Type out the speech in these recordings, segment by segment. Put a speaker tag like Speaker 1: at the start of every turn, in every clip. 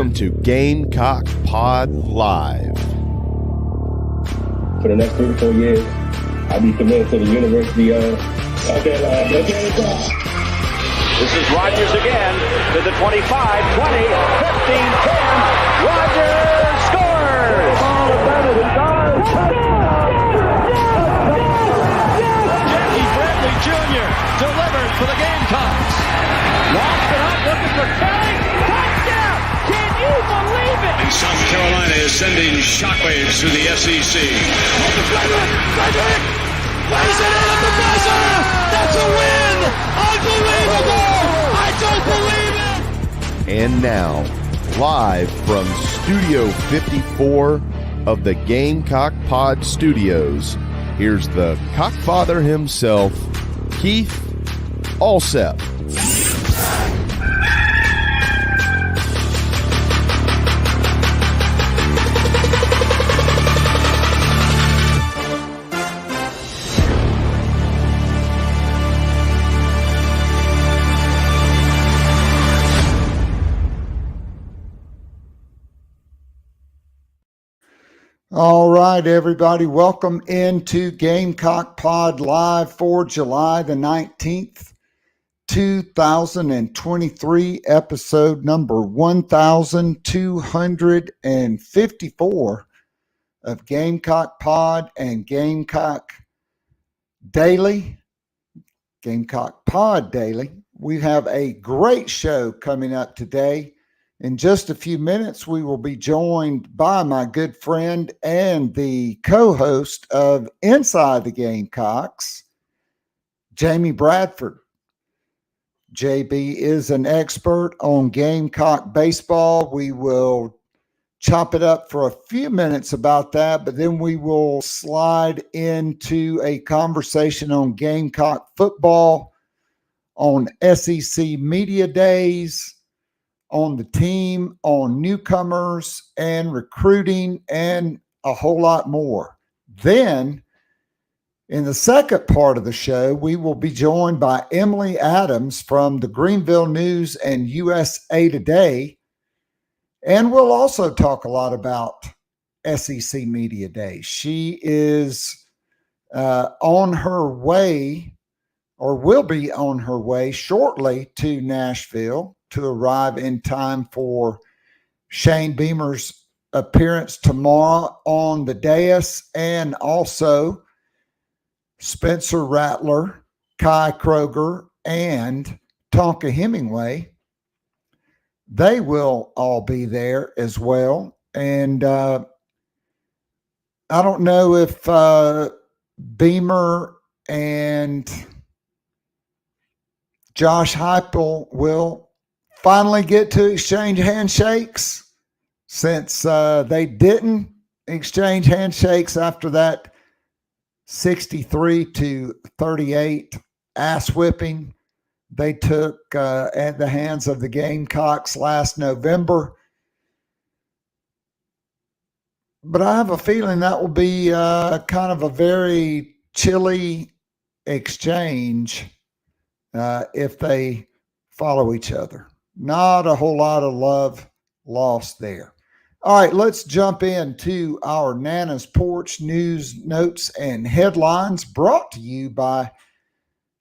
Speaker 1: Welcome to GamecockPod Live.
Speaker 2: For the next 3 to 4 years, I'll be committed to the University of... Okay, let's go.
Speaker 3: This is Rodgers again to the 25, 20, 15, 10. Rodgers scores! Jackie Bradley Jr. delivers for the Gamecocks. Lost it up, looking for Kelly. Touchdown! Can you believe it?
Speaker 4: And South Carolina is sending shockwaves through the SEC.
Speaker 5: Frederick plays it in at the buzzer. That's a win! Unbelievable! I don't believe it!
Speaker 1: And now, live from Studio 54 of the Gamecock Pod Studios, here's the Cockfather himself, Keith Alsep.
Speaker 6: All right, everybody, welcome into Gamecock Pod Live for July the 19th, 2023, episode number 1254 of Gamecock Pod and Gamecock Daily, Gamecock Pod Daily. We have a great show coming up today. In just a few minutes, we will be joined by my good friend and the co-host of Inside the Gamecocks, Jamie Bradford. JB is an expert on Gamecock baseball. We will chop it up for a few minutes about that, but then we will slide into a conversation on Gamecock football, on SEC Media Days, on the team, on newcomers and recruiting, and a whole lot more. Then, in the second part of the show, we will be joined by Emily Adams from the Greenville News and USA Today, and we'll also talk a lot about SEC Media Day. She is on her way, or will be on her way shortly to Nashville, to arrive in time for Shane Beamer's appearance tomorrow on the dais, and also Spencer Rattler, Kai Kroger, and Tonka Hemingway. They will all be there as well. And I don't know if Beamer and Josh Heupel will finally get to exchange handshakes, since they didn't exchange handshakes after that 63-38 ass whipping they took at the hands of the Gamecocks last November. But I have a feeling that will be kind of a very chilly exchange if they follow each other. Not a whole lot of love lost there. All right, let's jump into our Nana's Porch news, notes, and headlines, brought to you by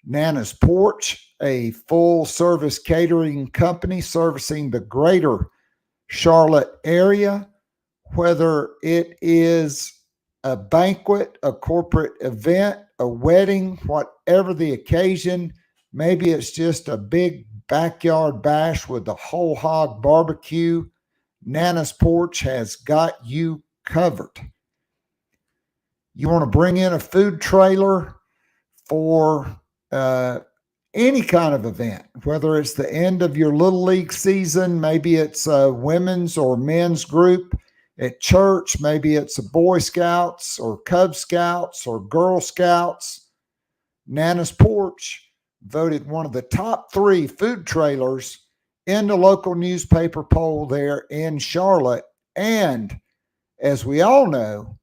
Speaker 6: Nana's Porch, a full-service catering company servicing the greater Charlotte area. Whether it is a banquet, a corporate event, a wedding, whatever the occasion, maybe it's just a big backyard bash with the whole hog barbecue, Nana's Porch has got you covered. You want to bring in a food trailer for any kind of event, whether it's the end of your Little League season, maybe it's a women's or men's group at church, maybe it's a Boy Scouts or Cub Scouts or Girl Scouts. Nana's Porch voted one of the top 3 food trailers in the local newspaper poll there in Charlotte. And as we all know,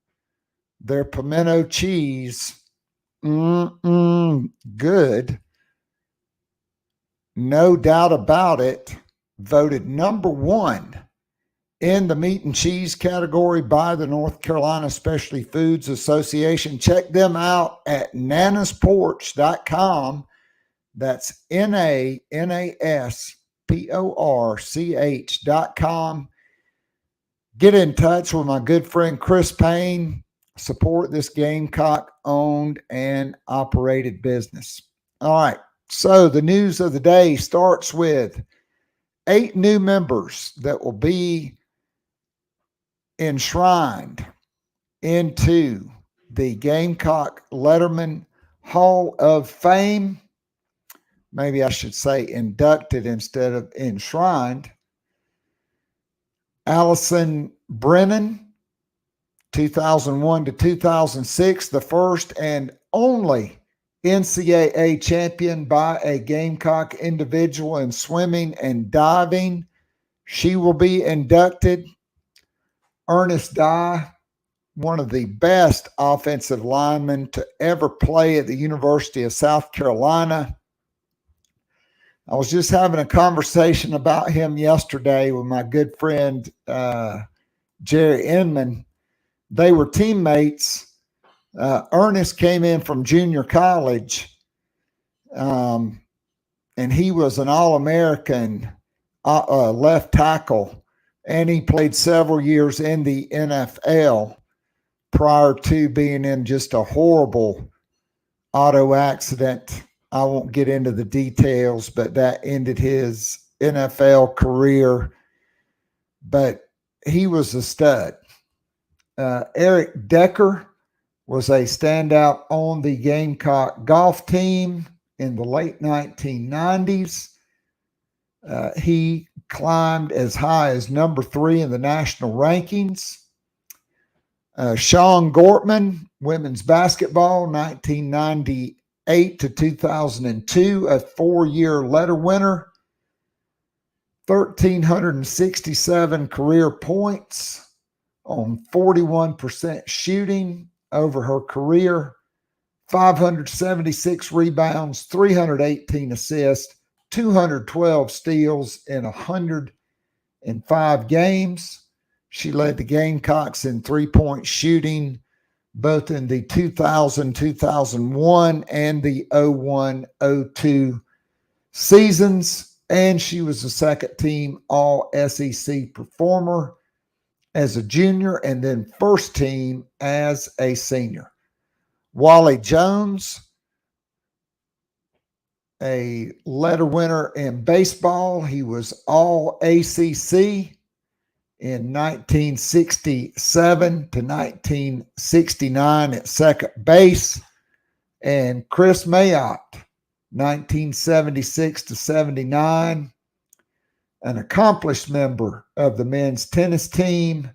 Speaker 6: their pimento cheese, good, no doubt about it, voted number 1 In the meat and cheese category by the North Carolina Specialty Foods Association. Check them out at nanasporch.com. That's NANASPORCH.com. Get in touch with my good friend Chris Payne. Support this Gamecock-owned and operated business. All right, so the news of the day starts with 8 new members that will be enshrined into the Gamecock Letterman Hall of Fame. Maybe I should say inducted instead of enshrined. Allison Brennan, 2001 to 2006, the first and only NCAA champion by a Gamecock individual in swimming and diving. She will be inducted. Ernest Dye, one of the best offensive linemen to ever play at the University of South Carolina. I was just having a conversation about him yesterday with my good friend Jerry Inman. They were teammates. Ernest came in from junior college, and he was an All-American left tackle, and he played several years in the NFL prior to being in just a horrible auto accident. I won't get into the details, but that ended his NFL career. But he was a stud. Eric Decker was a standout on the Gamecock golf team in the late 1990s. He climbed as high as number 3 in the national rankings. Sean Gortman, women's basketball, 1998 to 2002, a 4-year letter winner, 1,367 career points on 41% shooting over her career, 576 rebounds, 318 assists, 212 steals in 105 games. She led the Gamecocks in three-point shooting, both in the 2000-2001 and the 01-02 seasons, and she was a second-team All-SEC performer as a junior and then first-team as a senior. Wally Jones, a letter winner in baseball. He was All-ACC in 1967 to 1969 at second base. And Chris Mayotte, 1976 to 79, an accomplished member of the men's tennis team.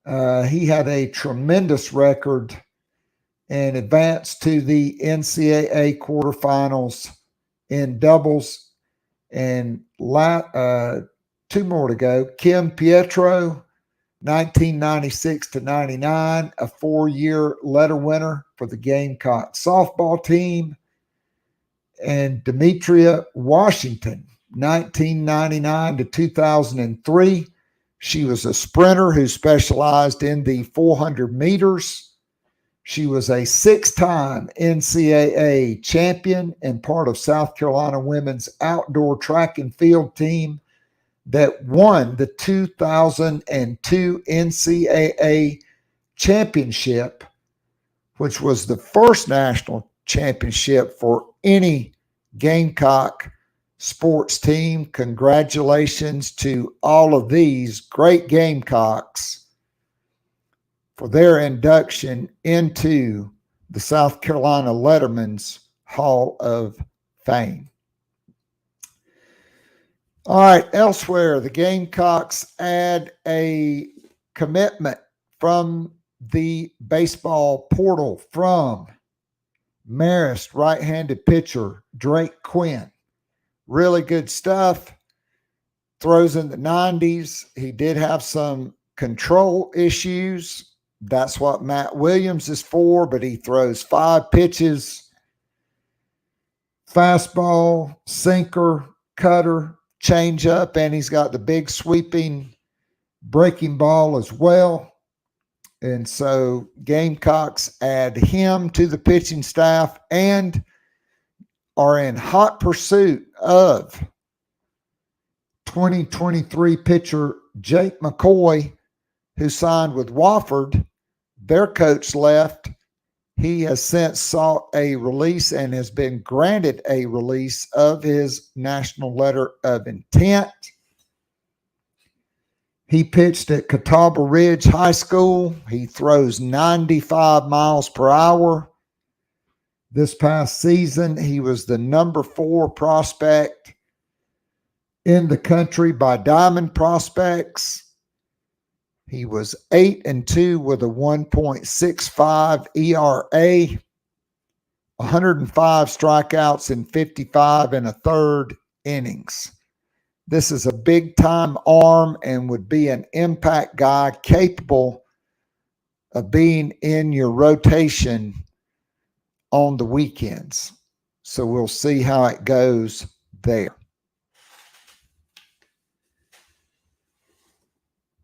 Speaker 6: He had a tremendous record and advanced to the NCAA quarterfinals in doubles. And 2 more to go. Kim Pietro, 1996 to 99, a 4-year letter winner for the Gamecock softball team. And Demetria Washington, 1999 to 2003. She was a sprinter who specialized in the 400 meters. She was a 6-time NCAA champion and part of South Carolina women's outdoor track and field team that won the 2002 NCAA championship, which was the first national championship for any Gamecock sports team. Congratulations to all of these great Gamecocks for their induction into the South Carolina Letterman's Hall of Fame. All right, elsewhere, the Gamecocks add a commitment from the baseball portal from Marist right-handed pitcher Drake Quinn. Really good stuff. Throws in the 90s. He did have some control issues. That's what Matt Williams is for, but he throws 5 pitches: fastball, sinker, cutter, changeup, and he's got the big sweeping breaking ball as well. And so Gamecocks add him to the pitching staff and are in hot pursuit of 2023 pitcher Jake McCoy, who signed with Wofford. Their coach left. He has since sought a release and has been granted a release of his national letter of intent. He pitched at Catawba Ridge High School. He throws 95 miles per hour. This past season, he was the number 4 prospect in the country by Diamond Prospects. He was 8-2 with a 1.65 ERA, 105 strikeouts in 55 1/3 innings. This is a big-time arm and would be an impact guy capable of being in your rotation on the weekends. So we'll see how it goes there.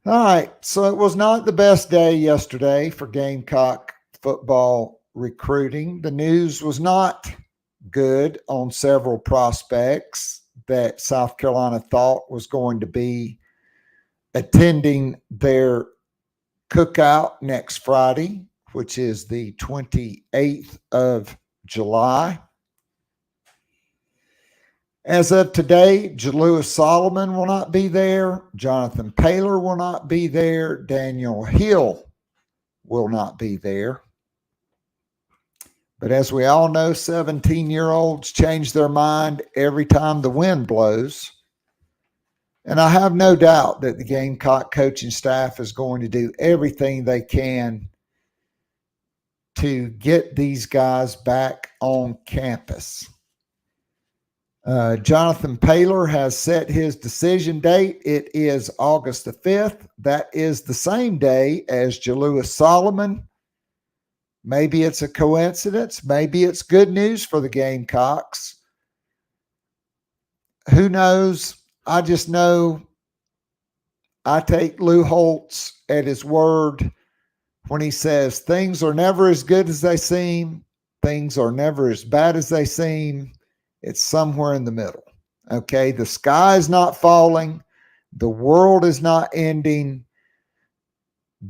Speaker 6: All right, so it was not the best day yesterday for Gamecock football recruiting. The news was not good on several prospects that South Carolina thought was going to be attending their cookout next Friday, which is the 28th of July. As of today, Jalewis Solomon will not be there. Jonathan Paylor will not be there. Daniel Hill will not be there. But as we all know, 17-year-olds change their mind every time the wind blows. And I have no doubt that the Gamecock coaching staff is going to do everything they can to get these guys back on campus. Jonathan Paylor has set his decision date. It is August the 5th. That is the same day as Jalewis Solomon. Maybe it's a coincidence. Maybe it's good news for the Gamecocks. Who knows? I just know I take Lou Holtz at his word when he says things are never as good as they seem. Things are never as bad as they seem. It's somewhere in the middle. Okay, the sky is not falling. The world is not ending.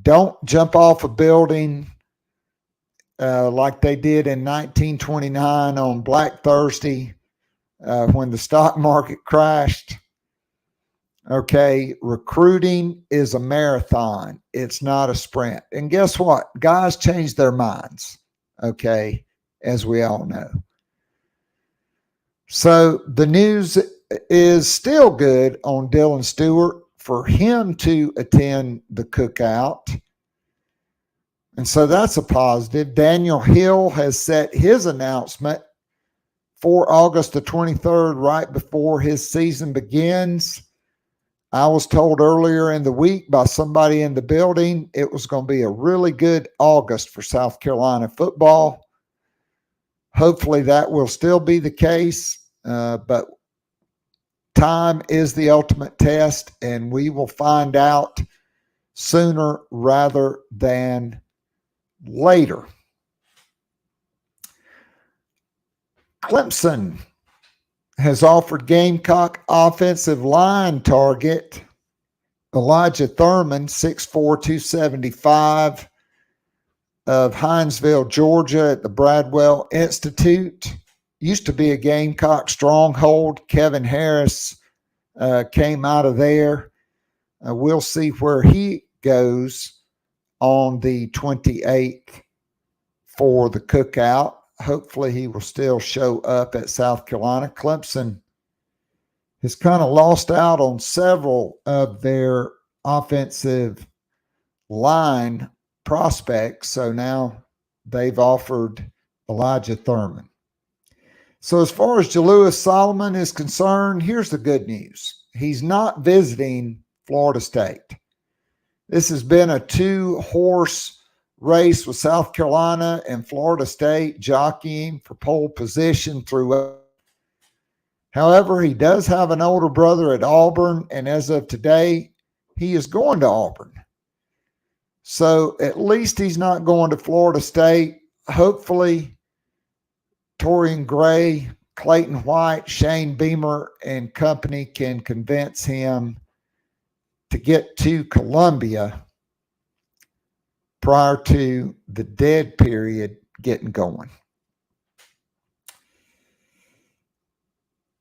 Speaker 6: Don't jump off a building like they did in 1929 on Black Thursday when the stock market crashed. Okay, recruiting is a marathon. It's not a sprint. And guess what? Guys change their minds, okay, as we all know. So the news is still good on Dylan Stewart for him to attend the cookout. And so that's a positive. Daniel Hill has set his announcement for August the 23rd, right before his season begins. I was told earlier in the week by somebody in the building it was going to be a really good August for South Carolina football. Hopefully that will still be the case, but time is the ultimate test, and we will find out sooner rather than later. Clemson has offered Gamecock offensive line target Elijah Thurman, 6'4", 275, of Hinesville, Georgia, at the Bradwell Institute. Used to be a Gamecock stronghold. Kevin Harris came out of there. We'll see where he goes on the 28th for the cookout. Hopefully he will still show up at South Carolina. Clemson has kind of lost out on several of their offensive line prospects, so now they've offered Elijah Thurman. So as far as Jalewis Solomon is concerned, here's the good news. He's not visiting Florida State. This has been a two-horse race with South Carolina and Florida State jockeying for pole position throughout. However, he does have an older brother at Auburn, and as of today, he is going to Auburn. So at least he's not going to Florida State. Hopefully, Torian Gray, Clayton White, Shane Beamer, and company can convince him to get to Columbia prior to the dead period getting going.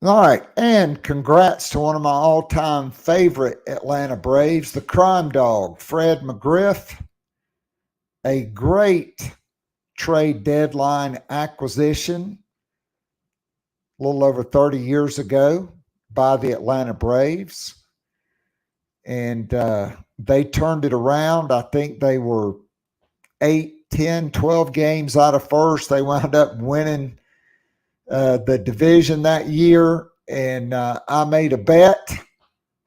Speaker 6: All right, and congrats to one of my all-time favorite Atlanta Braves, the crime dog, Fred McGriff. A great trade deadline acquisition a little over 30 years ago by the Atlanta Braves. And they turned it around. I think they were 8, 10, 12 games out of first. They wound up winning the division that year, and I made a bet,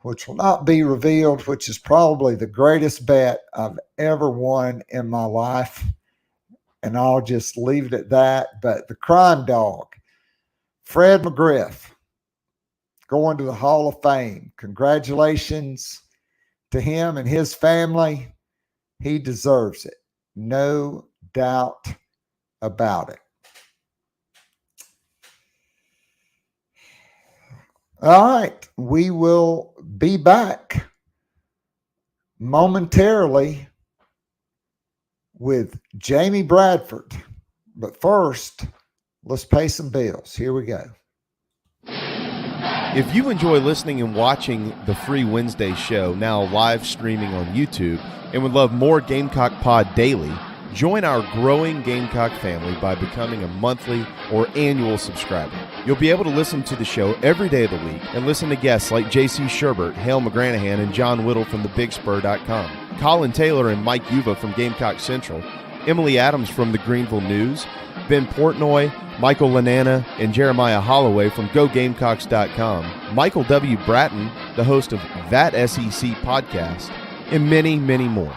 Speaker 6: which will not be revealed, which is probably the greatest bet I've ever won in my life, and I'll just leave it at that. But the crime dog, Fred McGriff, going to the Hall of Fame. Congratulations to him and his family. He deserves it, no doubt about it. All right, we will be back momentarily with Jamie Bradford. But first, let's pay some bills. Here we go.
Speaker 1: If you enjoy listening and watching the free Wednesday show, now live streaming on YouTube, and would love more Gamecock Pod daily, join our growing Gamecock family by becoming a monthly or annual subscriber. You'll be able to listen to the show every day of the week and listen to guests like J.C. Sherbert, Hale McGranahan, and John Whittle from thebigspur.com, Colin Taylor and Mike Uva from Gamecock Central, Emily Adams from the Greenville News, Ben Portnoy, Michael Lanana, and Jeremiah Holloway from GoGamecocks.com, Michael W. Bratton, the host of That SEC podcast, and many, many more.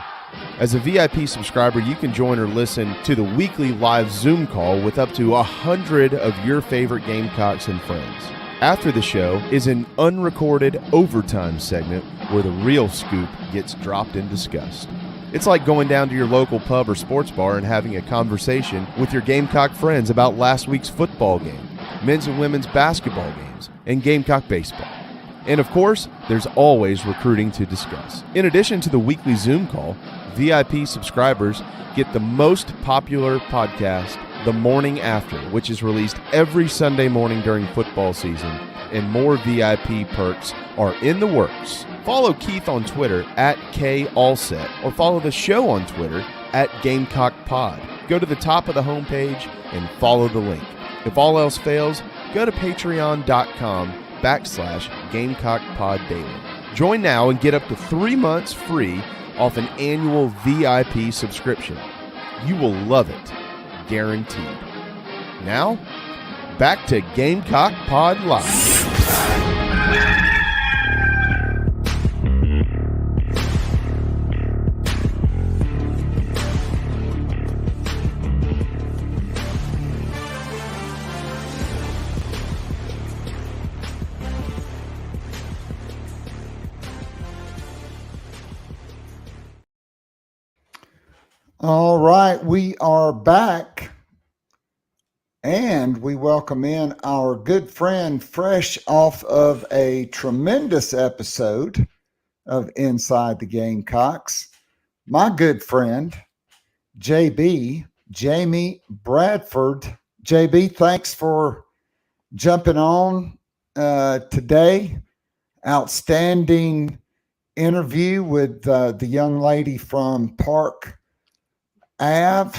Speaker 1: As a VIP subscriber, you can join or listen to the weekly live Zoom call with up to 100 of your favorite Gamecocks and friends. After the show is an unrecorded overtime segment where the real scoop gets dropped and discussed. It's like going down to your local pub or sports bar and having a conversation with your Gamecock friends about last week's football game, men's and women's basketball games, and Gamecock baseball. And of course, there's always recruiting to discuss. In addition to the weekly Zoom call, VIP subscribers get the most popular podcast, The Morning After, which is released every Sunday morning during football season, and more VIP perks are in the works. Follow Keith on Twitter @KAllset, or follow the show on Twitter @GamecockPod. Go to the top of the homepage and follow the link. If all else fails, go to patreon.com/GamecockPodDaily. Join now and get up to 3 months free off an annual VIP subscription. You will love it, guaranteed. Now, back to Gamecock Pod Live.
Speaker 6: All right, we are back, and we welcome in our good friend, fresh off of a tremendous episode of Inside the Gamecocks, my good friend, Jamie Bradford. JB, thanks for jumping on today. Outstanding interview with the young lady from Park Ave,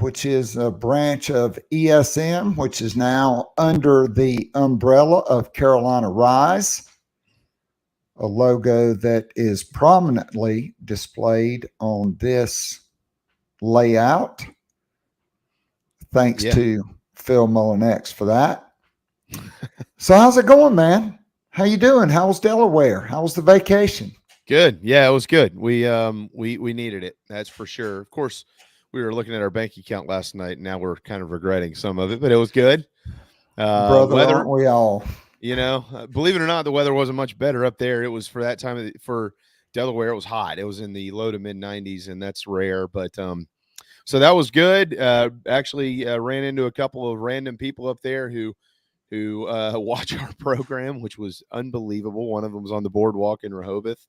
Speaker 6: which is a branch of ESM, which is now under the umbrella of Carolina Rise, a logo that is prominently displayed on this layout. Thanks to Phil Mullinex for that. So how's it going, man? How you doing? How was Delaware? How was the vacation?
Speaker 1: Good. Yeah, it was good. We needed it. That's for sure. Of course, we were looking at our bank account last night, and now we're kind of regretting some of it, but it was good.
Speaker 6: Brother,
Speaker 1: weather,
Speaker 6: aren't we all?
Speaker 1: You know, believe it or not, the weather wasn't much better up there. It was for that time for Delaware, it was hot. It was in the low to mid 90s, and that's rare. But so that was good. Actually, ran into a couple of random people up there who watch our program, which was unbelievable. One of them was on the boardwalk in Rehoboth.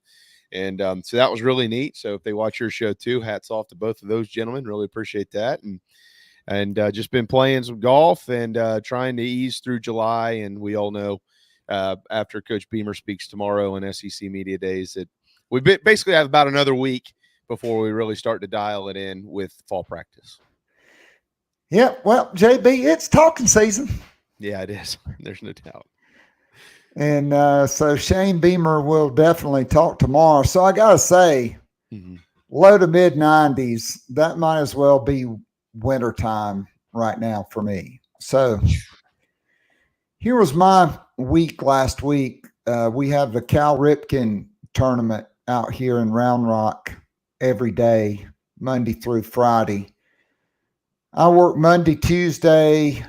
Speaker 1: And so that was really neat. So if they watch your show too, hats off to both of those gentlemen. Really appreciate that. And just been playing some golf and trying to ease through July. And we all know after Coach Beamer speaks tomorrow on SEC Media Days that we basically have about another week before we really start to dial it in with fall practice.
Speaker 6: Yeah, well, JB, it's talking season.
Speaker 1: Yeah, it is. There's no doubt.
Speaker 6: And so Shane Beamer will definitely talk tomorrow. So I got to say, low to mid 90s, that might as well be wintertime right now for me. So here was my week last week. We have the Cal Ripken tournament out here in Round Rock every day, Monday through Friday. I work Monday, Tuesday.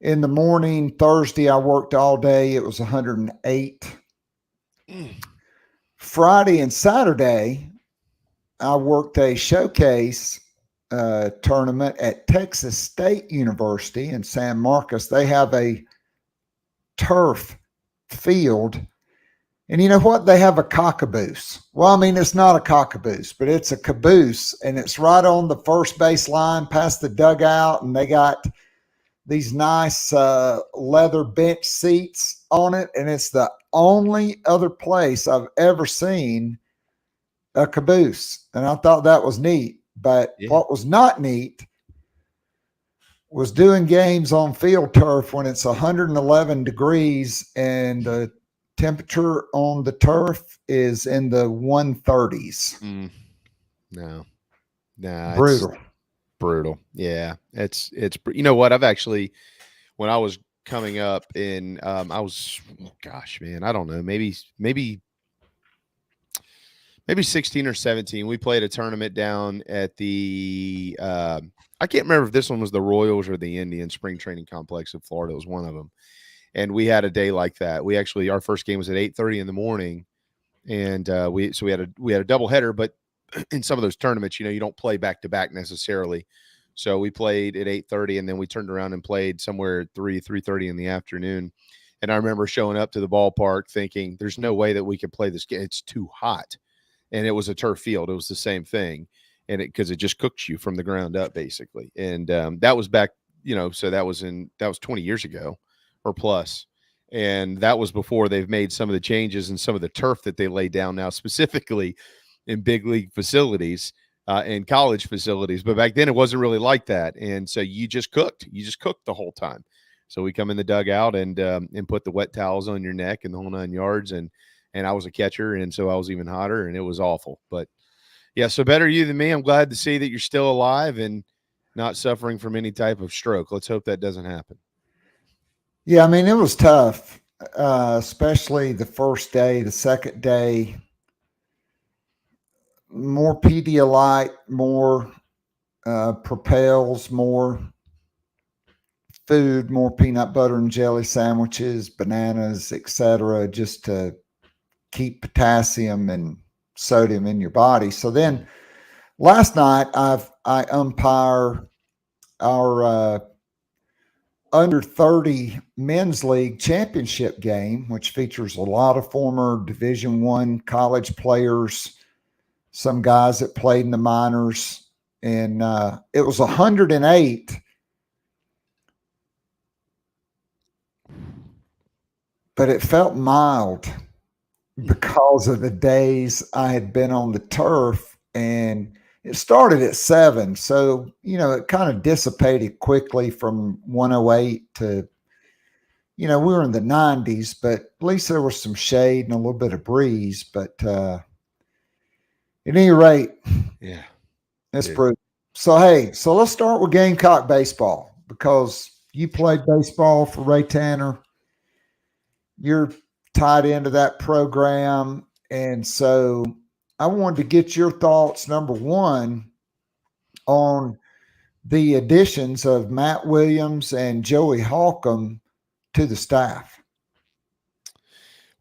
Speaker 6: In the morning, Thursday, I worked all day. It was 108. Friday and Saturday, I worked a showcase tournament at Texas State University in San Marcos. They have a turf field. And you know what? They have a cockaboose. Well, I mean, it's not a cockaboose, but it's a caboose. And it's right on the first base line past the dugout. And they got these nice leather bench seats on it. And it's the only other place I've ever seen a caboose. And I thought that was neat. But what was not neat was doing games on field turf when it's 111 degrees and the temperature on the turf is in the 130s.
Speaker 1: No,
Speaker 6: brutal.
Speaker 1: Yeah, it's you know what, I've actually, when I was coming up in I was, gosh man, I don't know, maybe 16 or 17, we played a tournament down at the I can't remember if this one was the Royals or the Indian Spring Training Complex in Florida. It was one of them. And we had a day like that. We actually, our first game was at 8:30 in the morning, and we had a double header. But in some of those tournaments, you know, you don't play back to back necessarily. So we played at 8:30, and then we turned around and played somewhere at 3:30 in the afternoon. And I remember showing up to the ballpark thinking, "There's no way that we can play this game. It's too hot." And it was a turf field. It was the same thing, and because it just cooks you from the ground up, basically. And that was back, you know, so that was 20 years ago. Or plus. And that was before they've made some of the changes and some of the turf that they lay down now, specifically in big league facilities and college facilities. But back then it wasn't really like that. And so you just cooked the whole time. So we come in the dugout and put the wet towels on your neck and the whole 9 yards. And I was a catcher. And so I was even hotter, and it was awful. But yeah, so better you than me. I'm glad to see that you're still alive and not suffering from any type of stroke. Let's hope that doesn't happen.
Speaker 6: Yeah, I mean, it was tough, especially the first day, the second day. More Pedialyte, more Propels, more food, more peanut butter and jelly sandwiches, bananas, etc., just to keep potassium and sodium in your body. So then last night I umpire our under 30 men's league championship game, which features a lot of former Division I college players, some guys that played in the minors. And it was 108. But it felt mild because of the days I had been on the turf, and it started at 7. So, you know, it kind of dissipated quickly from 108 to, you know, we were in the 90s, but at least there was some shade and a little bit of breeze. But at any rate,
Speaker 1: yeah,
Speaker 6: it's brutal. So, hey, so let's start with Gamecock baseball, because you played baseball for Ray Tanner. You're tied into that program. And so I wanted to get your thoughts, number one, on the additions of Matt Williams and Joey Holcomb to the staff.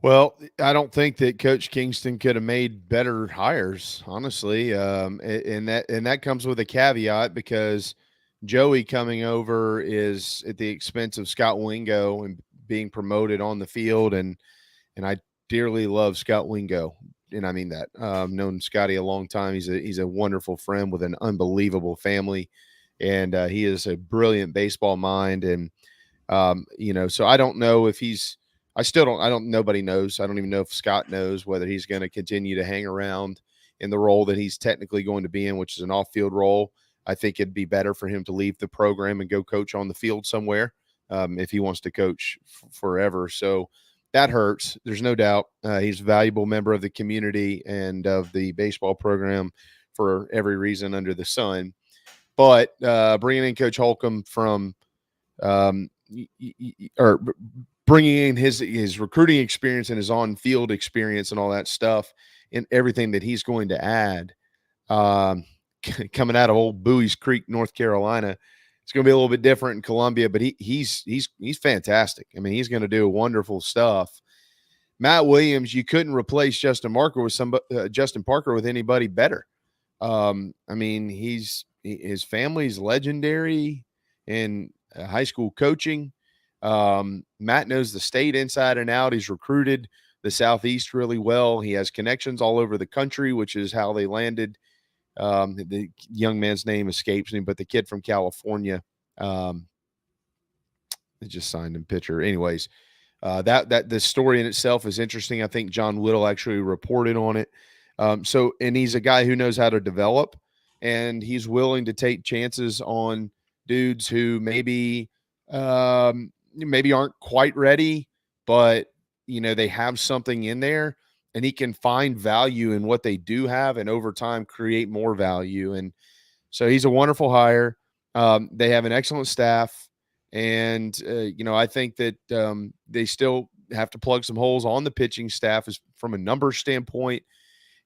Speaker 1: Well, I don't think that Coach Kingston could have made better hires, honestly. And that comes with a caveat because Joey coming over is at the expense of Scott Wingo and being promoted on the field, and I dearly love Scott Wingo, and I mean that. Known Scotty a long time. He's a wonderful friend with an unbelievable family, and he is a brilliant baseball mind. And so I don't know if he's. I still don't. I don't. Nobody knows. I don't even know if Scott knows whether he's going to continue to hang around in the role that he's technically going to be in, which is an off-field role. I think it'd be better for him to leave the program and go coach on the field somewhere if he wants to coach forever. So that hurts. There's no doubt. He's a valuable member of the community and of the baseball program for every reason under the sun. But bringing in Coach Holcomb from or bringing in his recruiting experience and his on-field experience and all that stuff and everything that he's going to add coming out of old Bowie's Creek, North Carolina, it's going to be a little bit different in Columbia, but he's fantastic. I mean, he's going to do wonderful stuff. Matt Williams, you couldn't replace Justin Parker with anybody better. I mean, his family's legendary in high school coaching. Matt knows the state inside and out. He's recruited the Southeast really well. He has connections all over the country, which is how they landed. The young man's name escapes me, but the kid from California, they just signed him pitcher. Anyways, that the story in itself is interesting. I think John Whittle actually reported on it. And he's a guy who knows how to develop, and he's willing to take chances on dudes who maybe aren't quite ready, but they have something in there, and he can find value in what they do have and over time create more value. And so he's a wonderful hire. They have an excellent staff. And, I think that they still have to plug some holes on the pitching staff from a numbers standpoint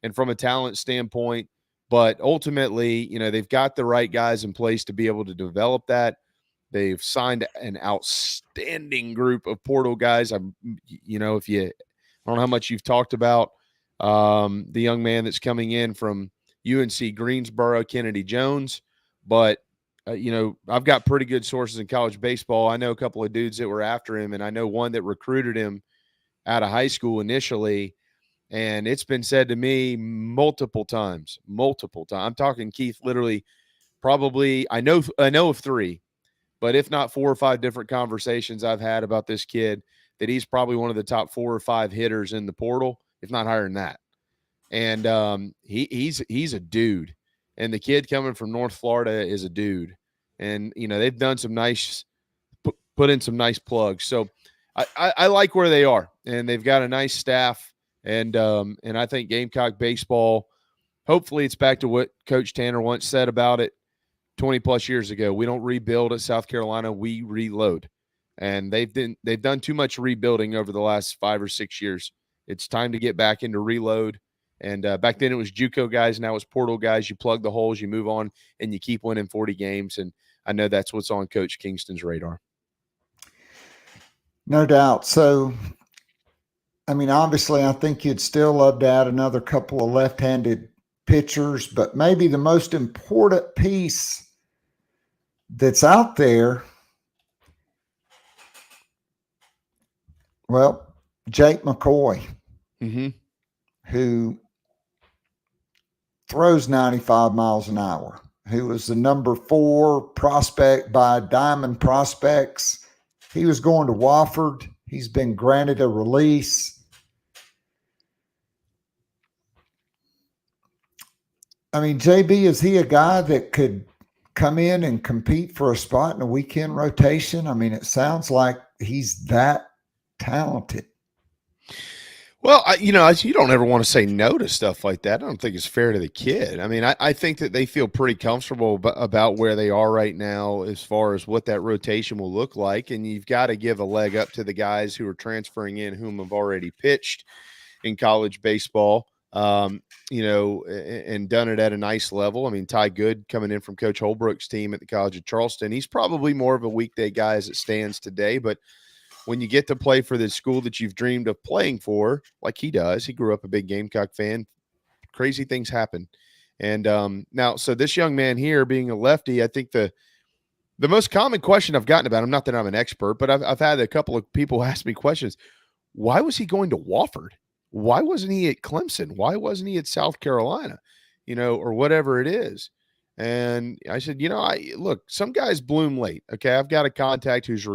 Speaker 1: and from a talent standpoint. But ultimately, they've got the right guys in place to be able to develop that. They've signed an outstanding group of portal guys. I don't know how much you've talked about the young man that's coming in from UNC Greensboro, Kennedy Jones, but I've got pretty good sources in college baseball. I know a couple of dudes that were after him, and I know one that recruited him out of high school initially. And it's been said to me multiple times. I'm talking, Keith, literally probably I know of 3, but if not 4 or 5 different conversations I've had about this kid, that he's probably one of the top 4 or 5 hitters in the portal, if not higher than that. And he's a dude. And the kid coming from North Florida is a dude. And, they've done some nice – put in some nice plugs. So I like where they are. And they've got a nice staff. And I think Gamecock baseball, hopefully it's back to what Coach Tanner once said about it 20-plus years ago. We don't rebuild at South Carolina. We reload. And they've done too much rebuilding over the last 5 or 6 years. It's time to get back into reload. And back then it was JUCO guys. Now it's portal guys. You plug the holes, you move on, and you keep winning 40 games. And I know that's what's on Coach Kingston's radar.
Speaker 6: No doubt. So, I mean, obviously, I think you'd still love to add another couple of left-handed pitchers, but maybe the most important piece that's out there, well, Jake McCoy, who throws 95 miles an hour, who was the number 4 prospect by Diamond Prospects. He was going to Wofford. He's been granted a release. I mean, JB, is he a guy that could come in and compete for a spot in a weekend rotation? I mean, it sounds like he's that talented.
Speaker 1: Well, you don't ever want to say no to stuff like that. I don't think it's fair to the kid. I mean, I think that they feel pretty comfortable about where they are right now as far as what that rotation will look like. And you've got to give a leg up to the guys who are transferring in, whom have already pitched in college baseball, and done it at a nice level. I mean, Ty Good coming in from Coach Holbrook's team at the College of Charleston. He's probably more of a weekday guy as it stands today, but when you get to play for the school that you've dreamed of playing for, like he does, he grew up a big Gamecock fan, crazy things happen. And now, so this young man here being a lefty, I think the most common question I've gotten about him, not that I'm an expert, but I've had a couple of people ask me questions. Why was he going to Wofford? Why wasn't he at Clemson? Why wasn't he at South Carolina, or whatever it is? And I said, look, some guys bloom late. Okay. I've got a contact who's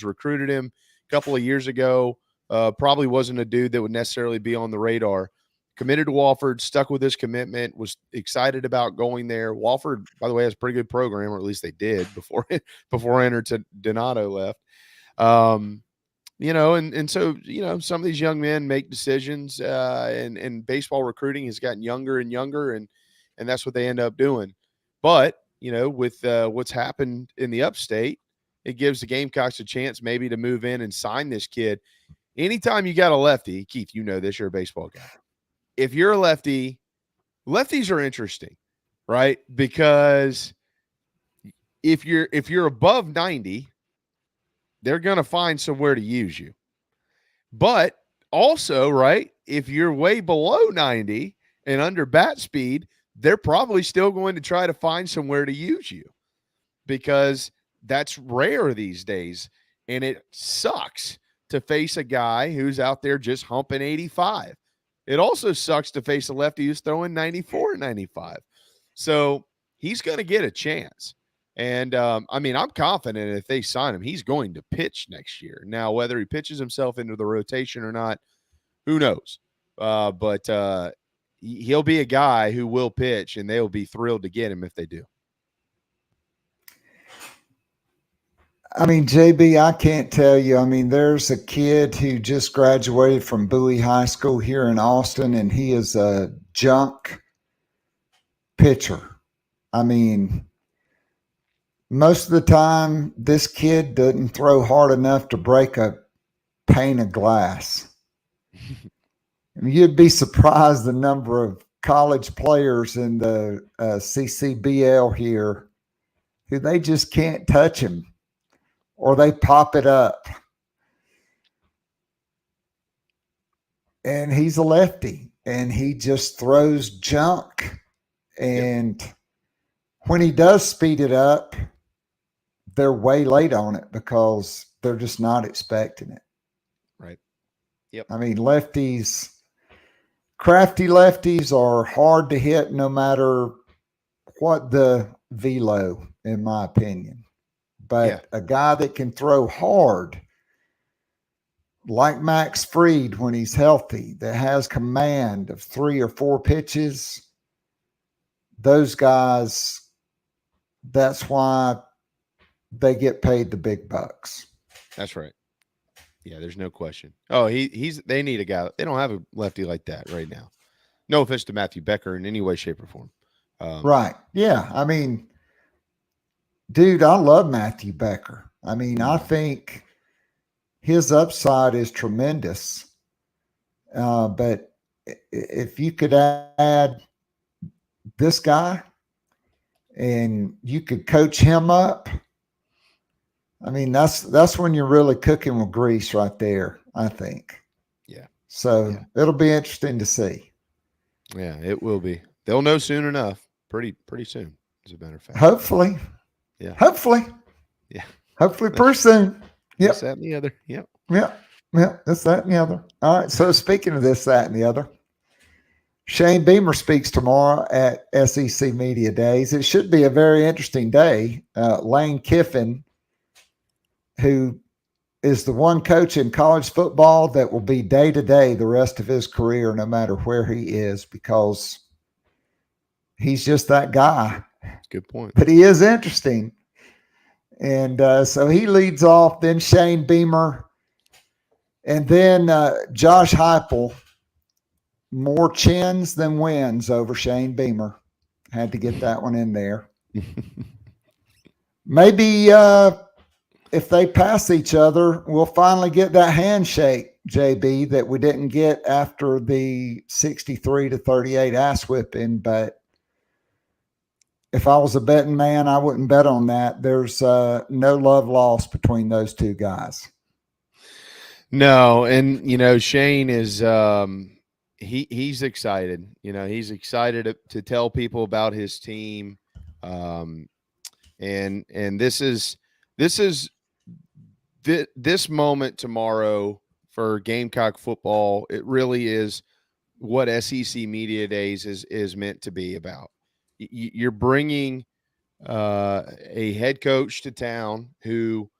Speaker 1: recruited him a couple of years ago. Probably wasn't a dude that would necessarily be on the radar. Committed to Wofford, stuck with his commitment, was excited about going there. Wofford, by the way, has a pretty good program, or at least they did before Enter Donato left. And so, some of these young men make decisions, and baseball recruiting has gotten younger and younger, and that's what they end up doing. But, with what's happened in the upstate, it gives the Gamecocks a chance maybe to move in and sign this kid. Anytime you got a lefty, Keith, this, you're a baseball guy. If you're a lefty, lefties are interesting, right? Because if you're above 90, they're going to find somewhere to use you. But also, right, if you're way below 90 and under bat speed, they're probably still going to try to find somewhere to use you, because that's rare these days. And it sucks to face a guy who's out there just humping 85. It also sucks to face a lefty who's throwing 94, 95. So he's going to get a chance. And, I'm confident if they sign him, he's going to pitch next year. Now, whether he pitches himself into the rotation or not, who knows? But he'll be a guy who will pitch, and they'll be thrilled to get him if they do.
Speaker 6: JB, I can't tell you. There's a kid who just graduated from Bowie High School here in Austin, and he is a junk pitcher. Most of the time, this kid doesn't throw hard enough to break a pane of glass. You'd be surprised the number of college players in the CCBL here who they just can't touch him, or they pop it up. And he's a lefty, and he just throws junk. And when he does speed it up, they're way late on it because they're just not expecting it.
Speaker 1: Right. Yep.
Speaker 6: Lefties, crafty lefties are hard to hit no matter what the velo, in my opinion. But a guy that can throw hard, like Max Fried when he's healthy, that has command of 3 or 4 pitches, those guys, that's why they get paid the big bucks.
Speaker 1: That's right. Yeah, there's no question. Oh, they need a guy. They don't have a lefty like that right now. No offense to Matthew Becker in any way, shape, or form.
Speaker 6: Right. Yeah. Dude, I love Matthew Becker. I think his upside is tremendous. But if you could add this guy and you could coach him up, that's when you're really cooking with grease right there, I think.
Speaker 1: Yeah.
Speaker 6: So it'll be interesting to see.
Speaker 1: Yeah, it will be. They'll know soon enough. Pretty soon, as a matter of fact.
Speaker 6: Hopefully.
Speaker 1: Yeah.
Speaker 6: Hopefully.
Speaker 1: Yeah.
Speaker 6: Hopefully pretty soon. Yep.
Speaker 1: This, that, and the other. Yep.
Speaker 6: Yeah. This, that, and the other. All right. So speaking of this, that, and the other, Shane Beamer speaks tomorrow at SEC Media Days. It should be a very interesting day. Lane Kiffin, who is the one coach in college football that will be day to day the rest of his career, no matter where he is, because he's just that guy.
Speaker 1: That's a good point.
Speaker 6: But he is interesting. And so he leads off, then Shane Beamer, and then Josh Heupel. More chins than wins over Shane Beamer. Had to get that one in there. Maybe if they pass each other, we'll finally get that handshake, JB, that we didn't get after the 63-38 ass whipping. But if I was a betting man, I wouldn't bet on that. There's no love lost between those two guys.
Speaker 1: No, and Shane is he's excited. He's excited to tell people about his team, and this moment tomorrow for Gamecock football. It really is what SEC Media Days is meant to be about. You're bringing a head coach to town who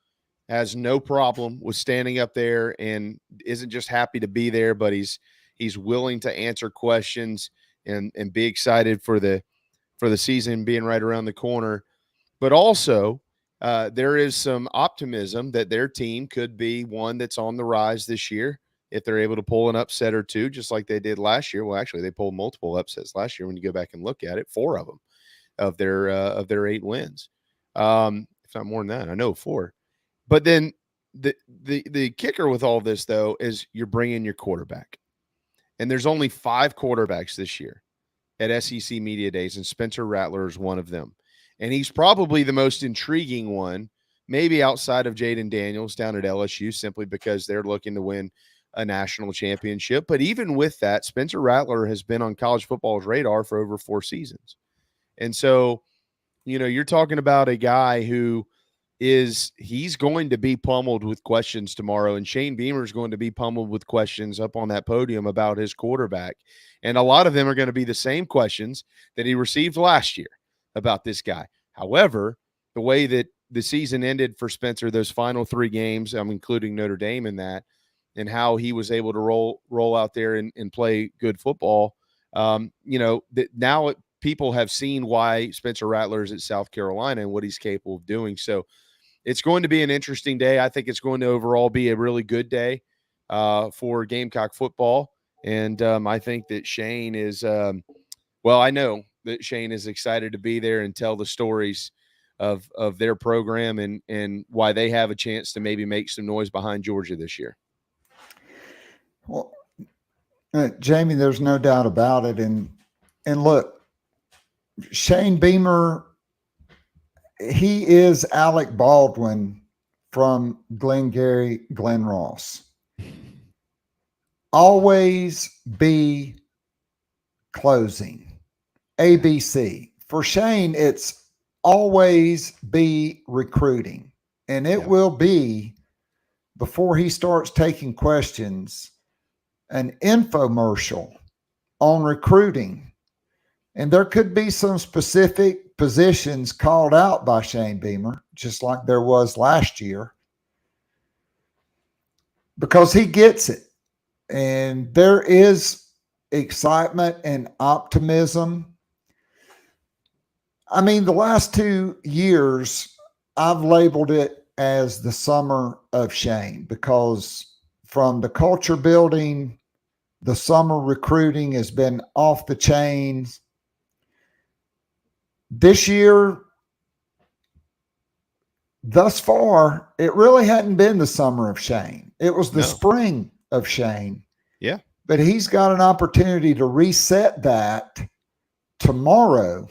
Speaker 1: has no problem with standing up there and isn't just happy to be there, but he's willing to answer questions and be excited for the season being right around the corner. But also, there is some optimism that their team could be one that's on the rise this year if they're able to pull an upset or two, just like they did last year. Well, actually, they pulled multiple upsets last year when you go back and look at it, 4 of them of their 8 wins. If not more than that, I know 4. But then the kicker with all this, though, is you're bringing your quarterback. And there's only 5 quarterbacks this year at SEC Media Days, and Spencer Rattler is one of them. And he's probably the most intriguing one, maybe outside of Jaden Daniels down at LSU, simply because they're looking to win a national championship. But even with that, Spencer Rattler has been on college football's radar for over 4 seasons. And so, you're talking about a guy who he's going to be pummeled with questions tomorrow, and Shane Beamer is going to be pummeled with questions up on that podium about his quarterback. And a lot of them are going to be the same questions that he received last year about this guy. However, the way that the season ended for Spencer, those final 3 games, I'm including Notre Dame in that, and how he was able to roll out there and play good football, that now people have seen why Spencer Rattler is at South Carolina and what he's capable of doing. So it's going to be an interesting day. I think it's going to overall be a really good day for Gamecock football. And I think that Shane is I know that Shane is excited to be there and tell the stories of their program and why they have a chance to maybe make some noise behind Georgia this year.
Speaker 6: Well, Jamie, there's no doubt about it. And look, Shane Beamer, he is Alec Baldwin from Glengarry Glen Ross. Always be closing. ABC. For Shane, it's always be recruiting. And it will be, before he starts taking questions, an infomercial on recruiting. And there could be some specific positions called out by Shane Beamer, just like there was last year, because he gets it. And there is excitement and optimism. I mean, the last 2 years, I've labeled it as the summer of Shane, because from the culture building, the summer recruiting has been off the chains. This year, thus far, it really hadn't been the summer of Shane. It was the spring of Shane.
Speaker 1: Yeah.
Speaker 6: But he's got an opportunity to reset that tomorrow.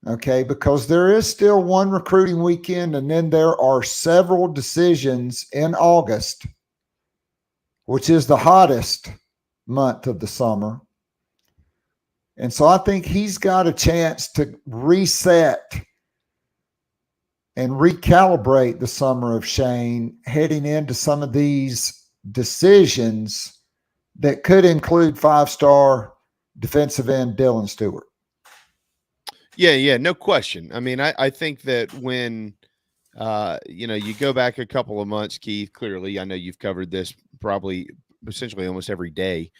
Speaker 6: Okay, because there is still one recruiting weekend, and then there are several decisions in August, which is the hottest month of the summer. And so I think he's got a chance to reset and recalibrate the summer of Shane heading into some of these decisions that could include 5-star defensive end Dylan Stewart.
Speaker 1: Yeah, no question. I mean, I think that when, you go back a couple of months, Keith, clearly, I know you've covered this probably essentially almost every day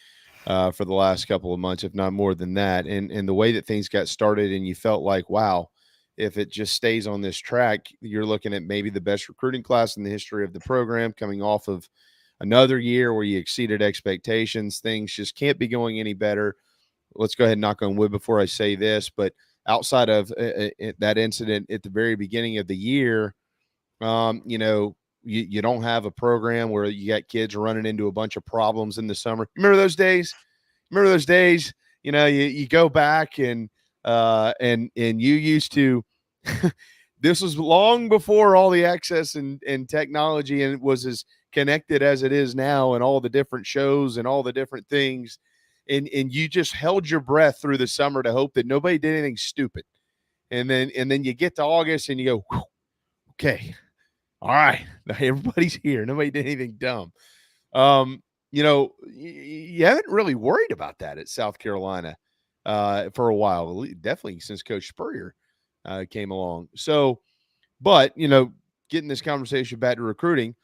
Speaker 1: for the last couple of months, if not more than that. And the way that things got started, and you felt like, wow, if it just stays on this track, you're looking at maybe the best recruiting class in the history of the program, coming off of another year where you exceeded expectations. Things just can't be going any better. Let's go ahead and knock on wood before I say this, but outside of that incident at the very beginning of the year, you don't have a program where you got kids running into a bunch of problems in the summer. Remember those days? You go back and you used to this was long before all the access and technology, and it was as connected as it is now, and all the different shows and all the different things. And you just held your breath through the summer to hope that nobody did anything stupid. And then you get to August and you go, okay, all right, now everybody's here. Nobody did anything dumb. You haven't really worried about that at South Carolina for a while, definitely since Coach Spurrier came along. So, but, getting this conversation back to recruiting,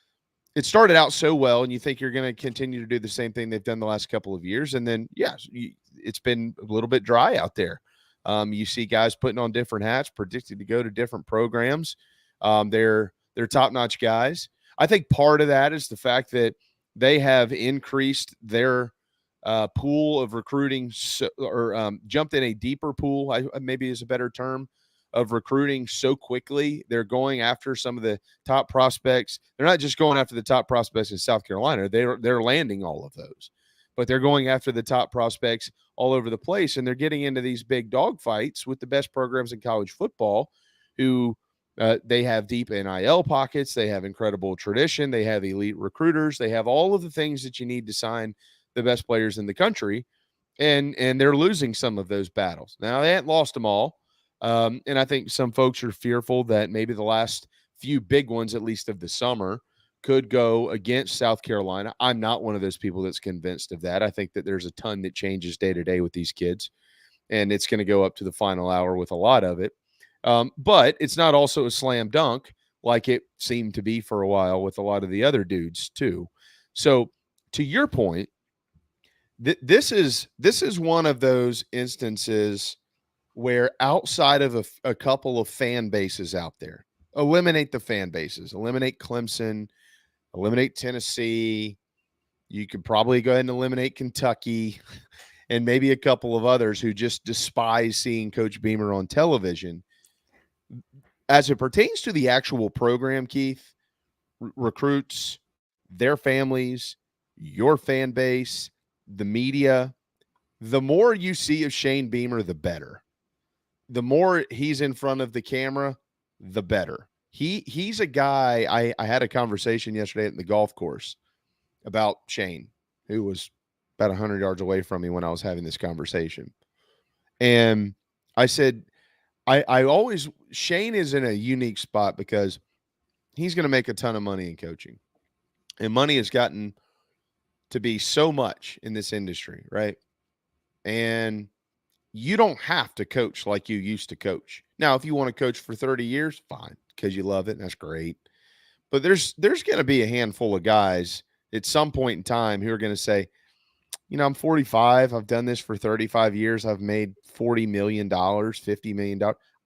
Speaker 1: it started out so well, and you think you're going to continue to do the same thing they've done the last couple of years. And then, it's been a little bit dry out there. You see guys putting on different hats, predicted to go to different programs. They're top-notch guys. I think part of that is the fact that they have increased their pool of recruiting, jumped in a deeper pool, maybe is a better term, of recruiting so quickly. They're going after some of the top prospects. They're not just going after the top prospects in South Carolina. They're landing all of those, but they're going after the top prospects all over the place, and they're getting into these big dog fights with the best programs in college football, who they have deep NIL pockets. They have incredible tradition. They have elite recruiters. They have all of the things that you need to sign the best players in the country, and they're losing some of those battles. Now, they haven't lost them all. And I think some folks are fearful that maybe the last few big ones, at least of the summer, could go against South Carolina. I'm not one of those people that's convinced of that. I think that there's a ton that changes day to day with these kids, and it's going to go up to the final hour with a lot of it. But it's not also a slam dunk like it seemed to be for a while with a lot of the other dudes too. So to your point, this is one of those instances where, outside of a couple of fan bases out there, eliminate the fan bases, eliminate Clemson, eliminate Tennessee. You could probably go ahead and eliminate Kentucky and maybe a couple of others who just despise seeing Coach Beamer on television. As it pertains to the actual program, Keith, recruits, their families, your fan base, the media, the more you see of Shane Beamer, the better. The more he's in front of the camera, the better. He's a guy. I had a conversation yesterday at the golf course about Shane, who was about 100 yards away from me when I was having this conversation. And I said, Shane is in a unique spot because he's going to make a ton of money in coaching. And money has gotten to be so much in this industry, right? And you don't have to coach like you used to coach. Now, if you want to coach for 30 years, fine, because you love it, and that's great. But there's going to be a handful of guys at some point in time who are going to say, I'm 45. I've done this for 35 years. I've made $40 million, $50 million.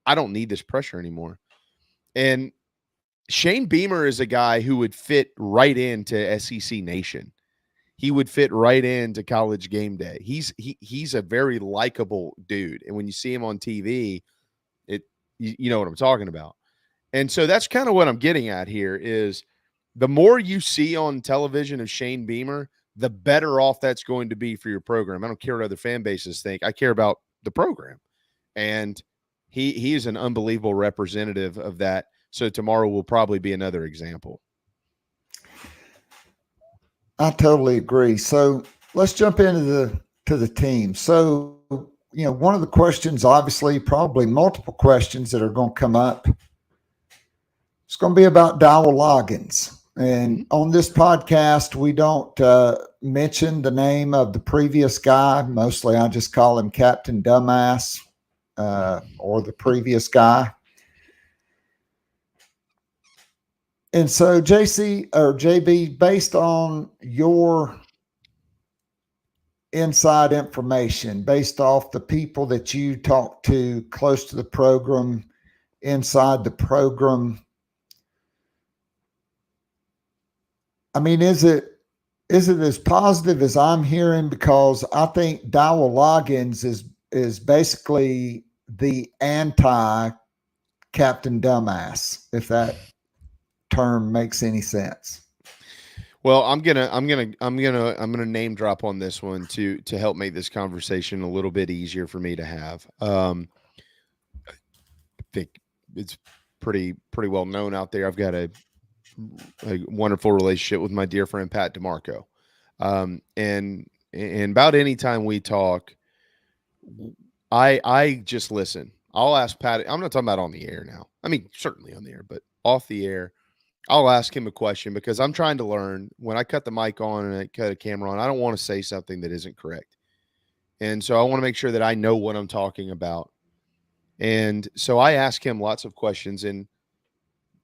Speaker 1: I don't need this pressure anymore. And Shane Beamer is a guy who would fit right into SEC Nation. He would fit right into College Game Day. He's a very likable dude. And when you see him on TV, you know what I'm talking about. And so that's kind of what I'm getting at here is the more you see on television of Shane Beamer, the better off that's going to be for your program. I don't care what other fan bases think. I care about the program. And he is an unbelievable representative of that. So tomorrow will probably be another example.
Speaker 6: I totally agree. So let's jump into the team. So, one of the questions, obviously, probably multiple questions that are going to come up, it's going to be about Dowell Loggins. And on this podcast, we don't mention the name of the previous guy. Mostly I just call him Captain Dumbass or the previous guy. And so, JC or JB, based on your inside information, based off the people that you talk to close to the program, inside the program, I mean, is it as positive as I'm hearing? Because I think Dowell Loggins is basically the anti-Captain Dumbass, if that term makes any sense.
Speaker 1: Well, I'm gonna name drop on this one to help make this conversation a little bit easier for me to have. I think it's pretty well known out there. I've got a a wonderful relationship with my dear friend Pat DeMarco. And about any time we talk, I just listen. I'll ask Pat. I'm not talking about on the air now. I mean, certainly on the air, but off the air, I'll ask him a question because I'm trying to learn. When I cut the mic on and I cut a camera on, I don't want to say something that isn't correct. And so I want to make sure that I know what I'm talking about. And so I ask him lots of questions, and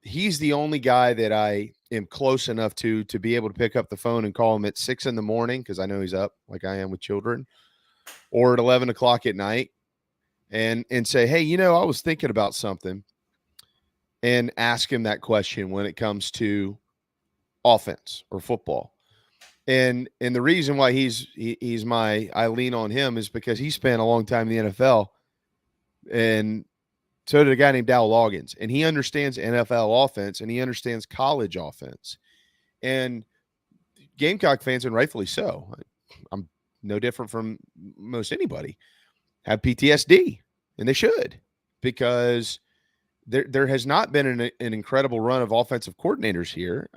Speaker 1: he's the only guy that I am close enough to be able to pick up the phone and call him at 6 a.m. because I know he's up like I am with children, or at 11 o'clock at night, and say, hey, I was thinking about something, and ask him that question when it comes to offense or football. And the reason why I lean on him is because he spent a long time in the NFL, and so did a guy named Dow Loggins, and he understands NFL offense and he understands college offense. And Gamecock fans, and rightfully so, I'm no different from most anybody, have PTSD, and they should, because there has not been an incredible run of offensive coordinators here.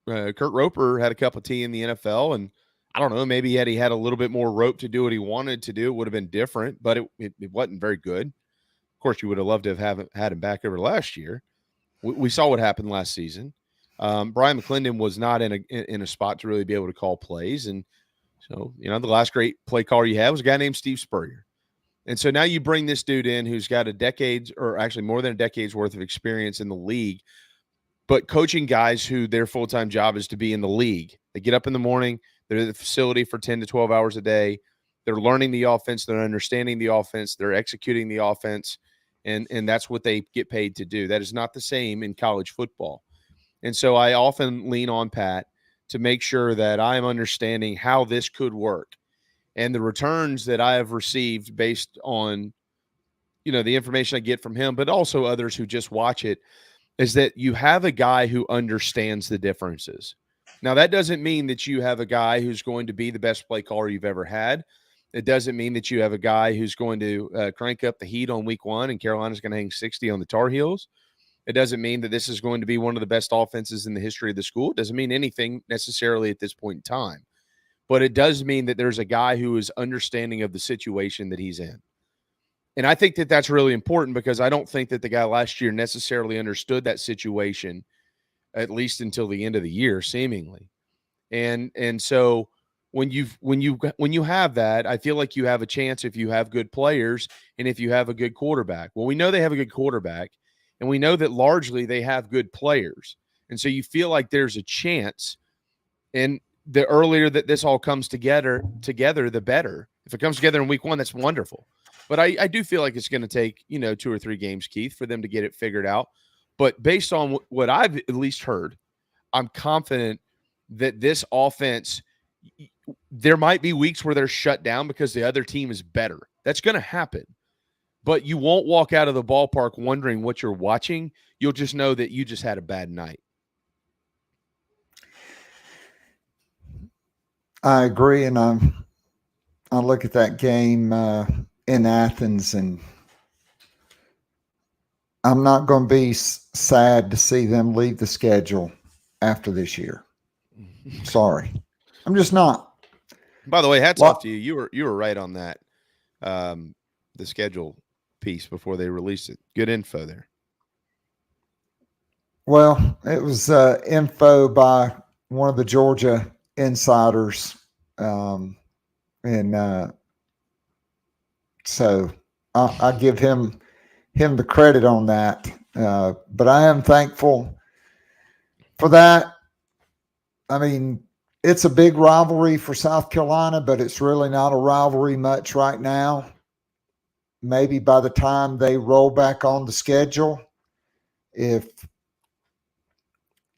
Speaker 1: Kurt Roper had a cup of tea in the NFL, and I don't know, maybe he had a little bit more rope to do what he wanted to do. It would have been different, but it wasn't very good. Of course, you would have loved to have had him back over last year. We saw what happened last season. Brian McClendon was not in a spot to really be able to call plays. And so, the last great play caller you had was a guy named Steve Spurrier. And so now you bring this dude in who's got a decade, or actually more than a decade's worth of experience in the league, but coaching guys who their full-time job is to be in the league. They get up in the morning, they're at the facility for 10 to 12 hours a day. They're learning the offense, they're understanding the offense, they're executing the offense, and that's what they get paid to do. That is not the same in college football. And so I often lean on Pat to make sure that I am understanding how this could work. And the returns that I have received based on, the information I get from him, but also others who just watch it, is that you have a guy who understands the differences. Now, that doesn't mean that you have a guy who's going to be the best play caller you've ever had. It doesn't mean that you have a guy who's going to crank up the heat on week one and Carolina's going to hang 60 on the Tar Heels. It doesn't mean that this is going to be one of the best offenses in the history of the school. It doesn't mean anything necessarily at this point in time. But it does mean that there's a guy who is understanding of the situation that he's in. And I think that that's really important, because I don't think that the guy last year necessarily understood that situation, at least until the end of the year, seemingly. And so when you have that, I feel like you have a chance if you have good players and if you have a good quarterback. Well, we know they have a good quarterback, and we know that largely they have good players. And so you feel like there's a chance. And the earlier that this all comes together, the better. If it comes together in week one, that's wonderful. But I do feel like it's going to take, 2 or 3 games, Keith, for them to get it figured out. But based on what I've at least heard, I'm confident that this offense, there might be weeks where they're shut down because the other team is better. That's going to happen. But you won't walk out of the ballpark wondering what you're watching. You'll just know that you just had a bad night.
Speaker 6: I agree, and I look at that game in Athens, and I'm not going to be sad to see them leave the schedule after this year. Sorry, I'm just not.
Speaker 1: By the way, hats off to you. You were right on that. The schedule piece before they released it. Good info there.
Speaker 6: Well, it was info by one of the Georgia insiders, and so I give him the credit on that. But I am thankful for that. I mean, it's a big rivalry for South Carolina, but it's really not a rivalry much right now. Maybe by the time they roll back on the schedule, if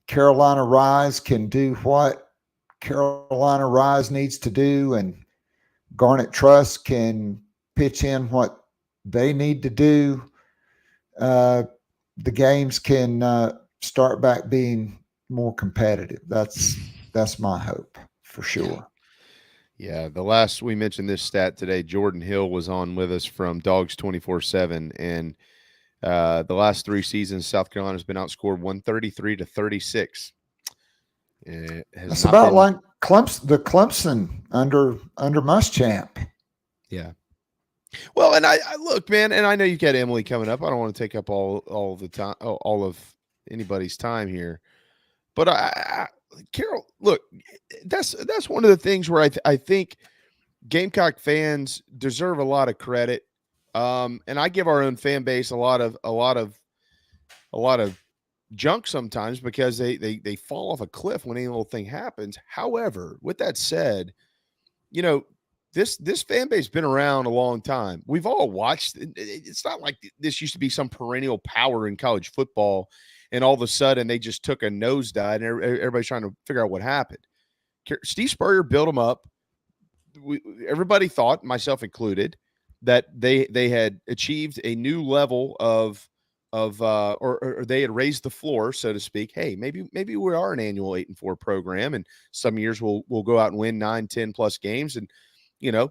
Speaker 6: Carolina Rise can do what Carolina Rise needs to do, and Garnet Trust can pitch in what they need to do, the games can start back being more competitive. That's my hope for sure.
Speaker 1: Yeah, we mentioned this stat today. Jordan Hill was on with us from Dogs 24/7, and The last 3 seasons, South Carolina has been outscored 133-36. It has
Speaker 6: That's
Speaker 1: not
Speaker 6: about
Speaker 1: been,
Speaker 6: like Clemson under Muschamp.
Speaker 1: yeah. Well, and I look, man, and I know you got Emily coming up. I don't want to take up all the time, all of anybody's time here, but Carol, look, that's one of the things where I think Gamecock fans deserve a lot of credit, and I give our own fan base a lot of junk sometimes because they fall off a cliff when any little thing happens. However, with that said, this fan base has been around a long time. We've all watched. It's not like this used to be some perennial power in college football, and all of a sudden they just took a nosedive, and everybody's trying to figure out what happened. Steve Spurrier built them up. Everybody thought, myself included, that they had achieved a new level of or they had raised the floor, so to speak. Hey, maybe we are an annual 8-4 program, and some years we'll go out and win 9, 10 plus games, and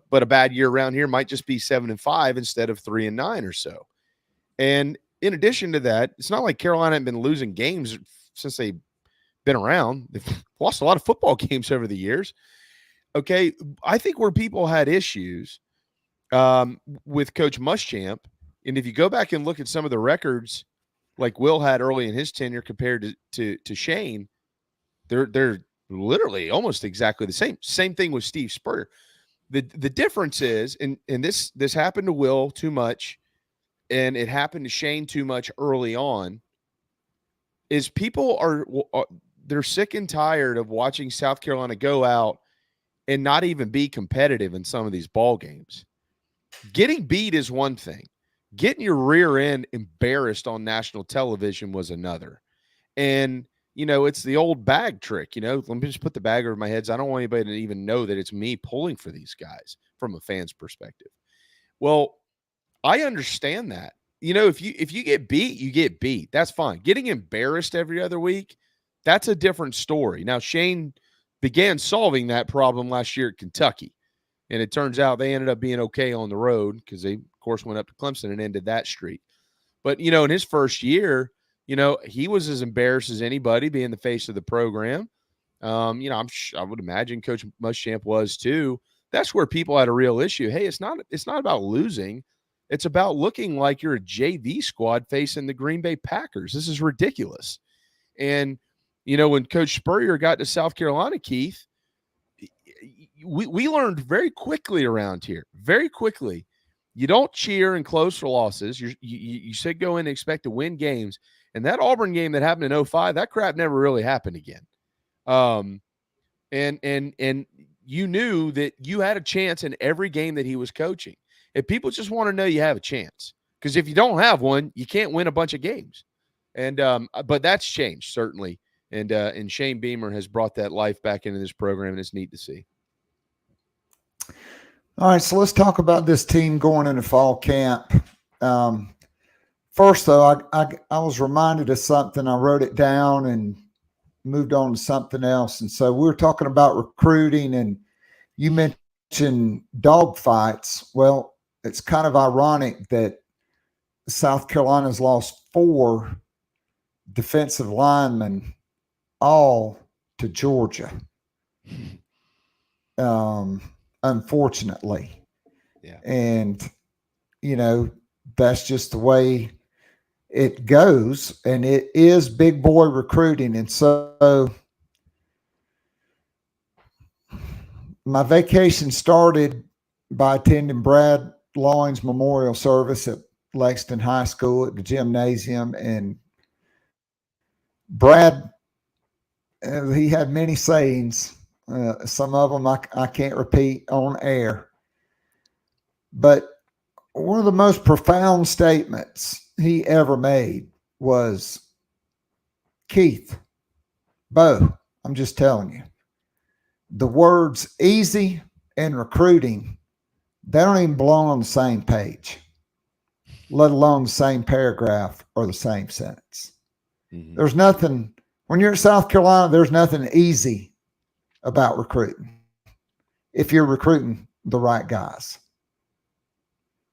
Speaker 1: but a bad year around here might just be 7-5 instead of 3-9 or so. And in addition to that, it's not like Carolina had been losing games since they've been around. They've lost a lot of football games over the years. Okay, I think where people had issues with Coach Muschamp, and if you go back and look at some of the records like Will had early in his tenure compared to Shane, they're literally almost exactly the same. Same thing with Steve Spurrier. The difference is, and this happened to Will too much, and it happened to Shane too much early on, is people are they're sick and tired of watching South Carolina go out and not even be competitive in some of these ball games. Getting beat is one thing. Getting your rear end embarrassed on national television was another. And, it's the old bag trick. Let me just put the bag over my head. So I don't want anybody to even know that it's me pulling for these guys from a fan's perspective. Well, I understand that. If you get beat, you get beat. That's fine. Getting embarrassed every other week, that's a different story. Now, Shane began solving that problem last year at Kentucky. And it turns out they ended up being okay on the road because they, of course, went up to Clemson and ended that streak. But, in his first year, he was as embarrassed as anybody being the face of the program. I would imagine Coach Muschamp was too. That's where people had a real issue. Hey, it's not about losing. It's about looking like you're a JV squad facing the Green Bay Packers. This is ridiculous. And, when Coach Spurrier got to South Carolina, Keith, we learned very quickly around here, very quickly. You don't cheer and close for losses. You said go in and expect to win games. And that Auburn game that happened in 2005, that crap never really happened again. And you knew that you had a chance in every game that he was coaching. If people just want to know you have a chance, because if you don't have one, you can't win a bunch of games. And but that's changed, certainly. And Shane Beamer has brought that life back into this program, and it's neat to see.
Speaker 6: All right, so let's talk about this team going into fall camp. First, though, I was reminded of something. I wrote it down and moved on to something else. And so we were talking about recruiting, and you mentioned dog fights. Well, it's kind of ironic that South Carolina's lost 4 defensive linemen, all to Georgia. Unfortunately.
Speaker 1: Yeah.
Speaker 6: And, that's just the way it goes. And it is big boy recruiting. And so my vacation started by attending Brad Lawing's memorial service at Lexington High School at the gymnasium. And Brad, he had many sayings. Some of them I can't repeat on air. But one of the most profound statements he ever made was, Keith, Bo, I'm just telling you, the words easy and recruiting, they don't even belong on the same page, let alone the same paragraph or the same sentence. Mm-hmm. There's nothing, when you're in South Carolina, there's nothing easy about recruiting if you're recruiting the right guys.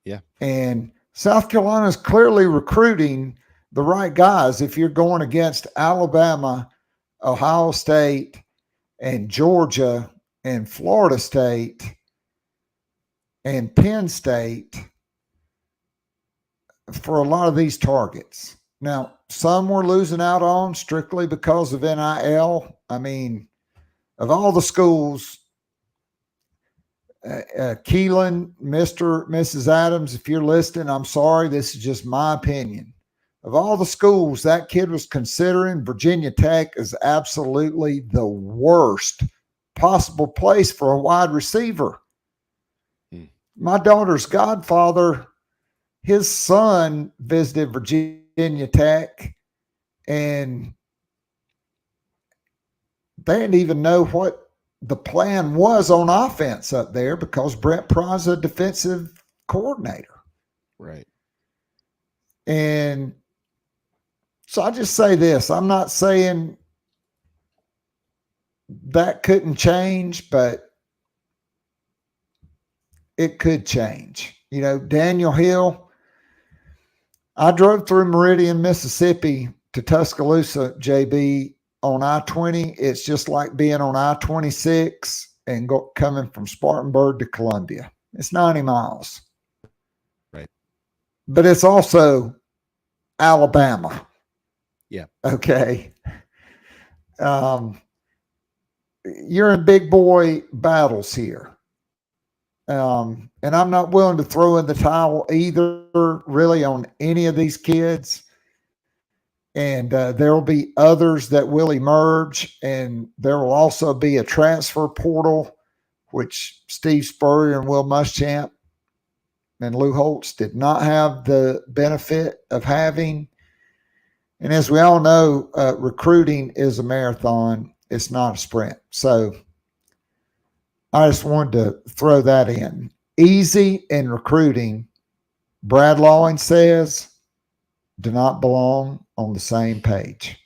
Speaker 1: Yeah.
Speaker 6: And South Carolina is clearly recruiting the right guys. If you're going against Alabama, Ohio State, and Georgia, and Florida State, and Penn State for a lot of these targets. Now, some we're losing out on strictly because of NIL. I mean, of all the schools, Keelan, Mr. Mrs. Adams, if you're listening, I'm sorry. This is just my opinion. Of all the schools that kid was considering, Virginia Tech is absolutely the worst possible place for a wide receiver. My daughter's godfather, his son visited Virginia Tech, and they didn't even know what the plan was on offense up there because Brent Pry's a defensive coordinator.
Speaker 1: Right.
Speaker 6: And so I just say this. I'm not saying that couldn't change, but it could change. You know, Daniel Hill, I drove through Meridian, Mississippi to Tuscaloosa, JB, on I-20. It's just like being on I-26 and coming from Spartanburg to Columbia. It's 90 miles.
Speaker 1: Right.
Speaker 6: But it's also Alabama.
Speaker 1: Yeah.
Speaker 6: Okay. You're in big boy battles here. And I'm not willing to throw in the towel either, really, on any of these kids. And there will be others that will emerge, and there will also be a transfer portal, which Steve Spurrier and Will Muschamp and Lou Holtz did not have the benefit of having. And as we all know, recruiting is a marathon. It's not a sprint. So I just wanted to throw that in. Easy in recruiting, Brad Lawing says, do not belong on the same page.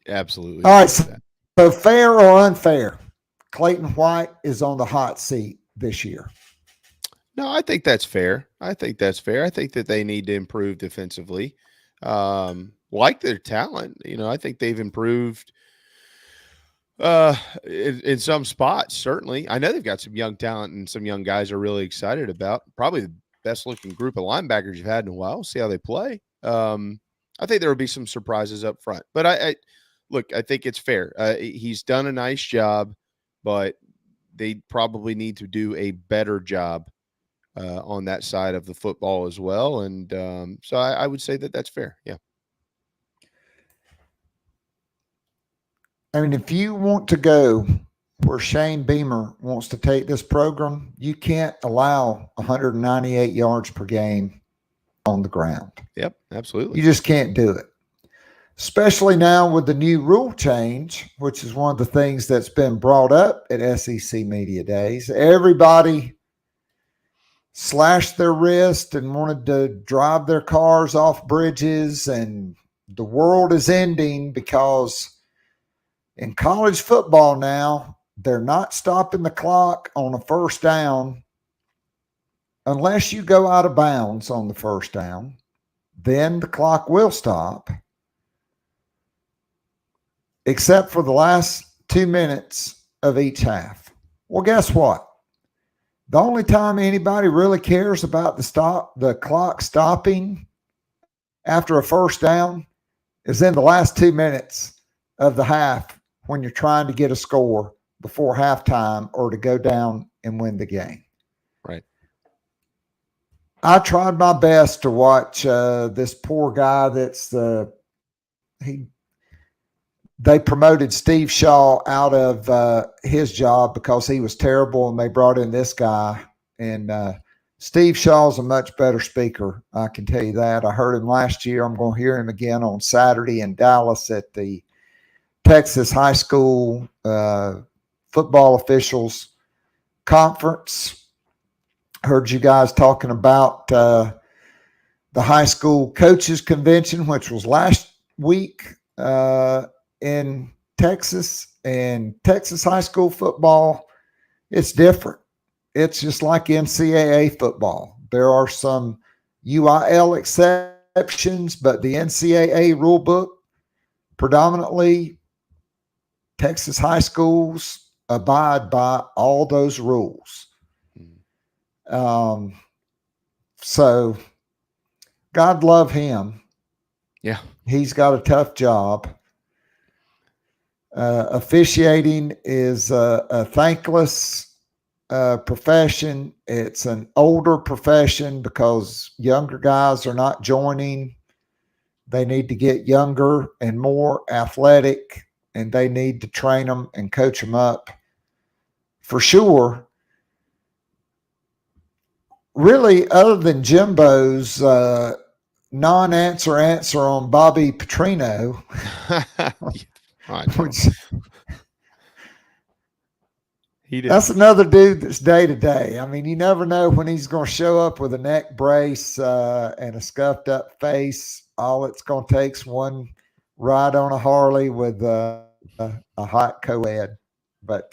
Speaker 1: Absolutely.
Speaker 6: All right. So fair or unfair, Clayton White is on the hot seat this year.
Speaker 1: No, I think that's fair. I think that they need to improve defensively. Like their talent, I think they've improved in some spots, certainly. I know they've got some young talent and some young guys are really excited about. Probably the best looking group of linebackers you've had in a while. We'll see how they play. I think there will be some surprises up front. But I think it's fair. He's done a nice job, but they probably need to do a better job on that side of the football as well. And so I would say that that's fair. Yeah.
Speaker 6: I mean, if you want to go where Shane Beamer wants to take this program, you can't allow 198 yards per game on the ground.
Speaker 1: Yep, absolutely.
Speaker 6: You just can't do it. Especially now with the new rule change, which is one of the things that's been brought up at SEC Media Days. Everybody slashed their wrist and wanted to drive their cars off bridges, and the world is ending because in college football now, they're not stopping the clock on a first down unless you go out of bounds on the first down. Then the clock will stop, except for the last 2 minutes of each half. Well, guess what? The only time anybody really cares about the clock stopping after a first down is in the last 2 minutes of the half when you're trying to get a score before halftime or to go down and win the game.
Speaker 1: Right.
Speaker 6: I tried my best to watch this poor guy they promoted Steve Shaw out of his job because he was terrible, and they brought in this guy. And Steve Shaw's a much better speaker, I can tell you that. I heard him last year. I'm going to hear him again on Saturday in Dallas at the Texas High School Football Officials Conference. Heard you guys talking about the high school coaches convention, which was last week in Texas. And Texas high school football, it's different. It's just like NCAA football. There are some UIL exceptions, but the NCAA rule book, predominantly Texas high schools abide by all those rules. So God love him.
Speaker 1: Yeah.
Speaker 6: He's got a tough job. Officiating is a thankless profession. It's an older profession because younger guys are not joining. They need to get younger and more athletic, and they need to train them and coach them up for sure. Really, other than Jimbo's non-answer answer on Bobby Petrino, which that's another dude that's day to day. I mean, you never know when he's going to show up with a neck brace and a scuffed up face. All it's going to take is one ride on a Harley with a hot co-ed. But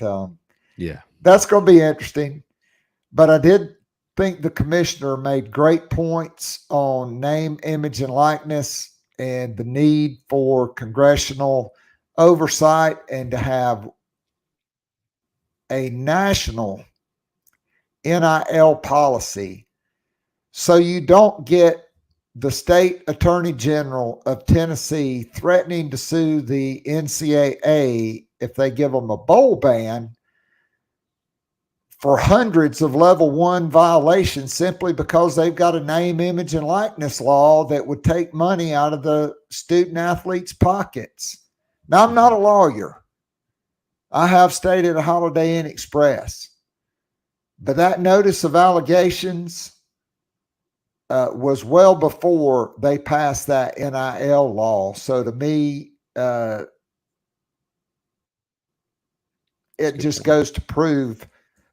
Speaker 1: yeah,
Speaker 6: that's going to be interesting. But I did think the commissioner made great points on name, image, and likeness and the need for congressional oversight and to have a national NIL policy so you don't get the state attorney general of Tennessee threatening to sue the NCAA if they give them a bowl ban for hundreds of level 1 violations simply because they've got a name, image, and likeness law that would take money out of the student athletes' pockets. Now, I'm not a lawyer. I have stayed at a Holiday Inn Express, but that notice of allegations was well before they passed that NIL law. So to me, it just goes to prove,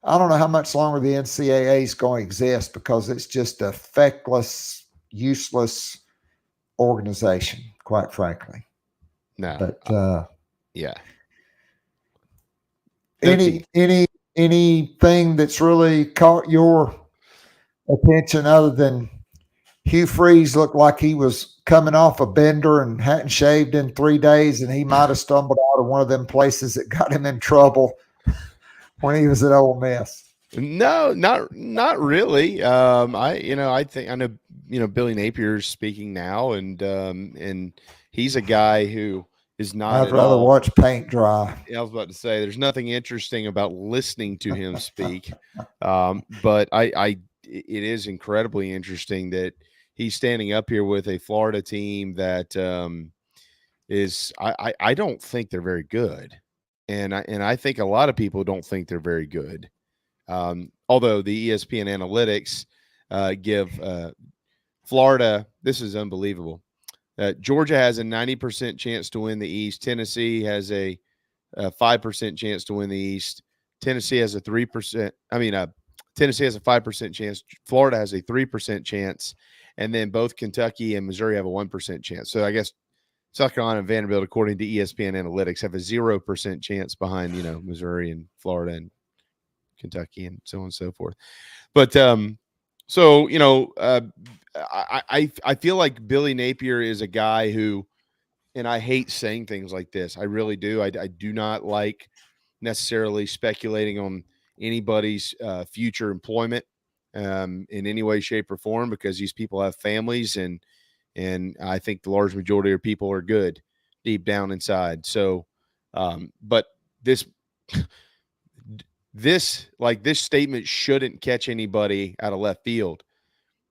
Speaker 6: I don't know how much longer the NCAA is going to exist because it's just a feckless, useless organization, quite frankly.
Speaker 1: No,
Speaker 6: but
Speaker 1: yeah.
Speaker 6: Anything that's really caught your attention other than Hugh Freeze looked like he was coming off a bender and hadn't shaved in 3 days, and he might have stumbled out of one of them places that got him in trouble when he was at Ole Miss?
Speaker 1: No, not really. I think I know Billy Napier's speaking now, and he's a guy who is not.
Speaker 6: I'd rather watch paint dry.
Speaker 1: I was about to say there's nothing interesting about listening to him speak, but it is incredibly interesting that he's standing up here with a Florida team that is I don't think they're very good, and I think a lot of people don't think they're very good. Although the ESPN analytics give Florida, this is unbelievable. Georgia has a 90% chance to win the East. Tennessee has a 5% chance to win the East. Tennessee has a 3%. Tennessee has a 5% chance. Florida has a 3% chance. And then both Kentucky and Missouri have a 1% chance. So I guess South Carolina and Vanderbilt, according to ESPN analytics, have a 0% chance behind, Missouri and Florida and Kentucky and so on and so forth. But I feel like Billy Napier is a guy who, and I hate saying things like this. I really do. I do not like necessarily speculating on anybody's future employment in any way, shape, or form, because these people have families, and I think the large majority of people are good deep down inside. So, but this statement shouldn't catch anybody out of left field.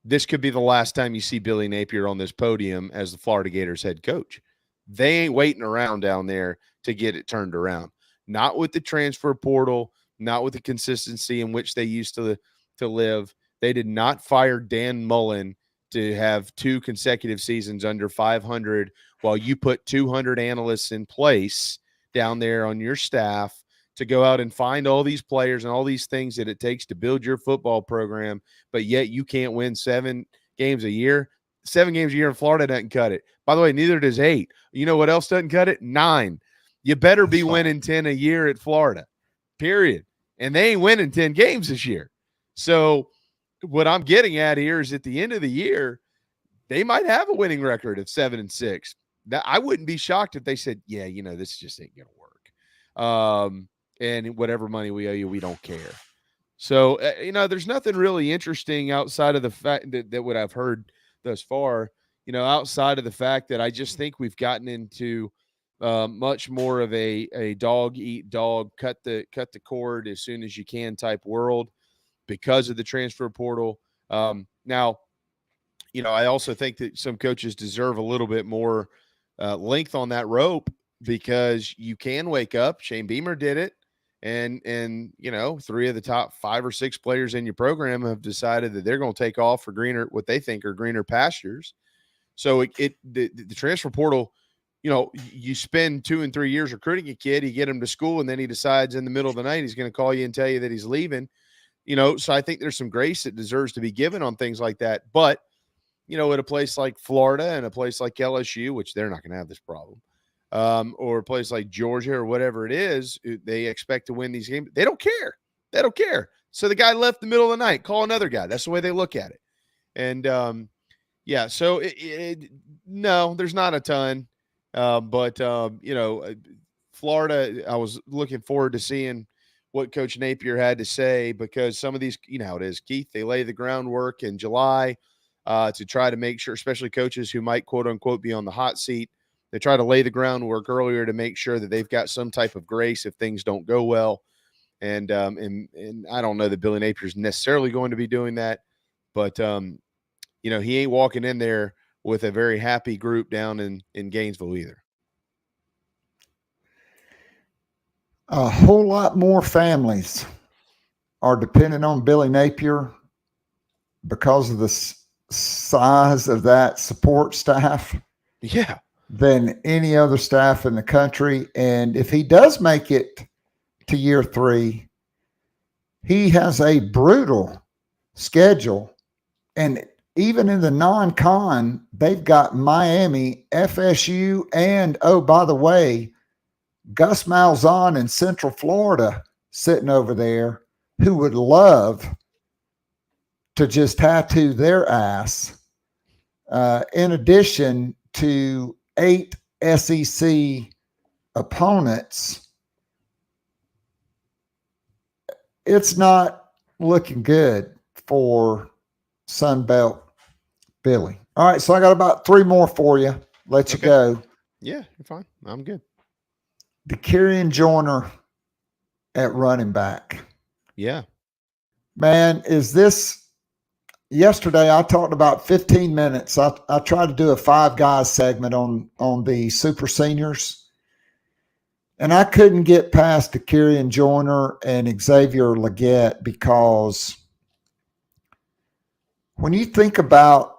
Speaker 1: This could be the last time you see Billy Napier on this podium as the Florida Gators head coach. They ain't waiting around down there to get it turned around. Not with the transfer portal, not with the consistency in which they used to live. They did not fire Dan Mullen to have 2 consecutive seasons under 500 while you put 200 analysts in place down there on your staff to go out and find all these players and all these things that it takes to build your football program, but yet you can't win 7 games a year. 7 games a year in Florida doesn't cut it. By the way, neither does 8. You know what else doesn't cut it? 9. You better be winning 10 a year at Florida, period. And they ain't winning 10 games this year. So what I'm getting at here is at the end of the year, they might have a winning record of 7-6. That I wouldn't be shocked if they said, yeah, this just ain't going to work. And whatever money we owe you, we don't care. So, there's nothing really interesting outside of the fact that what I've heard thus far, outside of the fact that I just think we've gotten into much more of a dog eat dog, cut the cord as soon as you can type world because of the transfer portal. Now, I also think that some coaches deserve a little bit more length on that rope because you can wake up. Shane Beamer did it. And 3 of the top 5 or 6 players in your program have decided that they're going to take off for what they think are greener pastures. So the transfer portal, you spend 2 and 3 years recruiting a kid, you get him to school, and then he decides in the middle of the night he's going to call you and tell you that he's leaving. So I think there's some grace that deserves to be given on things like that. But at a place like Florida and a place like LSU, which they're not going to have this problem, or a place like Georgia or whatever it is, they expect to win these games. They don't care. They don't care. So the guy left the middle of the night, call another guy. That's the way they look at it. And so no, there's not a ton. But Florida, I was looking forward to seeing what Coach Napier had to say because some of these, how it is, Keith, they lay the groundwork in July to try to make sure, especially coaches who might quote unquote be on the hot seat. They try to lay the groundwork earlier to make sure that they've got some type of grace if things don't go well. And I don't know that Billy Napier's necessarily going to be doing that, but he ain't walking in there with a very happy group down in Gainesville either.
Speaker 6: A whole lot more families are dependent on Billy Napier because of the size of that support staff.
Speaker 1: Yeah.
Speaker 6: Than any other staff in the country. And if he does make it to year 3, he has a brutal schedule. And even in the non-con, they've got Miami, FSU, and, oh, by the way, Gus Malzahn in Central Florida sitting over there who would love to just tattoo their ass, in addition to 8 SEC opponents. It's not looking good for Sunbelt Billy. All right, so I got about 3 more for you. Let you go.
Speaker 1: Yeah, you're fine. I'm good.
Speaker 6: DeKerian Joyner at running back.
Speaker 1: Yeah.
Speaker 6: Man, is this... Yesterday, I talked about 15 minutes. I tried to do a 5 guys segment on the super seniors, and I couldn't get past DeKerian Joyner and Xavier Leggett because when you think about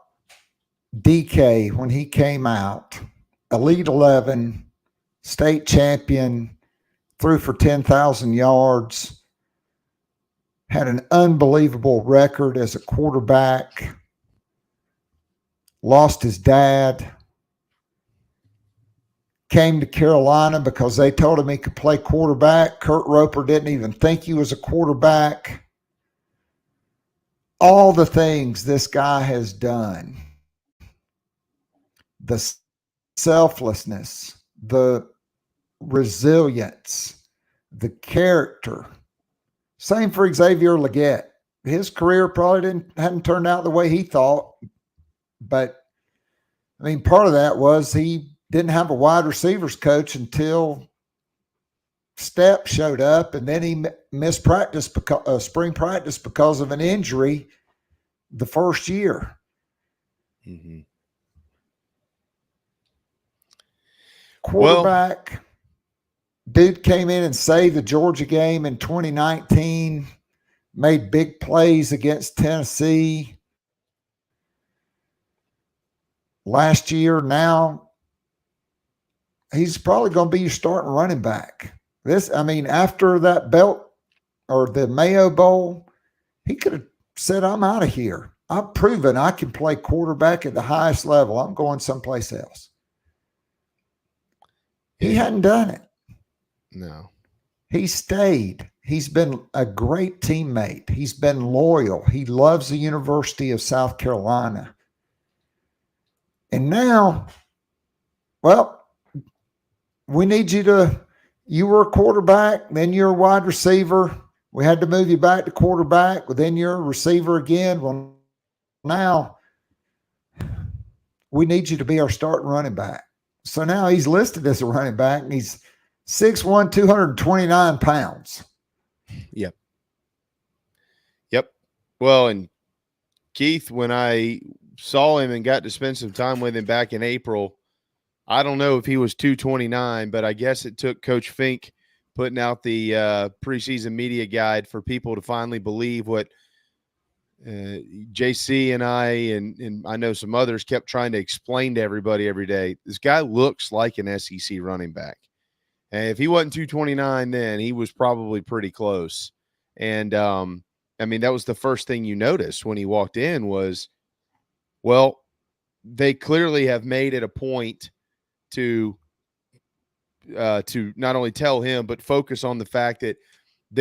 Speaker 6: DK, when he came out, Elite 11, state champion, threw for 10,000 yards, had an unbelievable record as a quarterback, lost his dad, came to Carolina because they told him he could play quarterback. Kurt Roper didn't even think he was a quarterback. All the things this guy has done, the selflessness, the resilience, the character. Same for Xavier Leggett. His career probably hadn't turned out the way he thought, but I mean, part of that was he didn't have a wide receivers coach until Stepp showed up, and then he missed practice spring practice because of an injury the first year.
Speaker 1: Mm-hmm.
Speaker 6: Quarterback. Dude came in and saved the Georgia game in 2019, made big plays against Tennessee. Last year, now he's probably going to be your starting running back. After that belt or the Mayo Bowl, he could have said, I'm out of here. I've proven I can play quarterback at the highest level. I'm going someplace else. He hadn't done it.
Speaker 1: No.
Speaker 6: He stayed. He's been a great teammate. He's been loyal. He loves the University of South Carolina. And now, well, we need you were a quarterback, then you're a wide receiver. We had to move you back to quarterback, but then you're a receiver again. Well, now we need you to be our starting running back. So now he's listed as a running back, and he's 6'1", 229 pounds.
Speaker 1: Yep. Well, and Keith, when I saw him and got to spend some time with him back in April, I don't know if he was 229, but I guess it took Coach Fink putting out the preseason media guide for people to finally believe what JC and I know some others kept trying to explain to everybody every day. This guy looks like an SEC running back. And if he wasn't 229 then, he was probably pretty close. And, I mean, that was the first thing you noticed when he walked in was, well, they clearly have made it a point to not only tell him, but focus on the fact that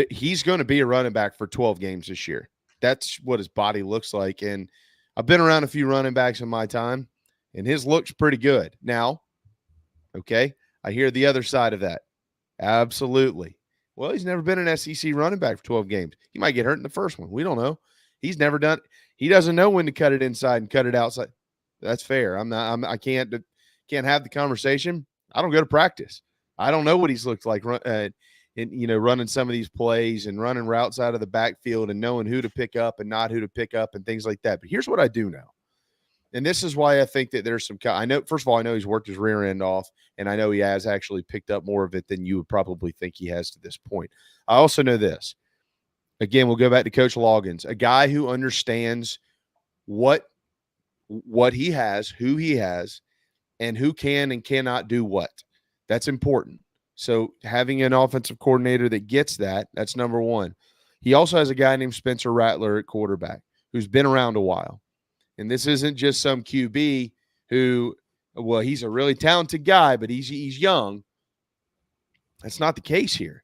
Speaker 1: he's going to be a running back for 12 games this year. That's what his body looks like. And I've been around a few running backs in my time, and his looks pretty good. Now, okay, I hear the other side of that. Absolutely. Well, he's never been an SEC running back for 12 games. He might get hurt in the first one. We don't know. He's never done – he doesn't know when to cut it inside and cut it outside. That's fair. I can't have the conversation. I don't go to practice. I don't know what he's looked like running some of these plays and running routes out of the backfield and knowing who to pick up and not who to pick up and things like that. But here's what I do know. And this is why I think that there's some – I know, first of all, I know he's worked his rear end off, and I know he has actually picked up more of it than you would probably think he has to this point. I also know this. Again, we'll go back to Coach Loggins, a guy who understands what he has, who he has, and who can and cannot do what. That's important. So having an offensive coordinator that gets that, that's number one. He also has a guy named Spencer Rattler at quarterback who's been around a while. And this isn't just some QB who, well, he's a really talented guy, but he's young. That's not the case here.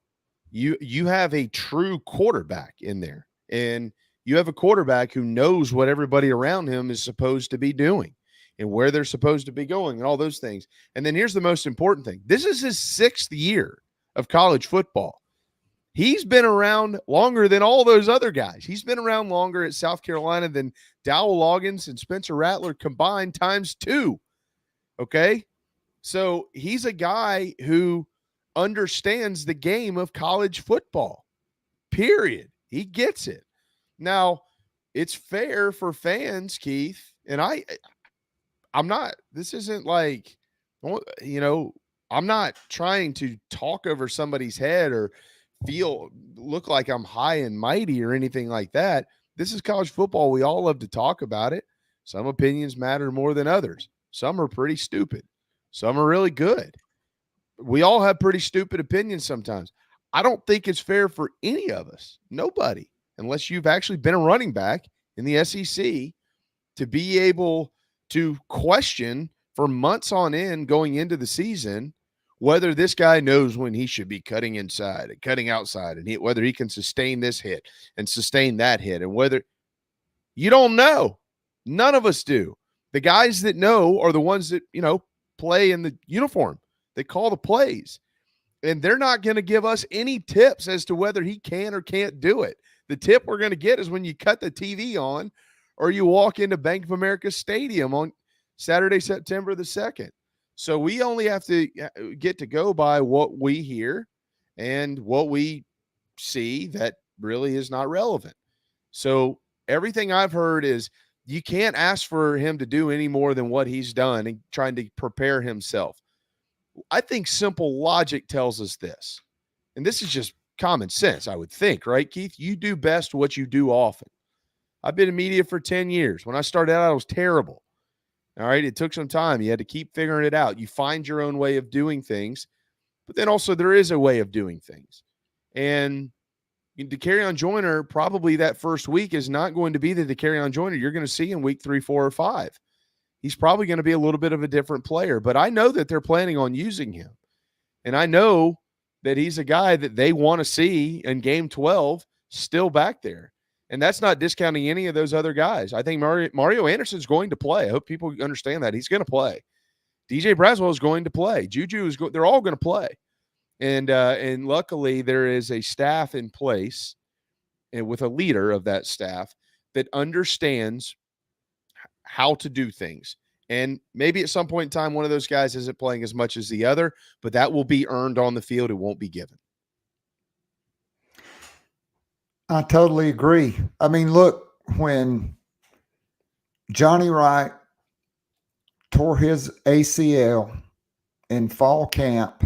Speaker 1: You have a true quarterback in there, and you have a quarterback who knows what everybody around him is supposed to be doing and where they're supposed to be going and all those things. And then here's the most important thing. This is his 6th year of college football. He's been around longer than all those other guys. He's been around longer at South Carolina than Dowell Loggins and Spencer Rattler combined times 2. Okay? So he's a guy who understands the game of college football, period. He gets it. Now, it's fair for fans, Keith, and I'm not, this isn't like, I'm not trying to talk over somebody's head or look like I'm high and mighty or anything like that. This is college football. We all love to talk about it. Some opinions matter more than others. Some are pretty stupid. Some are really good. We all have pretty stupid opinions sometimes. I don't think it's fair for any of us, nobody, unless you've actually been a running back in the SEC, to be able to question for months on end going into the season whether this guy knows when he should be cutting inside and cutting outside, and whether he can sustain this hit and sustain that hit, and whether you don't know. None of us do. The guys that know are the ones that, play in the uniform. They call the plays, and they're not going to give us any tips as to whether he can or can't do it. The tip we're going to get is when you cut the TV on or you walk into Bank of America Stadium on Saturday, September the 2nd. So we only have to get to go by what we hear and what we see that really is not relevant. So everything I've heard is you can't ask for him to do any more than what he's done and trying to prepare himself. I think simple logic tells us this, and this is just common sense, I would think, right, Keith? You do best what you do often. I've been in media for 10 years. When I started out, I was terrible. All right, it took some time. You had to keep figuring it out. You find your own way of doing things, but then also there is a way of doing things. And DeCarrion Joyner, probably that first week is not going to be the DeCarrion Joyner you're going to see in week 3, 4, or 5. He's probably going to be a little bit of a different player, but I know that they're planning on using him. And I know that he's a guy that they want to see in game 12 still back there. And that's not discounting any of those other guys. I think Mario Anderson's going to play. I hope people understand that. He's going to play. DJ Braswell is going to play. Juju is they're all going to play. And luckily there is a staff in place and with a leader of that staff that understands how to do things. And maybe at some point in time, one of those guys isn't playing as much as the other, but that will be earned on the field. It won't be given.
Speaker 6: I totally agree. I mean, look, when Johnny Wright tore his ACL in fall camp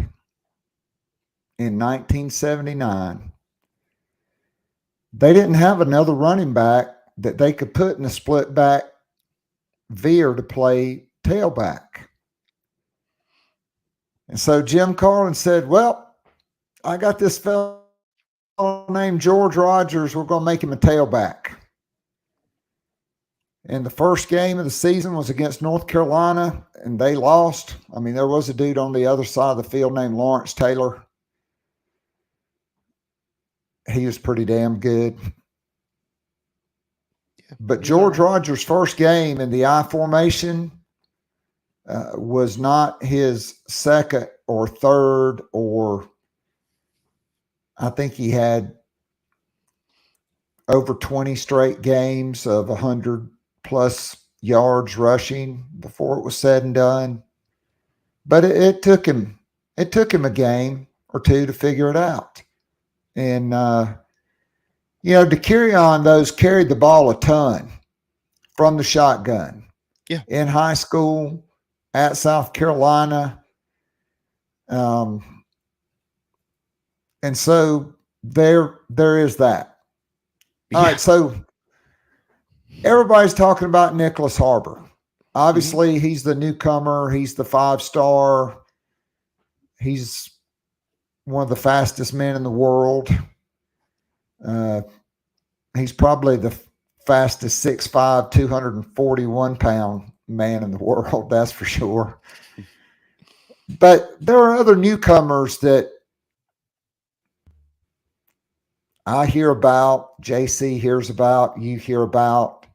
Speaker 6: in 1979, they didn't have another running back that they could put in a split back veer to play tailback. And so Jim Carlin said, well, I got this fellow named George Rogers. We're going to make him a tailback. And the first game of the season was against North Carolina, and they lost. I mean, there was a dude on the other side of the field named Lawrence Taylor. He was pretty damn good. But George Rogers' first game in the I formation was not his second or third, or I think he had over 20 straight games of 100+ yards rushing before it was said and done. But it took him a game or two to figure it out. And DeCurion, those carried the ball a ton from the shotgun.
Speaker 1: Yeah.
Speaker 6: In high school, at South Carolina. And so there is that. All right, so everybody's talking about Nicholas Harbor. Obviously, he's the newcomer. He's the 5-star. He's one of the fastest men in the world. He's probably the fastest 6'5", 241-pound man in the world, that's for sure. But there are other newcomers that I hear about, JC hears about, you hear about.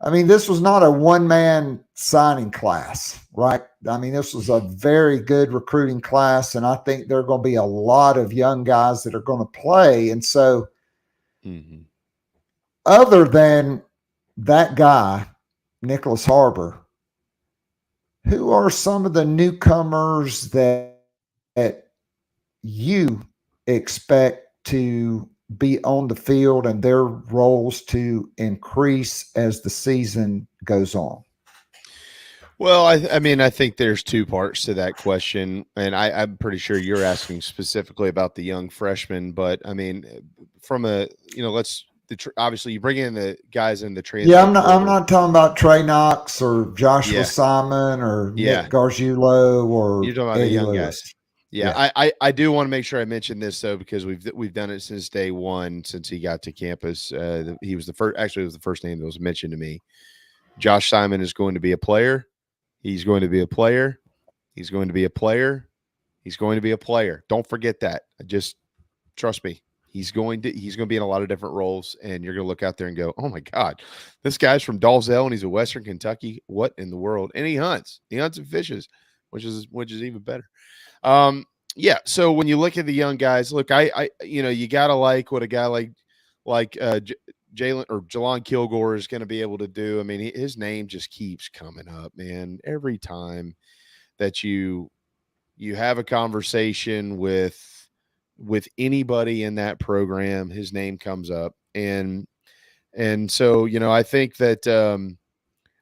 Speaker 6: I mean, this was not a one-man signing class, right? I mean, this was a very good recruiting class, and I think there are going to be a lot of young guys that are going to play. And so other than that guy, Nicholas Harbor, who are some of the newcomers that you expect to be on the field and their roles to increase as the season goes on?
Speaker 1: Well, I mean, I think there's two parts to that question, and I'm pretty sure you're asking specifically about the young freshmen. But I mean, from a obviously you bring in the guys in the transfer.
Speaker 6: Yeah, I'm not talking about Trey Knox or Joshua Simon or
Speaker 1: Yeah.
Speaker 6: Nick Gargiulo or
Speaker 1: You're talking about
Speaker 6: Eddie
Speaker 1: the young
Speaker 6: Lewis.
Speaker 1: guys. Yeah. I do want to make sure I mention this though, because we've done it since day one, since he got to campus. He was the first. Actually, it was the first name that was mentioned to me. Josh Simon is going to be a player. He's going to be a player. He's going to be a player. He's going to be a player. Don't forget that. Just trust me. He's going to be in a lot of different roles, and you're going to look out there and go, "Oh my God, this guy's from Dalzell and he's a Western Kentucky. What in the world?" And he hunts and fishes, which is even better. Yeah. So when you look at the young guys, look, I you gotta like what a guy like Jalen or Jelon Kilgore is going to be able to do. I mean, his name just keeps coming up, man. Every time that you have a conversation with anybody in that program, his name comes up. And so, I think that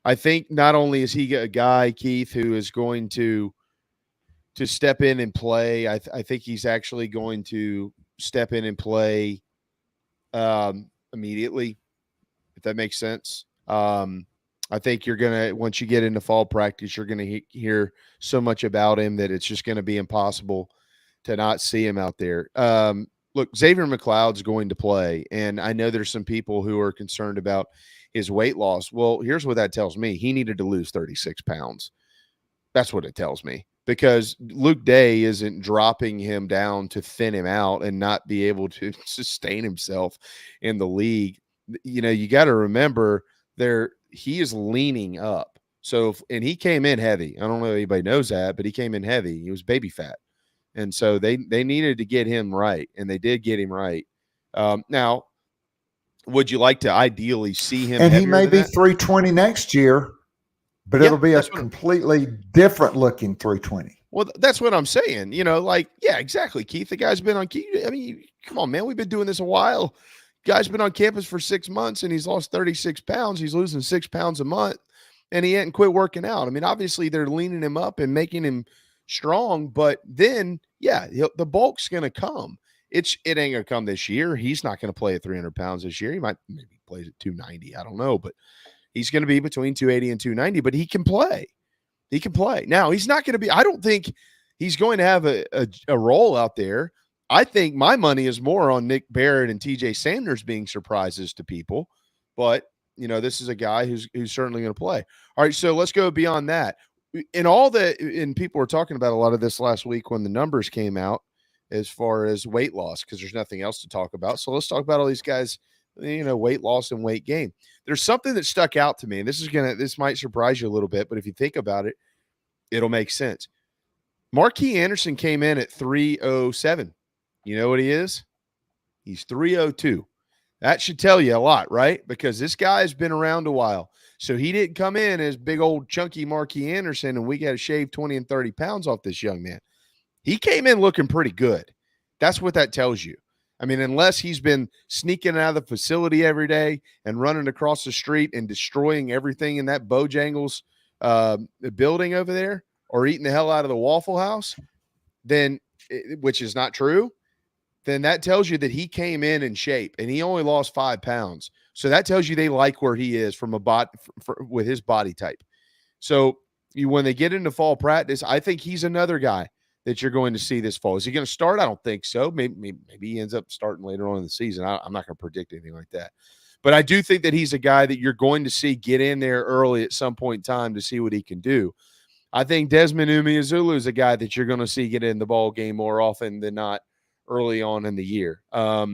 Speaker 1: I think not only is he a guy, Keith, who is going to step in and play, I think he's actually going to step in and play immediately, if that makes sense. I think you're going to, once you get into fall practice, you're going to hear so much about him that it's just going to be impossible to not see him out there. Look, Xavier McLeod's going to play, and I know there's some people who are concerned about his weight loss. Well, here's what that tells me. He needed to lose 36 pounds. That's what it tells me, because Luke Day isn't dropping him down to thin him out and not be able to sustain himself in the league. You know, you got to remember he is leaning up. So, and he came in heavy. I don't know if anybody knows that, but he came in heavy. He was baby fat. And so they needed to get him right, and they did get him right. Now, would you like to ideally see him?
Speaker 6: And he may be 320 next year, but it'll be a completely different looking 320.
Speaker 1: Well, that's what I'm saying. You know, like, yeah, exactly, Keith. The guy's been on – I mean, come on, man. We've been doing this a while. Guy's been on campus for 6 months, and he's lost 36 pounds. He's losing 6 pounds a month, and he hadn't quit working out. I mean, obviously they're leaning him up and making him strong, but then, yeah, the bulk's going to come. It ain't going to come this year. He's not going to play at 300 pounds this year. He might maybe plays at 290. I don't know, but he's going to be between 280 and 290, but he can play. He can play. Now, he's not going to be – I don't think he's going to have a role out there. I think my money is more on Nick Barrett and TJ Sanders being surprises to people. But, you know, this is a guy who's certainly going to play. All right, so let's go beyond that. And people were talking about a lot of this last week when the numbers came out as far as weight loss, because there's nothing else to talk about. So let's talk about all these guys, you know, weight loss and weight gain. There's something that stuck out to me, and this might surprise you a little bit, but if you think about it, it'll make sense. Marquis Anderson came in at 307. You know what he is? He's 302. That should tell you a lot, right? Because this guy has been around a while. So he didn't come in as big old chunky Marquis Anderson, and we got to shave 20 and 30 pounds off this young man. He came in looking pretty good. That's what that tells you. I mean, unless he's been sneaking out of the facility every day and running across the street and destroying everything in that Bojangles building over there, or eating the hell out of the Waffle House, then, which is not true, then that tells you that he came in shape, and he only lost 5 pounds. So that tells you they like where he is from with his body type. So when they get into fall practice, I think he's another guy that you're going to see this fall. Is he going to start? I don't think so. Maybe he ends up starting later on in the season. I'm not going to predict anything like that. But I do think that he's a guy that you're going to see get in there early at some point in time to see what he can do. I think Desmond Umeozulu is a guy that you're going to see get in the ball game more often than not early on in the year. I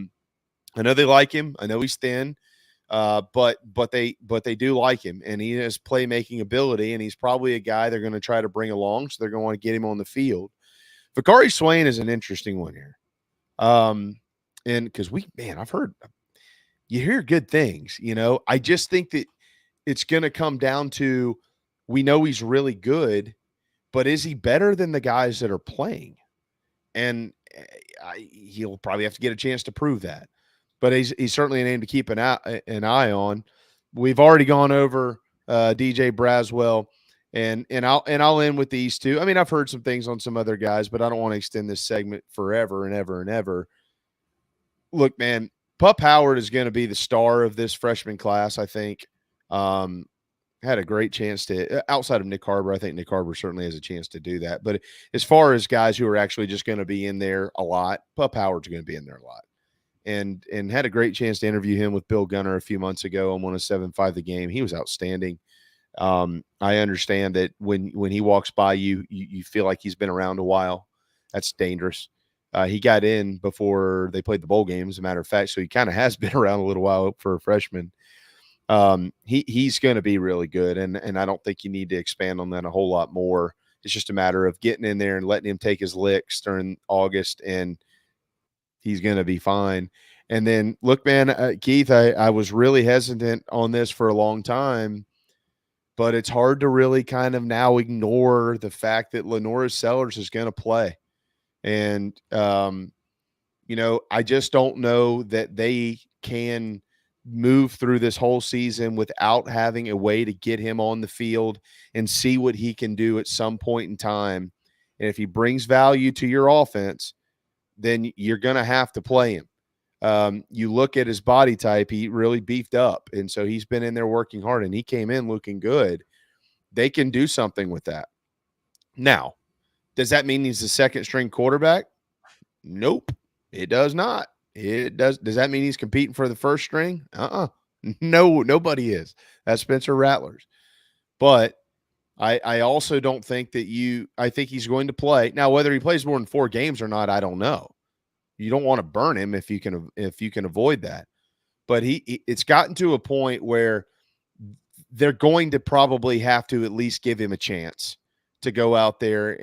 Speaker 1: know they like him. I know he's thin, but they do like him, and he has playmaking ability, and he's probably a guy they're going to try to bring along, so they're going to want to get him on the field. Vakari Swain is an interesting one here. And because I've heard you hear good things, you know. I just think that it's going to come down to, we know he's really good, but is he better than the guys that are playing? And he'll probably have to get a chance to prove that. But he's certainly a name to keep an eye on. We've already gone over DJ Braswell, and I'll end with these two. I mean, I've heard some things on some other guys, but I don't want to extend this segment forever and ever and ever. Look, man, Pup Howard is going to be the star of this freshman class, I think. Had a great chance to, outside of Nick Harbor. I think Nick Harbor certainly has a chance to do that. But as far as guys who are actually just going to be in there a lot, Pup Howard's going to be in there a lot. And had a great chance to interview him with Bill Gunner a few months ago on 107.5 The Game. He was outstanding. I understand that when he walks by you feel like he's been around a while. That's dangerous. He got in before they played the bowl game, as a matter of fact, so he kind of has been around a little while for a freshman. He's going to be really good, and I don't think you need to expand on that a whole lot more. It's just a matter of getting in there and letting him take his licks during August, and he's going to be fine. And then, look, man, Keith, I was really hesitant on this for a long time, but it's hard to really kind of now ignore the fact that Lenora Sellers is going to play. And, you know, I just don't know that they can move through this whole season without having a way to get him on the field and see what he can do at some point in time. And if he brings value to your offense, then you're going to have to play him. You look at his body type, he really beefed up. And so he's been in there working hard, and he came in looking good. They can do something with that. Now, does that mean he's the second string quarterback? Nope, it does not. It does. Does that mean he's competing for the first string? No, nobody is. That's Spencer Rattlers. But I also don't think that I think he's going to play. Now, whether he plays more than 4 games or not, I don't know. You don't want to burn him if you can avoid that. But it's gotten to a point where they're going to probably have to at least give him a chance to go out there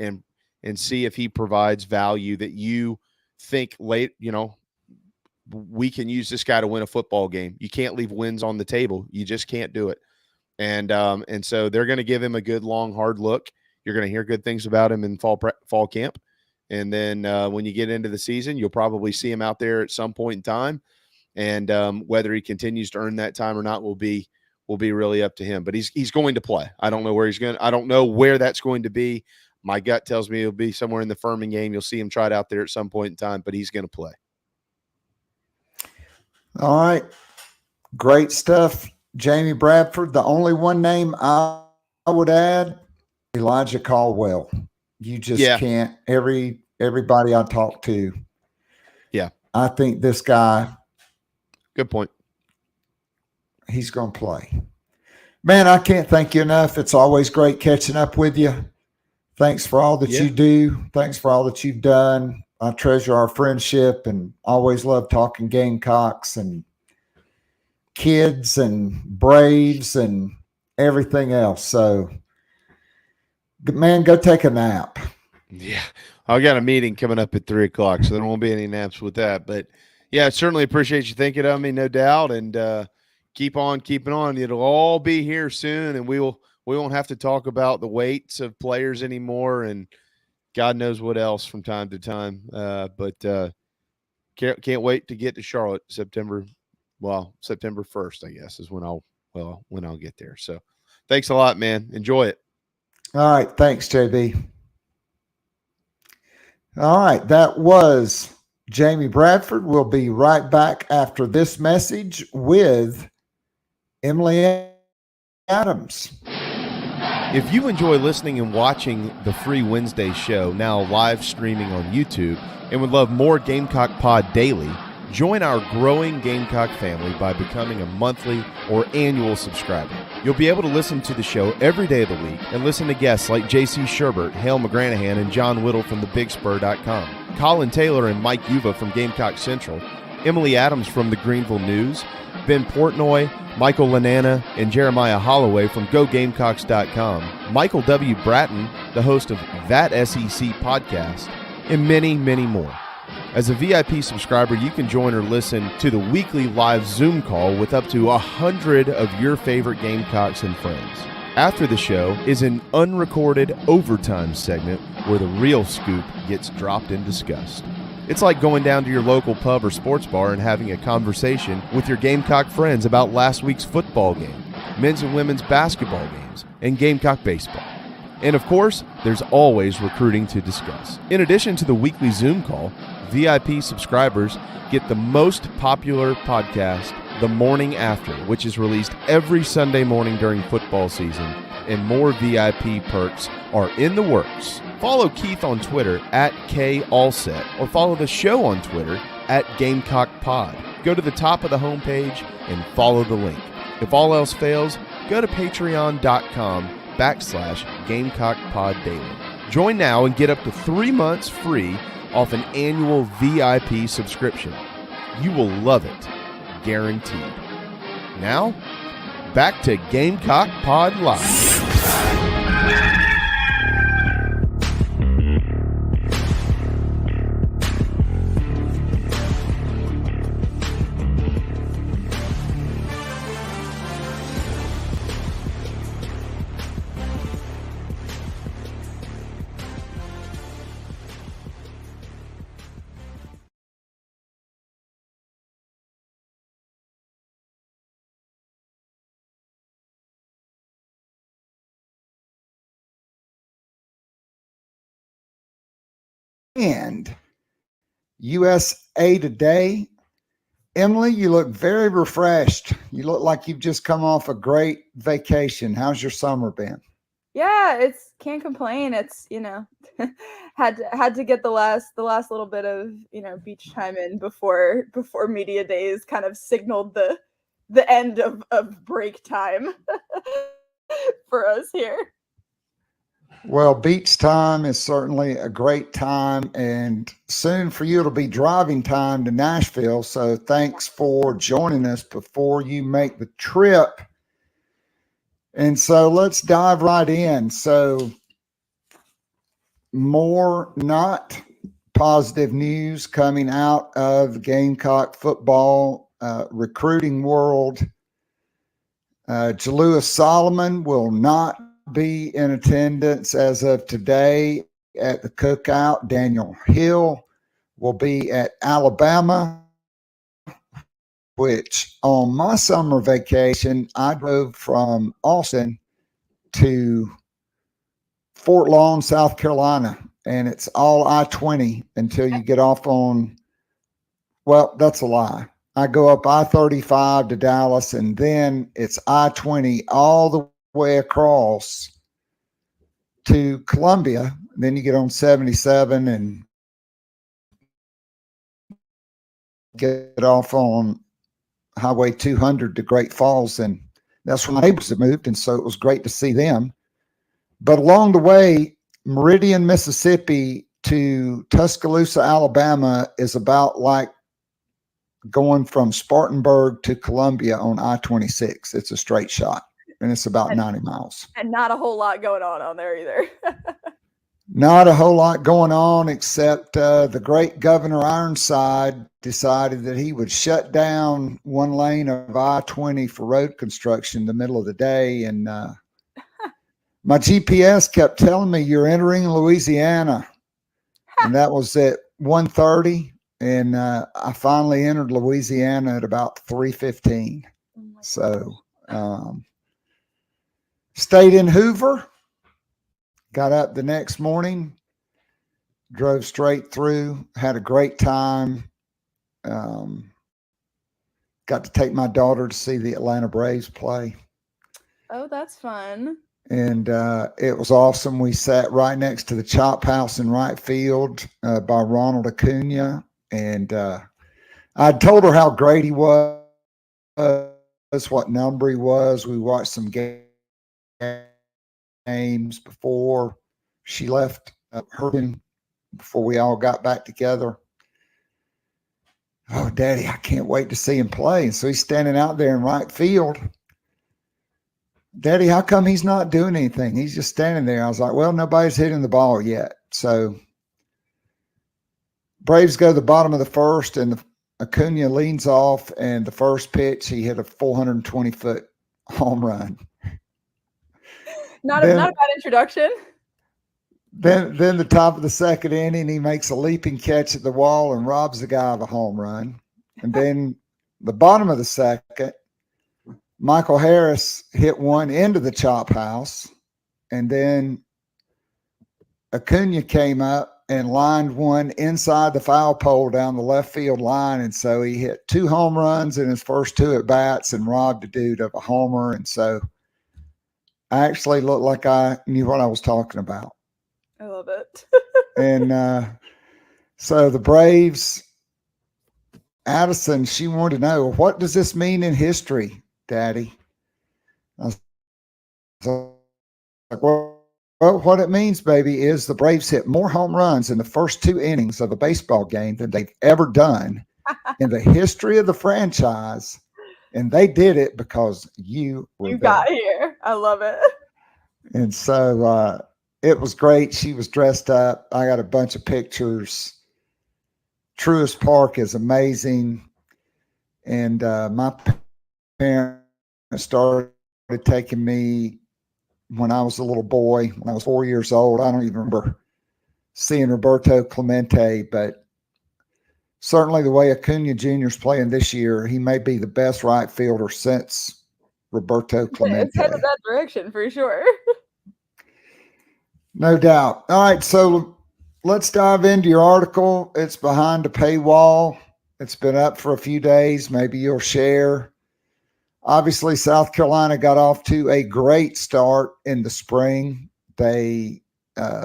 Speaker 1: and see if he provides value that you think we can use this guy to win a football game. You can't leave wins on the table. You just can't do it. And so they're going to give him a good, long, hard look. You're going to hear good things about him in fall camp. And then when you get into the season, you'll probably see him out there at some point in time. And whether he continues to earn that time or not will be really up to him. But he's going to play. I don't know where I don't know where that's going to be. My gut tells me it'll be somewhere in the Furman game. You'll see him trot out there at some point in time, but he's going to play.
Speaker 6: All right. Great stuff, Jamie Bradford. The only one name I would add, Elijah Caldwell. You just can't. Everybody I talk to.
Speaker 1: Yeah.
Speaker 6: I think this guy.
Speaker 1: Good point.
Speaker 6: He's going to play. Man, I can't thank you enough. It's always great catching up with you. Thanks for all that you do. Thanks for all that you've done. I treasure our friendship and always love talking Gamecocks and kids and Braves and everything else. So, man, go take a nap.
Speaker 1: Yeah. I got a meeting coming up at 3:00, so there won't be any naps with that. But, yeah, I certainly appreciate you thinking of me, no doubt. And keep on keeping on. It'll all be here soon, and we won't have to talk about the weights of players anymore and God knows what else from time to time. But can't wait to get to Charlotte September 1st, I guess, is when I'll get there. So thanks a lot, man. Enjoy it.
Speaker 6: All right. Thanks, JB. All right. That was Jamie Bradford. We'll be right back after this message with Emily Adams.
Speaker 1: If you enjoy listening and watching the free Wednesday show, now live streaming on YouTube, and would love more Gamecock Pod daily, join our growing Gamecock family by becoming a monthly or annual subscriber. You'll be able to listen to the show every day of the week and listen to guests like J.C. Sherbert, Hale McGranahan, and John Whittle from thebigspur.com, Colin Taylor and Mike Uva from Gamecock Central, Emily Adams from the Greenville News, Ben Portnoy, Michael Lanana, and Jeremiah Holloway from GoGamecocks.com, Michael W. Bratton, the host of That SEC podcast, and many, many more. As a VIP subscriber, you can join or listen to the weekly live Zoom call with up to 100 of your favorite Gamecocks and friends. After the show is an unrecorded overtime segment where the real scoop gets dropped and discussed. It's like going down to your local pub or sports bar and having a conversation with your Gamecock friends about last week's football game, men's and women's basketball games, and Gamecock baseball. And of course, there's always recruiting to discuss. In addition to the weekly Zoom call, VIP subscribers get the most popular podcast, The Morning After, which is released every Sunday morning during football season, and more VIP perks are in the works. Follow Keith on Twitter at KAllset, or follow the show on Twitter at GamecockPod. Go to the top of the homepage and follow the link. If all else fails, go to patreon.com/GamecockPodDaily. Join now and get up to 3 months free off an annual VIP subscription. You will love it, guaranteed. Now, back to Gamecock Pod Live.
Speaker 6: And USA Today. Emily, you look very refreshed. You look like you've just come off a great vacation. How's your summer been?
Speaker 7: Yeah, can't complain. It's, had to get the last little bit of, beach time in before media days kind of signaled the end of break time for us here.
Speaker 6: Well, beach time is certainly a great time, and soon for you it'll be driving time to Nashville. So thanks for joining us before you make the trip. And so let's dive right in. So more not positive news coming out of Gamecock football recruiting world. Jalewis Solomon will not be in attendance as of today at the cookout. Daniel Hill will be at Alabama, which on my summer vacation, I drove from Austin to Fort Lawn, South Carolina, and it's all I-20 until you get off on, well, that's a lie. I go up I-35 to Dallas, and then it's I-20 all the way across to Columbia. Then you get on 77 and get off on Highway 200 to Great Falls, and that's where my neighbors have moved, and so it was great to see them. But along the way, Meridian, Mississippi to Tuscaloosa, Alabama is about like going from Spartanburg to Columbia on I-26. It's a straight shot, and it's about 90 miles.
Speaker 7: And not a whole lot going on there either.
Speaker 6: Not a whole lot going on, except the great Governor Ironside decided that he would shut down one lane of I-20 for road construction in the middle of the day. And my GPS kept telling me you're entering Louisiana. And that was at 1:30. And I finally entered Louisiana at about 3:15. So stayed in Hoover. Got up the next morning, drove straight through, had a great time. Got to take my daughter to see the Atlanta Braves play.
Speaker 7: Oh, that's fun.
Speaker 6: And it was awesome. We sat right next to the Chop House in right field by Ronald Acuna. And I told her how great he was, what number he was. We watched some games before she left Herman, before we all got back together. Oh, Daddy, I can't wait to see him play. And so he's standing out there in right field. Daddy, how come he's not doing anything? He's just standing there. I was like, well, nobody's hitting the ball yet. So Braves go to the bottom of the first, and Acuna leans off, and the first pitch, he hit a 420-foot home run.
Speaker 7: Not a bad introduction.
Speaker 6: Then the top of the second inning, he makes a leaping catch at the wall and robs the guy of a home run. And then the bottom of the second, Michael Harris hit one into the Chop House. And then Acuna came up and lined one inside the foul pole down the left field line. And so he hit 2 home runs in his first 2 at-bats and robbed a dude of a homer. And so I actually looked like I knew what I was talking about.
Speaker 7: I love it.
Speaker 6: And so the Braves, Addison, she wanted to know, what does this mean in history, Daddy? I was like, well, what it means, baby, is the Braves hit more home runs in the first 2 innings of a baseball game than they've ever done in the history of the franchise. And they did it because you
Speaker 7: got here. I love it.
Speaker 6: And so it was great. She was dressed up. I got a bunch of pictures. Truist Park is amazing. And my parents started taking me when I was a little boy, when I was 4 years old. I don't even remember seeing Roberto Clemente, but certainly the way Acuna Jr. is playing this year, he may be the best right fielder since Roberto Clemente.
Speaker 7: It's headed that direction for sure.
Speaker 6: No doubt. All right, so let's dive into your article. It's behind a paywall. It's been up for a few days. Maybe you'll share. Obviously, South Carolina got off to a great start in the spring. They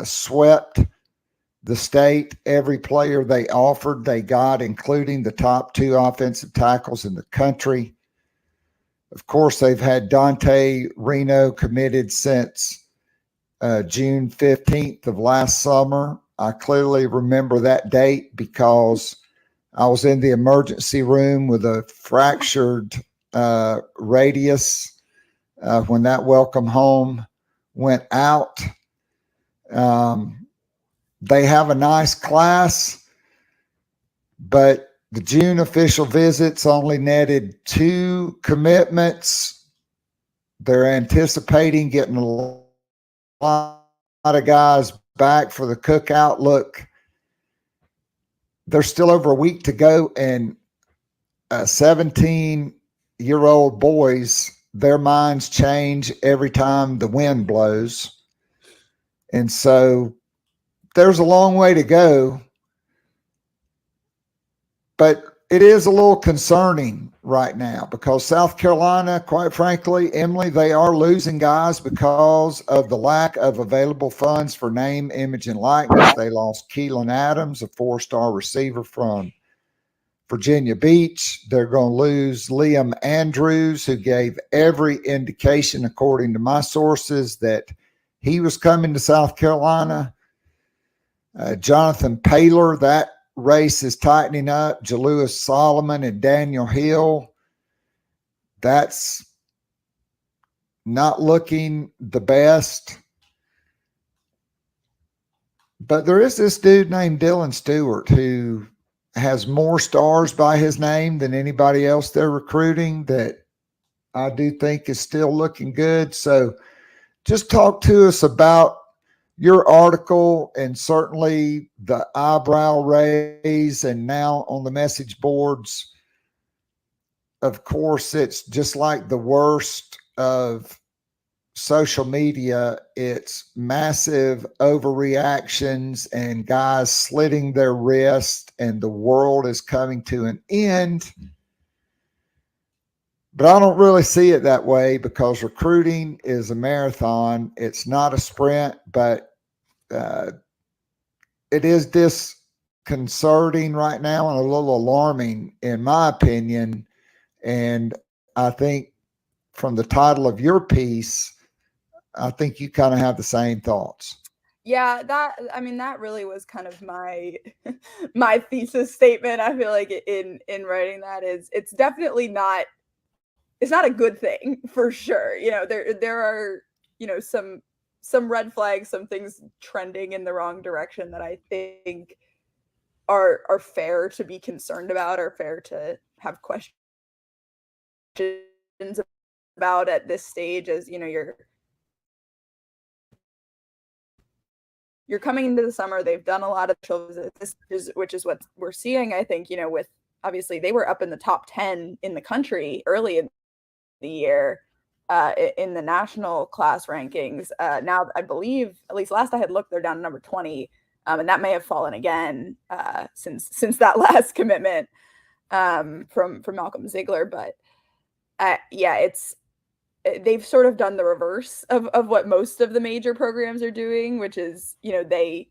Speaker 6: swept the state. Every player they offered, they got, including the top 2 offensive tackles in the country. Of course, they've had Dante Reno committed since June 15th of last summer. I clearly remember that date because I was in the emergency room with a fractured radius when that welcome home went out. They have a nice class, but the June official visits only netted 2 commitments. They're anticipating getting a lot of guys back for the cookout. Look, there's still over a week to go, and 17-year-old boys, their minds change every time the wind blows. And so there's a long way to go, but it is a little concerning right now because South Carolina, quite frankly, Emily, they are losing guys because of the lack of available funds for name, image, and likeness. They lost Keelan Adams, a 4-star receiver from Virginia Beach. They're going to lose Liam Andrews, who gave every indication, according to my sources, that he was coming to South Carolina. Jonathan Paylor, that race is tightening up. Jalewis Solomon and Daniel Hill, that's not looking the best. But there is this dude named Dylan Stewart who has more stars by his name than anybody else they're recruiting that I do think is still looking good. So just talk to us about your article and certainly the eyebrow raise, and now on the message boards, of course, it's just like the worst of social media. It's massive overreactions and guys slitting their wrist, and the world is coming to an end. But I don't really see it that way because recruiting is a marathon. It's not a sprint, but it is disconcerting right now and a little alarming, in my opinion. And I think from the title of your piece, I think you kind of have the same thoughts.
Speaker 7: Yeah, that really was kind of my my thesis statement. I feel like in writing that is it's definitely not, it's not a good thing for sure. There are, some red flags, some things trending in the wrong direction that I think are fair to be concerned about, or fair to have questions about at this stage. As you're coming into the summer, they've done a lot of show visits, which is what we're seeing. I think, with obviously they were up in the top 10 in the country early in the year in the national class rankings. Now I believe, at least last I had looked, they're down to number 20, and that may have fallen again since that last commitment from Malcolm Ziegler. But they've sort of done the reverse of what most of the major programs are doing, which is, they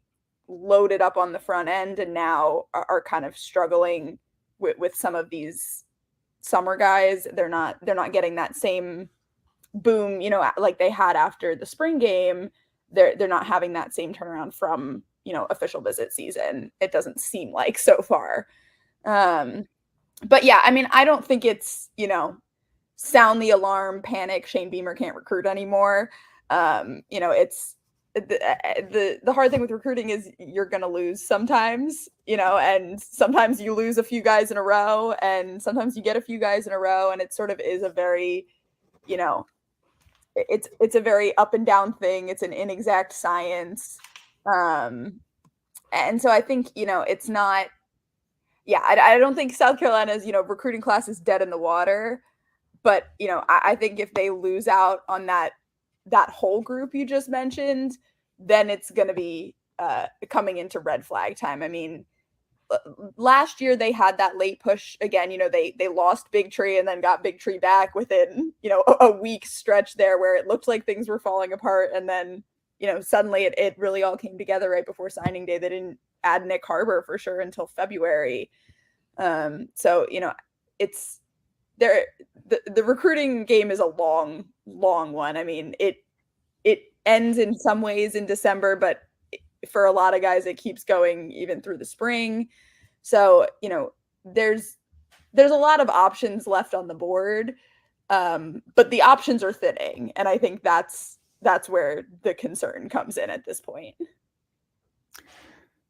Speaker 7: loaded up on the front end and now are kind of struggling with some of these summer guys. They're not getting that same boom, like they had after the spring game. They're not having that same turnaround from, official visit season. It doesn't seem like so far. But yeah, I don't think it's, sound the alarm, panic, Shane Beamer can't recruit anymore. It's the hard thing with recruiting is you're going to lose sometimes, and sometimes you lose a few guys in a row, and sometimes you get a few guys in a row, and it sort of is a very, it's a very up and down thing. It's an inexact science. And so I think, it's not, I don't think South Carolina's, recruiting class is dead in the water. But, I think if they lose out on that whole group you just mentioned, then it's going to be coming into red flag time. Last year they had that late push again. They lost Big Tree and then got Big Tree back within, a week stretch there where it looked like things were falling apart. And then, suddenly it really all came together right before signing day. They didn't add Nick Harbor for sure until February. So, it's there. The recruiting game is a long one. It ends in some ways in December, but for a lot of guys, it keeps going even through the spring. So, there's a lot of options left on the board, but the options are thinning, and I think that's where the concern comes in at this point.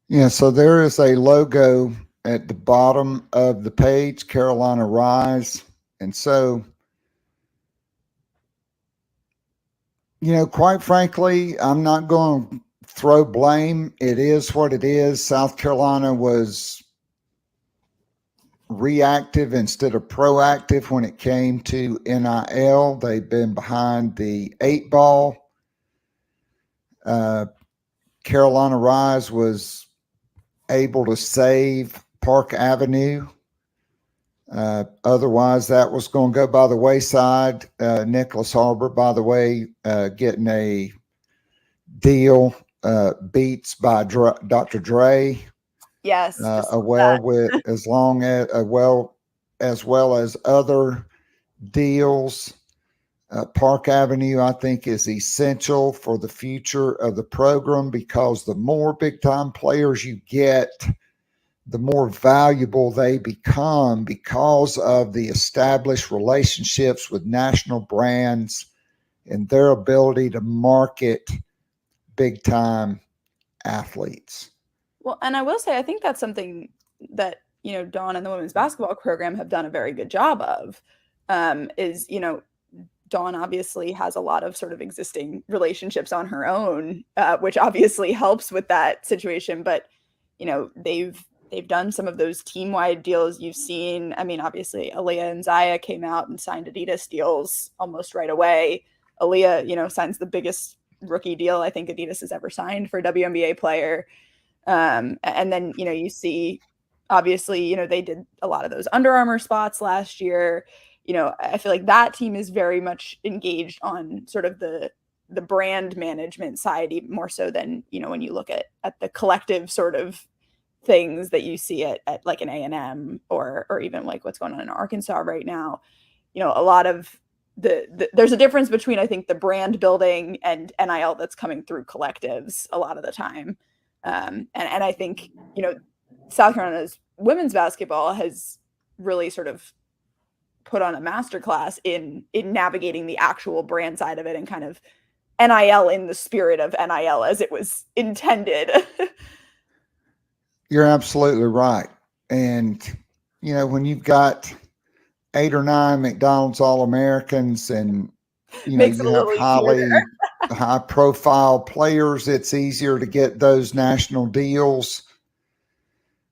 Speaker 6: Yeah, so there is a logo at the bottom of the page, Carolina Rise. And so, quite frankly, I'm not going to throw blame. It is what it is. South Carolina was reactive instead of proactive when it came to NIL. They've been behind the 8 ball. Carolina Rise was able to save Park Avenue. Otherwise, that was going to go by the wayside. Nicholas Harbor, by the way, getting a deal, Beats by Dr. Dre.
Speaker 7: Yes,
Speaker 6: as well as other deals. Park Avenue, I think, is essential for the future of the program, because the more big time players you get, the more valuable they become because of the established relationships with national brands and their ability to market big time athletes.
Speaker 7: Well, and I will say, I think that's something that, Dawn and the women's basketball program have done a very good job of, is, Dawn obviously has a lot of sort of existing relationships on her own, which obviously helps with that situation. But, they've done some of those team-wide deals you've seen. I mean, obviously, Aaliyah and Zaya came out and signed Adidas deals almost right away. Aaliyah, signs the biggest rookie deal I think Adidas has ever signed for a WNBA player. And then, you see, obviously, they did a lot of those Under Armour spots last year. I feel like that team is very much engaged on sort of the brand management side, even more so than, when you look at the collective sort of things that you see at like an A&M or even like what's going on in Arkansas right now. A lot of there's a difference between, I think, the brand building and NIL that's coming through collectives a lot of the time. And I think, South Carolina's women's basketball has really sort of put on a masterclass in navigating the actual brand side of it and kind of NIL in the spirit of NIL as it was intended.
Speaker 6: You're absolutely right. And, when you've got 8 or 9 McDonald's All-Americans and, you have high profile players, it's easier to get those national deals.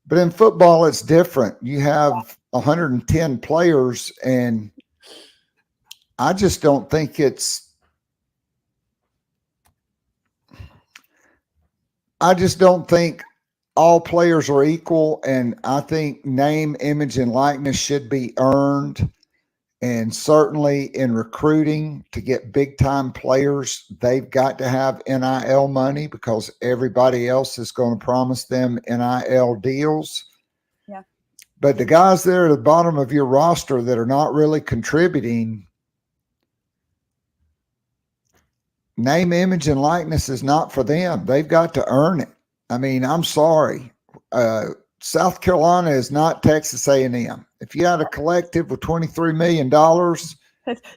Speaker 6: But in football, it's different. You have 110 players, and I just don't think all players are equal, and I think name, image, and likeness should be earned. And certainly in recruiting, to get big-time players, they've got to have NIL money, because everybody else is going to promise them NIL deals.
Speaker 7: Yeah.
Speaker 6: But the guys there at the bottom of your roster that are not really contributing, name, image, and likeness is not for them. They've got to earn it. I mean, I'm sorry. South Carolina is not Texas A&M. If you had a collective with $23 million,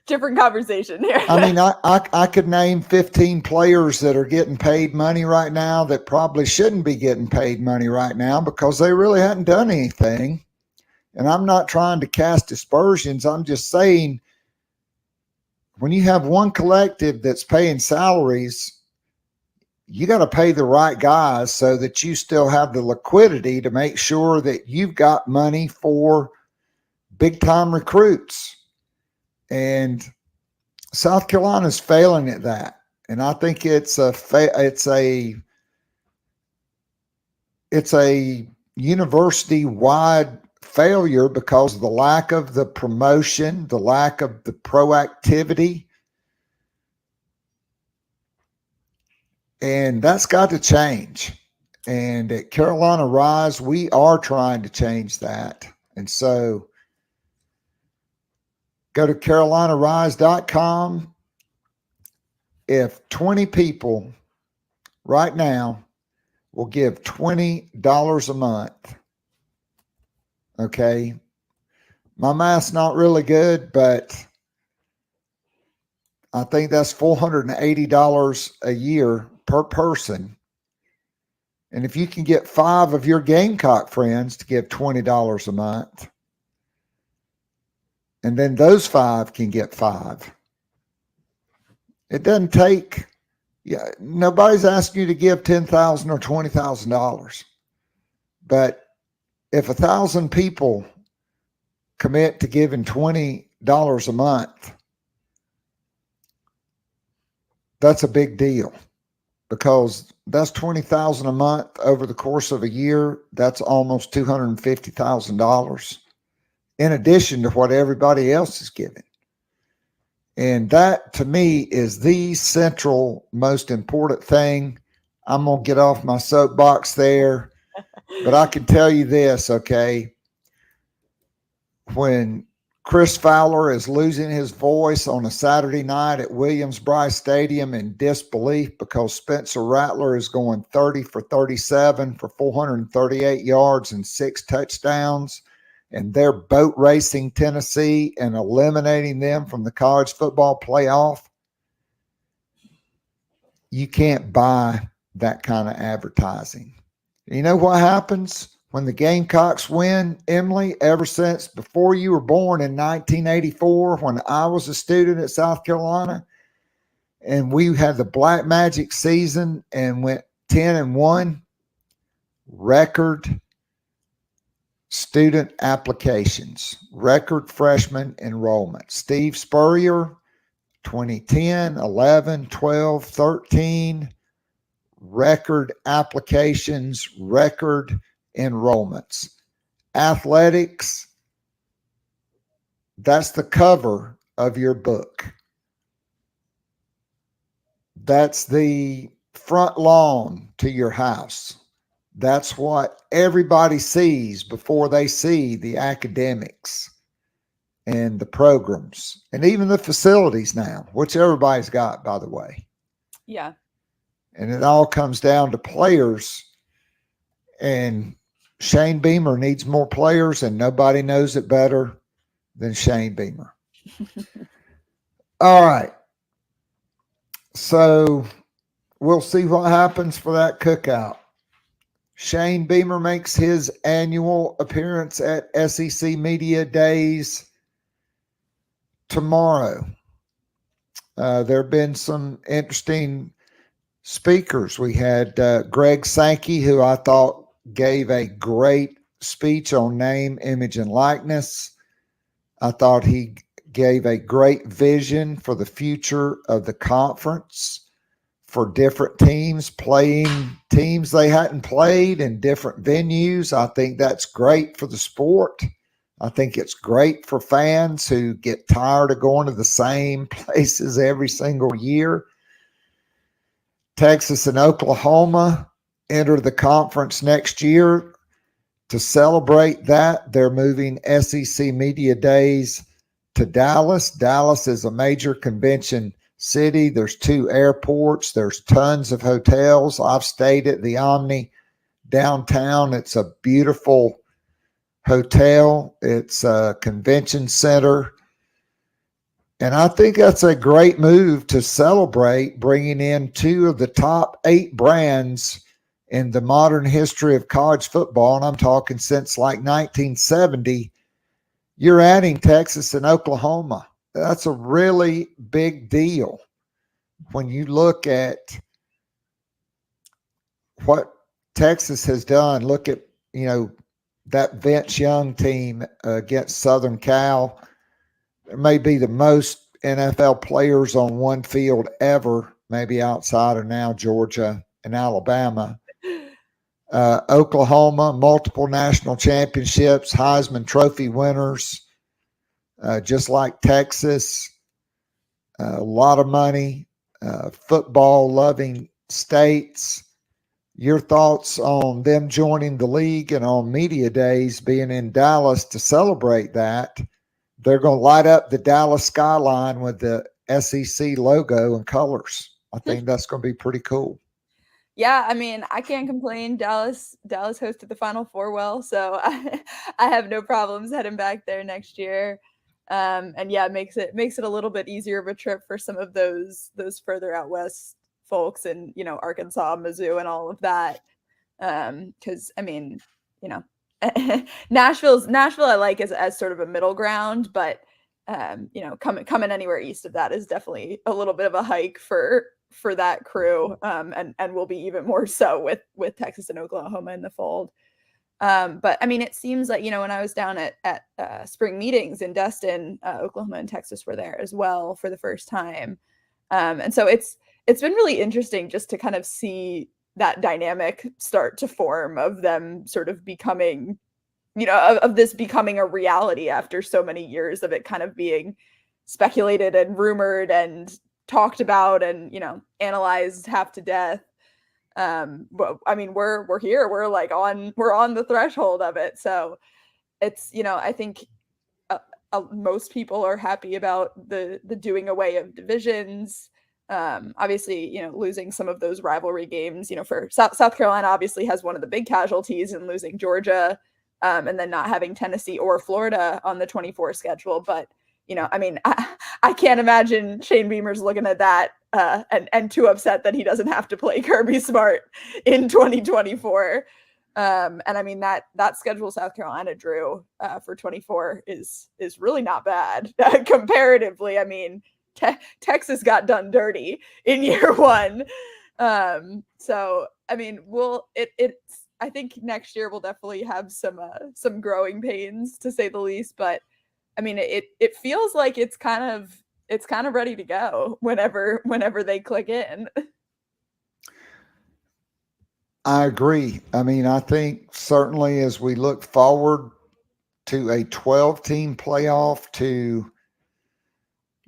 Speaker 7: different conversation here.
Speaker 6: I mean, I could name 15 players that are getting paid money right now that probably shouldn't be getting paid money right now because they really hadn't done anything. And I'm not trying to cast aspersions. I'm just saying, when you have one collective that's paying salaries, you got to pay the right guys so that you still have the liquidity to make sure that you've got money for big time recruits. And South Carolina's failing at that. And I think it's a university-wide failure because of the lack of the promotion, the lack of the proactivity. And that's got to change. And at Carolina Rise, we are trying to change that. And so go to carolinarise.com, if 20 people right now will give $20 a month, okay, my math's not really good, but I think that's $480 a year per person. And if you can get 5 of your Gamecock friends to give $20 a month, and then those 5 can get 5. It doesn't take, nobody's asking you to give $10,000 or $20,000. But if 1,000 people commit to giving $20 a month, that's a big deal, because that's $20,000 a month over the course of a year. That's almost $250,000 in addition to what everybody else is giving. And that, to me, is the central, most important thing. I'm going to get off my soapbox there, but I can tell you this, okay? When Chris Fowler is losing his voice on a Saturday night at Williams-Brice Stadium in disbelief because Spencer Rattler is going 30 for 37 for 438 yards and 6 touchdowns, and they're boat racing Tennessee and eliminating them from the college football playoff, you can't buy that kind of advertising. You know what happens when the Gamecocks win, Emily? Ever since before you were born in 1984, when I was a student at South Carolina, and we had the Black Magic season and went 10-1, record student applications, record freshman enrollment. Steve Spurrier, 2010, 11, 12, 13, record applications, record enrollments. Athletics, that's the cover of your book. That's the front lawn to your house. That's what everybody sees before they see the academics and the programs and even the facilities now, which everybody's got, by the way.
Speaker 7: Yeah.
Speaker 6: And it all comes down to players. And Shane Beamer needs more players, and nobody knows it better than Shane Beamer. All right. So we'll see what happens for that cookout. Shane Beamer makes his annual appearance at SEC Media Days tomorrow. There have been some interesting speakers. We had Greg Sankey, who I thought gave a great speech on name, image, and likeness. I thought he gave a great vision for the future of the conference, for different teams playing teams they hadn't played in different venues. I think that's great for the sport. I think it's great for fans who get tired of going to the same places every single year. Texas and Oklahoma enter the conference next year. To celebrate that, they're moving SEC Media Days to Dallas. Dallas is a major convention city. There's 2 airports. There's tons of hotels. I've stayed at the Omni downtown. It's a beautiful hotel. It's a convention center. And I think that's a great move to celebrate bringing in 2 of the top 8 brands in the modern history of college football. And I'm talking since like 1970. You're adding Texas and Oklahoma. That's a really big deal when you look at what Texas has done. Look at, that Vince Young team against Southern Cal. There may be the most NFL players on one field ever, maybe outside of now Georgia and Alabama. Oklahoma, multiple national championships, Heisman Trophy winners, just like Texas. A lot of money, football-loving states. Your thoughts on them joining the league and on Media Days being in Dallas to celebrate that? They're going to light up the Dallas skyline with the SEC logo and colors. I think that's going to be pretty cool.
Speaker 7: Yeah, I mean, I can't complain. Dallas hosted the Final Four well, so I have no problems heading back there next year. And yeah, it makes it a little bit easier of a trip for some of those further out west folks, and Arkansas, Mizzou, and all of that. Because I mean, Nashville I like as sort of a middle ground, but coming anywhere east of that is definitely a little bit of a hike for that crew, and will be even more so with Texas and Oklahoma in the fold. But I mean, it seems like, when I was down at spring meetings in Destin, Oklahoma and Texas were there as well for the first time. And so it's been really interesting just to kind of see that dynamic start to form of them sort of becoming, of this becoming a reality after so many years of it kind of being speculated and rumored and talked about and, analyzed half to death. But I mean, we're here, we're on the threshold of it. So it's, I think most people are happy about the doing away of divisions. Obviously, losing some of those rivalry games, for South Carolina obviously has one of the big casualties in losing Georgia, and then not having Tennessee or Florida on the 24 schedule. But, I mean, I can't imagine Shane Beamer's looking at that and too upset that he doesn't have to play Kirby Smart in 2024. And I mean, that schedule South Carolina drew for 24 is really not bad comparatively. I mean, Texas got done dirty in year one. So, I mean, I think next year we'll definitely have some growing pains, to say the least. But I mean, it feels like it's kind of ready to go whenever they click in.
Speaker 6: I agree. I mean, I think certainly as we look forward to a 12-team playoff, to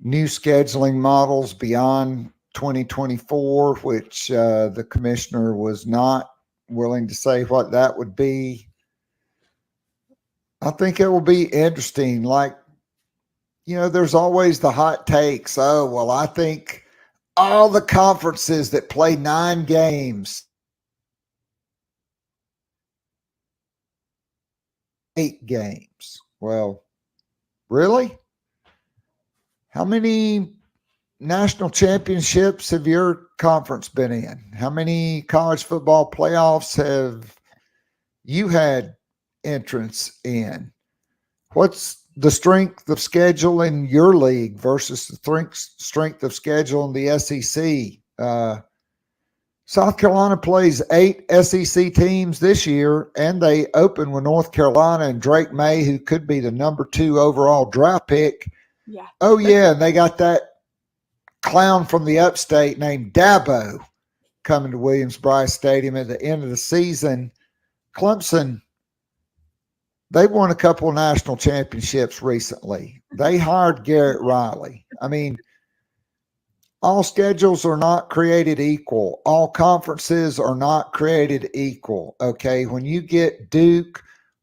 Speaker 6: new scheduling models beyond 2024, which the commissioner was not willing to say what that would be, I think it will be interesting. Like, there's always the hot takes. Oh, well, I think all the conferences that play 9 games, 8 games. Well, really? How many national championships have your conference been in? How many college football playoffs have you had entrance in? What's the strength of schedule in your league versus the strength of schedule in the SEC? South Carolina plays 8 SEC teams this year, and they open with North Carolina and Drake May, who could be the number 2 overall draft pick.
Speaker 7: Yeah.
Speaker 6: Oh, yeah, and they got that clown from the upstate named Dabo coming to Williams-Brice Stadium at the end of the season. Clemson, they won a couple of national championships recently. They hired Garrett Riley. I mean, all schedules are not created equal. All conferences are not created equal, okay? When you get Duke,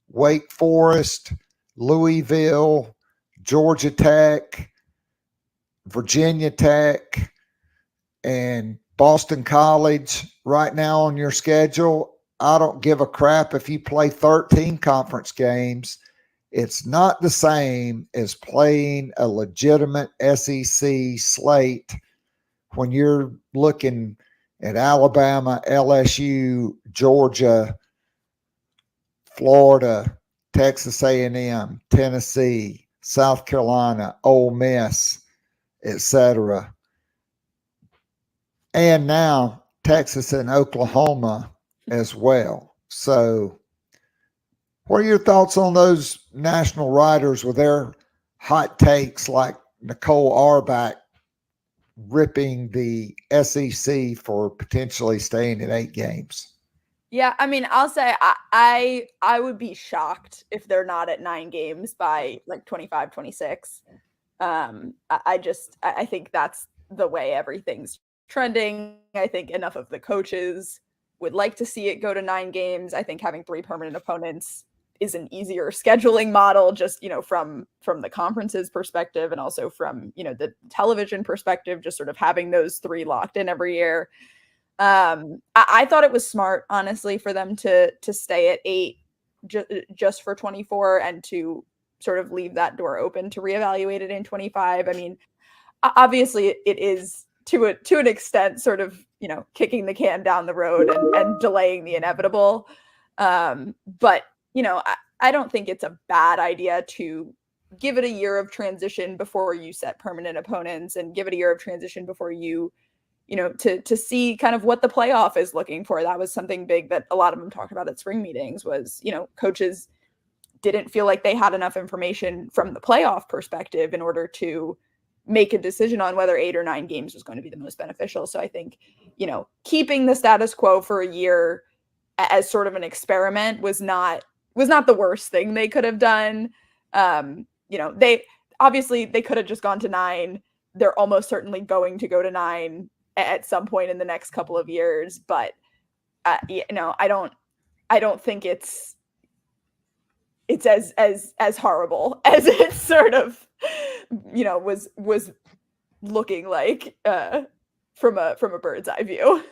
Speaker 6: Wake Forest, Louisville, Georgia Tech, Virginia Tech, and Boston College right now on your schedule, I don't give a crap if you play 13 conference games. It's not the same as playing a legitimate SEC slate when you're looking at Alabama, LSU, Georgia, Florida, Texas A&M, Tennessee, South Carolina, Ole Miss, etc. And now Texas and Oklahoma as well. So what are your thoughts on those national writers with their hot takes, like Nicole Auerbach ripping the SEC for potentially staying at 8 games?
Speaker 7: Yeah, I mean, I'll say I would be shocked if they're not at 9 games by like 25, 26. I think that's the way everything's trending. I think enough of the coaches would like to see it go to 9 games. I think having 3 permanent opponents is an easier scheduling model, just, from the conference's perspective, and also from, the television perspective, just sort of having those 3 locked in every year. I thought it was smart, honestly, for them to stay at 8 just for 24, and to sort of leave that door open to reevaluate it in 25. I mean, obviously it is to an extent sort of, kicking the can down the road and delaying the inevitable. But, I don't think it's a bad idea to give it a year of transition before you set permanent opponents, and give it a year of transition before you, to see kind of what the playoff is looking for. That was something big that a lot of them talked about at spring meetings was, coaches didn't feel like they had enough information from the playoff perspective in order to make a decision on whether 8 or 9 games was going to be the most beneficial. So I think, keeping the status quo for a year as sort of an experiment was not the worst thing they could have done. They could have just gone to 9. They're almost certainly going to go to 9 at some point in the next couple of years, but I don't think it's as horrible as it sort of was looking like from a bird's eye view.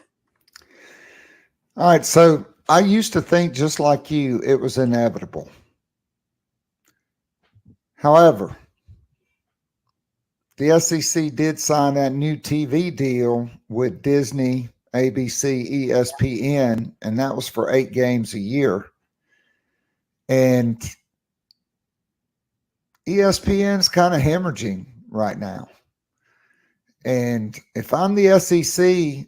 Speaker 6: All right, so I used to think just like you, it was inevitable. However, the SEC did sign that new TV deal with Disney, ABC, ESPN, and that was for 8 games a year. And ESPN's kind of hemorrhaging right now. And if I'm the SEC,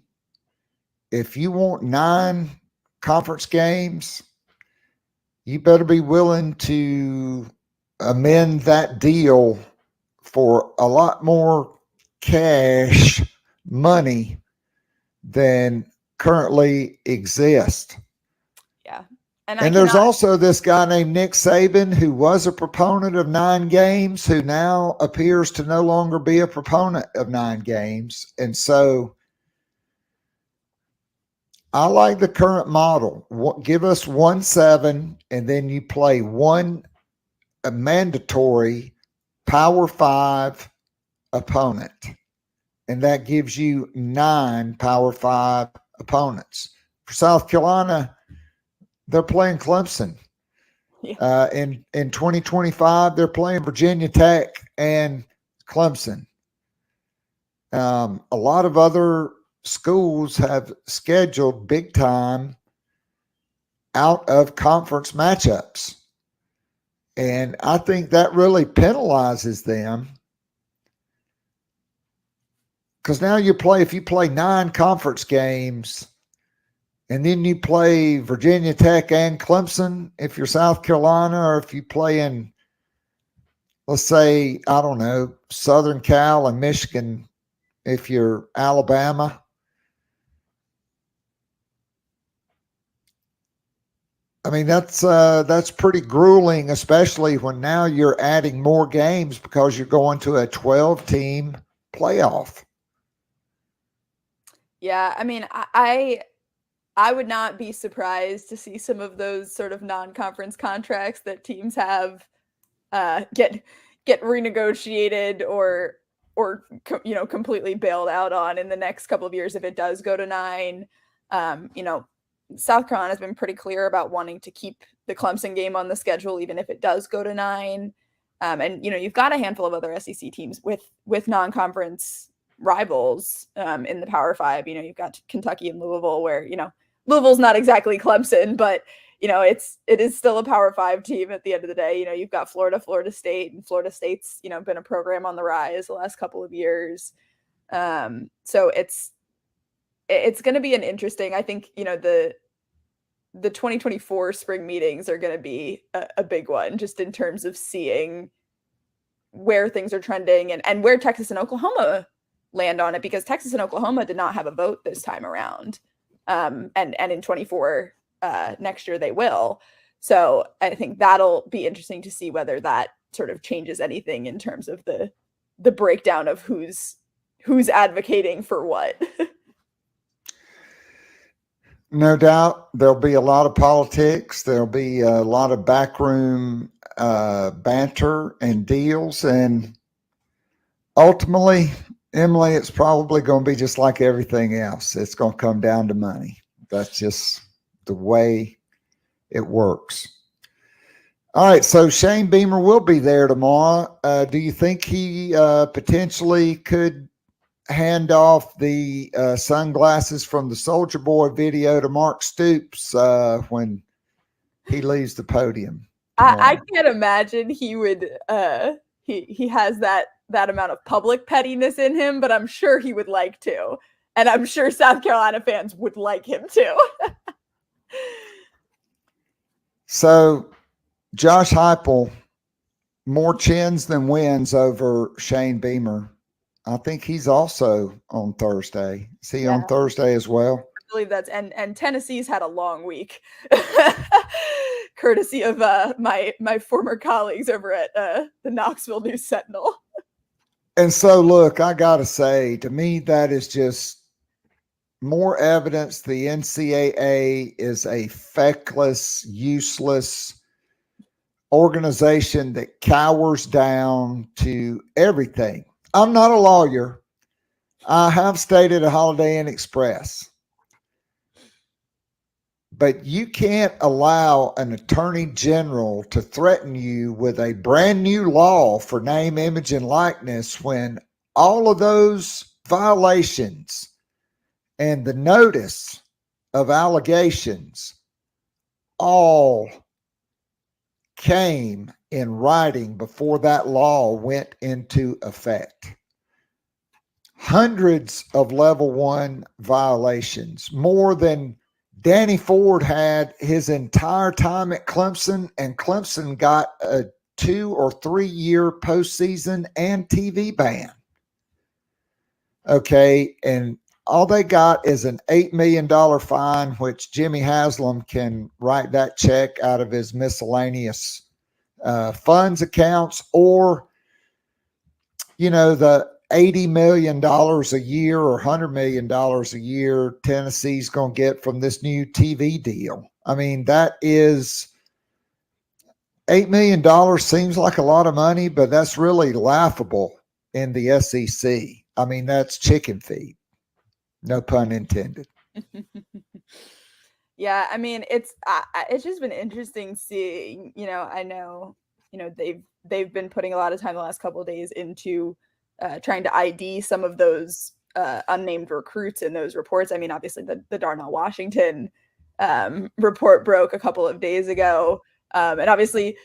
Speaker 6: if you want 9 conference games, you better be willing to amend that deal for a lot more cash money than currently exists.
Speaker 7: Yeah.
Speaker 6: And there's also this guy named Nick Saban who was a proponent of 9 games, who now appears to no longer be a proponent of 9 games. And so I like the current model. Give us 1-7, and then you play a mandatory Power 5 opponent. And that gives you 9 Power 5 opponents. For South Carolina, they're playing Clemson. Yeah. In 2025, they're playing Virginia Tech and Clemson. A lot of other schools have scheduled big time out of conference matchups. And I think that really penalizes them. Because now if you play 9 conference games, and then you play Virginia Tech and Clemson, if you're South Carolina, or if you play in, let's say, I don't know, Southern Cal and Michigan, if you're Alabama. I mean, that's pretty grueling, especially when now you're adding more games because you're going to a 12-team playoff.
Speaker 7: Yeah, I mean, I would not be surprised to see some of those sort of non-conference contracts that teams have get renegotiated or completely bailed out on in the next couple of years if it does go to 9. South Carolina has been pretty clear about wanting to keep the Clemson game on the schedule even if it does go to 9. And you've got a handful of other SEC teams with non-conference rivals in the Power 5. You've got Kentucky and Louisville, where Louisville's not exactly Clemson, but it is still a Power 5 team at the end of the day. You've got Florida State, and Florida State's been a program on the rise the last couple of years. So it's going to be an interesting. I think the 2024 spring meetings are going to be a big one, just in terms of seeing where things are trending and where Texas and Oklahoma land on it, because Texas and Oklahoma did not have a vote this time around. And in 24 next year they will. So I think that'll be interesting to see whether that sort of changes anything in terms of the breakdown of who's advocating for what.
Speaker 6: No doubt there'll be a lot of politics. There'll be a lot of backroom banter and deals. And ultimately, Emily, it's probably going to be just like everything else. It's going to come down to money. That's just the way it works. All right, so Shane Beamer will be there tomorrow. Do you think he potentially could hand off the sunglasses from the Soldier Boy video to Mark Stoops when he leaves the podium?
Speaker 7: I can't imagine he would. He has that amount of public pettiness in him, but I'm sure he would like to, and I'm sure South Carolina fans would like him too.
Speaker 6: So, Josh Heupel, more chins than wins over Shane Beamer. I think he's also on Thursday. Is he on Thursday as well?
Speaker 7: I believe that's and Tennessee's had a long week, courtesy of my former colleagues over at the Knoxville News Sentinel.
Speaker 6: And so, look, I got to say, to me, that is just more evidence the NCAA is a feckless, useless organization that cowers down to everything. I'm not a lawyer. I have stayed at a Holiday Inn Express. But you can't allow an attorney general to threaten you with a brand new law for name, image, and likeness when all of those violations and the notice of allegations all came in writing before that law went into effect. Hundreds of level 1 violations, more than Danny Ford had his entire time at Clemson, and Clemson got a 2 or 3 year postseason and TV ban. Okay, and all they got is an $8 million fine, which Jimmy Haslam can write that check out of his miscellaneous funds accounts, or, you know, the $80 million a year or $100 million a year Tennessee's going to get from this new TV deal. I mean, that is $8 million seems like a lot of money, but that's really laughable in the SEC. I mean, that's chicken feed. No pun intended.
Speaker 7: Yeah, I mean, it's just been interesting seeing, I know, they've been putting a lot of time the last couple of days into trying to ID some of those unnamed recruits in those reports. I mean, obviously the Darnell Washington report broke a couple of days ago. And obviously,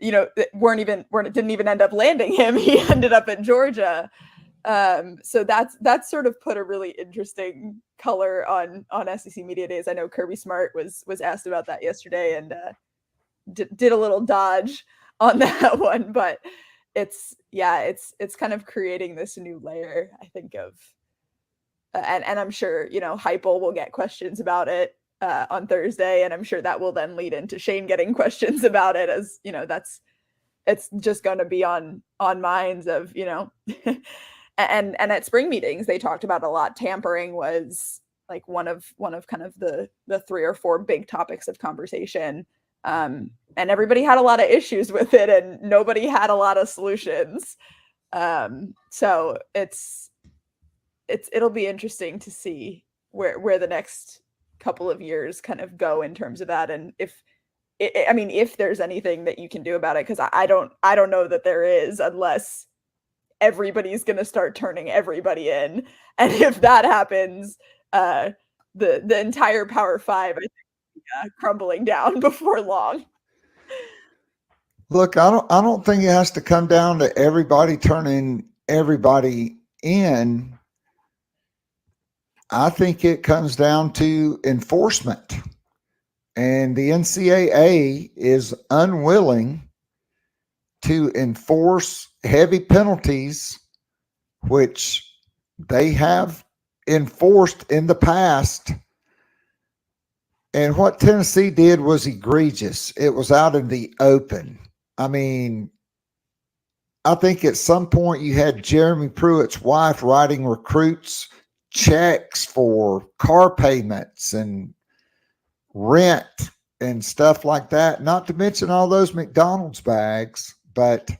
Speaker 7: didn't even end up landing him. He ended up in Georgia. So that's sort of put a really interesting color on SEC Media Days. I know Kirby Smart was asked about that yesterday and did a little dodge on that one, but it's kind of creating this new layer, I think, of and I'm sure Heupel will get questions about it on Thursday, and I'm sure that will then lead into Shane getting questions about it, as it's just going to be on minds of and at spring meetings they talked about a lot. Tampering was like one of kind of the 3 or 4 big topics of conversation. And everybody had a lot of issues with it and nobody had a lot of solutions. So it'll be interesting to see where the next couple of years kind of go in terms of that. And if there's anything that you can do about it, because I don't know that there is, unless everybody's going to start turning everybody in. And if that happens, the entire Power Five, I think, crumbling down before long.
Speaker 6: Look, I don't think it has to come down to everybody turning everybody in. I think it comes down to enforcement. And the NCAA is unwilling to enforce heavy penalties, which they have enforced in the past. And what Tennessee did was egregious. It was out in the open. I mean, I think at some point you had Jeremy Pruitt's wife writing recruits checks for car payments and rent and stuff like that, not to mention all those McDonald's bags. But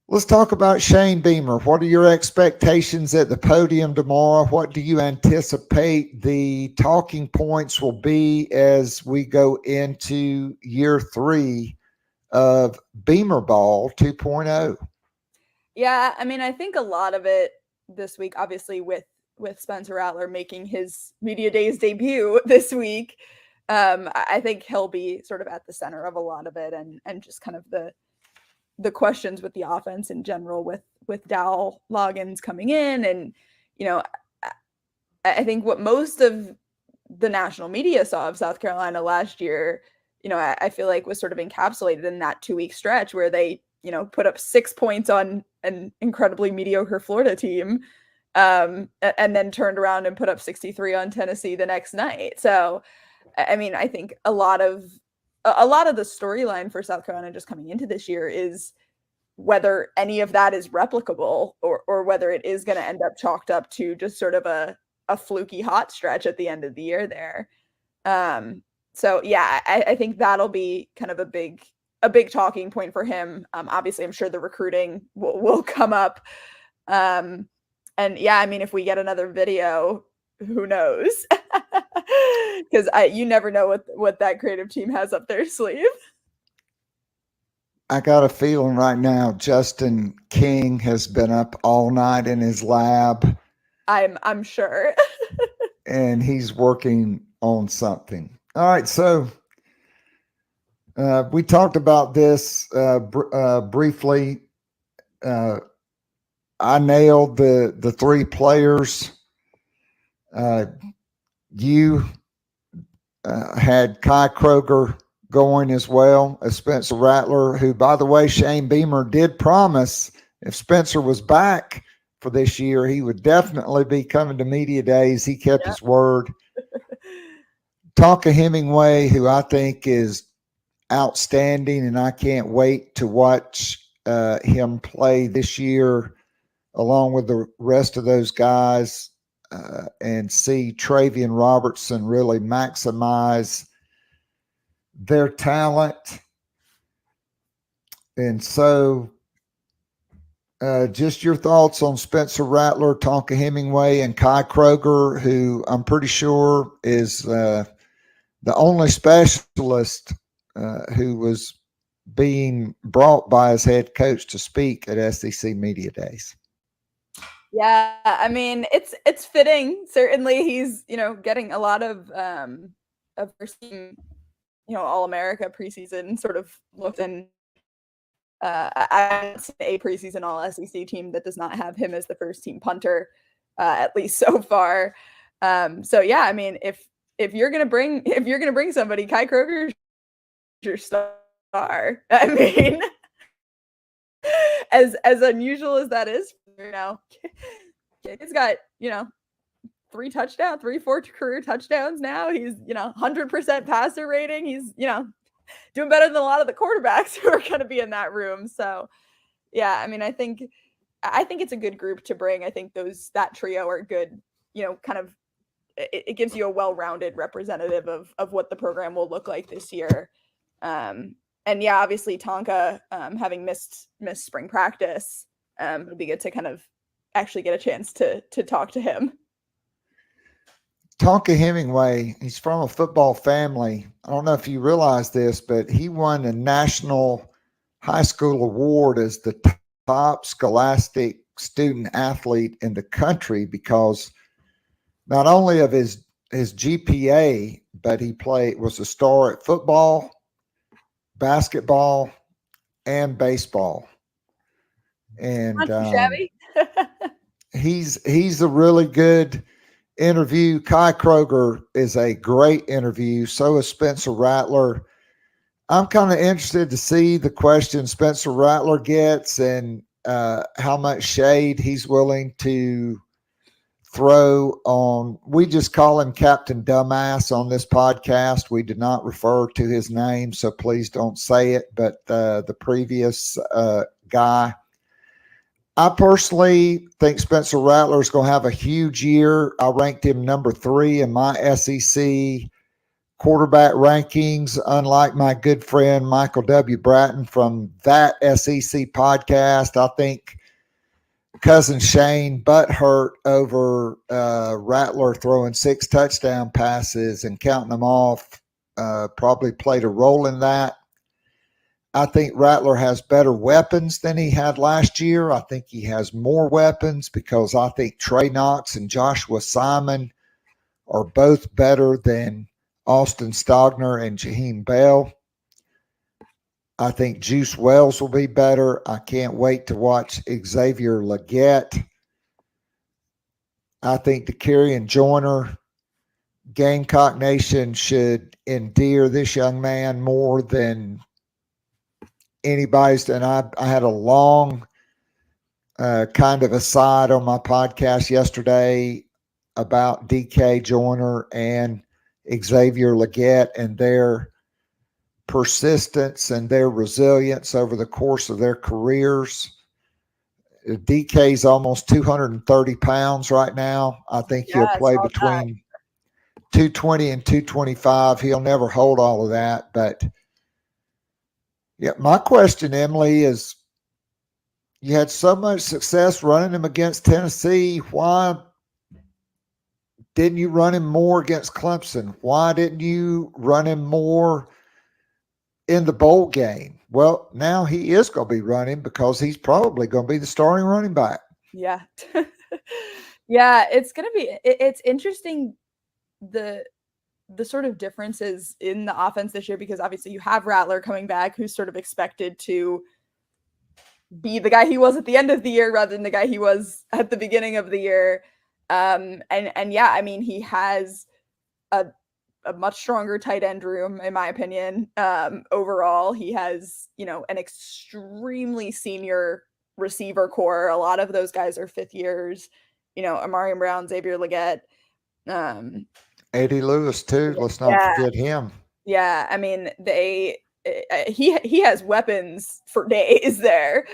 Speaker 6: let's talk about Shane Beamer. What are your expectations at the podium tomorrow? What do you anticipate the talking points will be as we go into year 3 of Beamer Ball 2.0?
Speaker 7: Yeah, I mean, I think a lot of it this week, obviously with Spencer Rattler making his Media Days debut this week, I think he'll be sort of at the center of a lot of it, and just kind of the questions with the offense in general with Dowell Loggins coming in. And, you know, I think what most of the national media saw of South Carolina last year, you know, I feel like was sort of encapsulated in that 2-week stretch where they, you know, put up 6 points on an incredibly mediocre Florida team, and then turned around and put up 63 on Tennessee the next night. So, I mean, I think a lot of the storyline for South Carolina just coming into this year is whether any of that is replicable, or whether it is going to end up chalked up to just sort of a fluky hot stretch at the end of the year there. So yeah, I think that'll be kind of a big talking point for him. Obviously, I'm sure the recruiting will come up. And yeah, I mean, if we get another video, who knows? Because you never know what that creative team has up their sleeve.
Speaker 6: I got a feeling right now Justin King has been up all night in his lab.
Speaker 7: I'm sure.
Speaker 6: And he's working on something. All right, so we talked about this briefly. I nailed the 3 players. You had Kai Kroger going as well as Spencer Rattler, who, by the way, Shane Beamer did promise if Spencer was back for this year, he would definitely be coming to media days. He kept his word. Tonka Hemingway, who I think is outstanding, and I can't wait to watch him play this year along with the rest of those guys, and see Travian Robertson really maximize their talent. And so just your thoughts on Spencer Rattler, Tonka Hemingway, and Kai Kroger, who I'm pretty sure is the only specialist who was being brought by his head coach to speak at SEC Media Days.
Speaker 7: Yeah, I mean, it's fitting. Certainly, he's, you know, getting a lot of first team, you know, All-America preseason sort of looked. And I see a preseason All SEC team that does not have him as the first team punter, at least so far. So yeah, I mean, if you're gonna bring somebody, Kai Kroger is your star. I mean, as unusual as that is, you know, he's got, you know, 4 career touchdowns now. He's, you know, 100% passer rating. He's, you know, doing better than a lot of the quarterbacks who are going to be in that room. So yeah, I mean, I think it's a good group to bring. I think that trio are good, you know, kind of, it gives you a well-rounded representative of what the program will look like this year. And yeah, obviously Tonka, having missed spring practice, it would be good to kind of actually get a chance to talk to him.
Speaker 6: Tonka Hemingway, he's from a football family. I don't know if you realize this, but he won a national high school award as the top scholastic student athlete in the country because not only of his GPA, but he was a star at football, basketball, and baseball. And he's a really good interview. Kai Kroger is a great interview. So is Spencer Rattler. I'm kind of interested to see the question Spencer Rattler gets and how much shade he's willing to throw on. We just call him Captain Dumbass on this podcast. We did not refer to his name, so please don't say it. But the previous guy, I personally think Spencer Rattler is going to have a huge year. I ranked him number 3 in my SEC quarterback rankings, unlike my good friend Michael W. Bratton from that SEC podcast. I think cousin Shane butthurt over Rattler throwing 6 touchdown passes and counting them off probably played a role in that. I think Rattler has better weapons than he had last year. I think he has more weapons because I think Trey Knox and Joshua Simon are both better than Austin Stogner and Jaheim Bell. I think Juice Wells will be better. I can't wait to watch Xavier Leggett. I think DeCarrion Joyner, Gamecock Nation should endear this young man more than anybody's. And I had a long kind of aside on my podcast yesterday about DK Joyner and Xavier Leggett and their persistence and their resilience over the course of their careers. DK's almost 230 pounds right now. I think he'll play between 220 and 225. He'll never hold all of that. But yeah, my question, Emily, is you had so much success running him against Tennessee. Why didn't you run him more against Clemson? Why didn't you run him more in the bowl game? Well, now he is going to be running because he's probably going to be the starting running back.
Speaker 7: Yeah. Yeah, it's going to be it's interesting the sort of differences in the offense this year, because obviously you have Rattler coming back, who's sort of expected to be the guy he was at the end of the year rather than the guy he was at the beginning of the year. And yeah, I mean, he has a much stronger tight end room, in my opinion. Overall, he has, an extremely senior receiver core. A lot of those guys are 5th years, Amarian Brown, Xavier Leggett.
Speaker 6: Eddie Lewis too. Let's not forget him.
Speaker 7: Yeah. I mean, he has weapons for days there.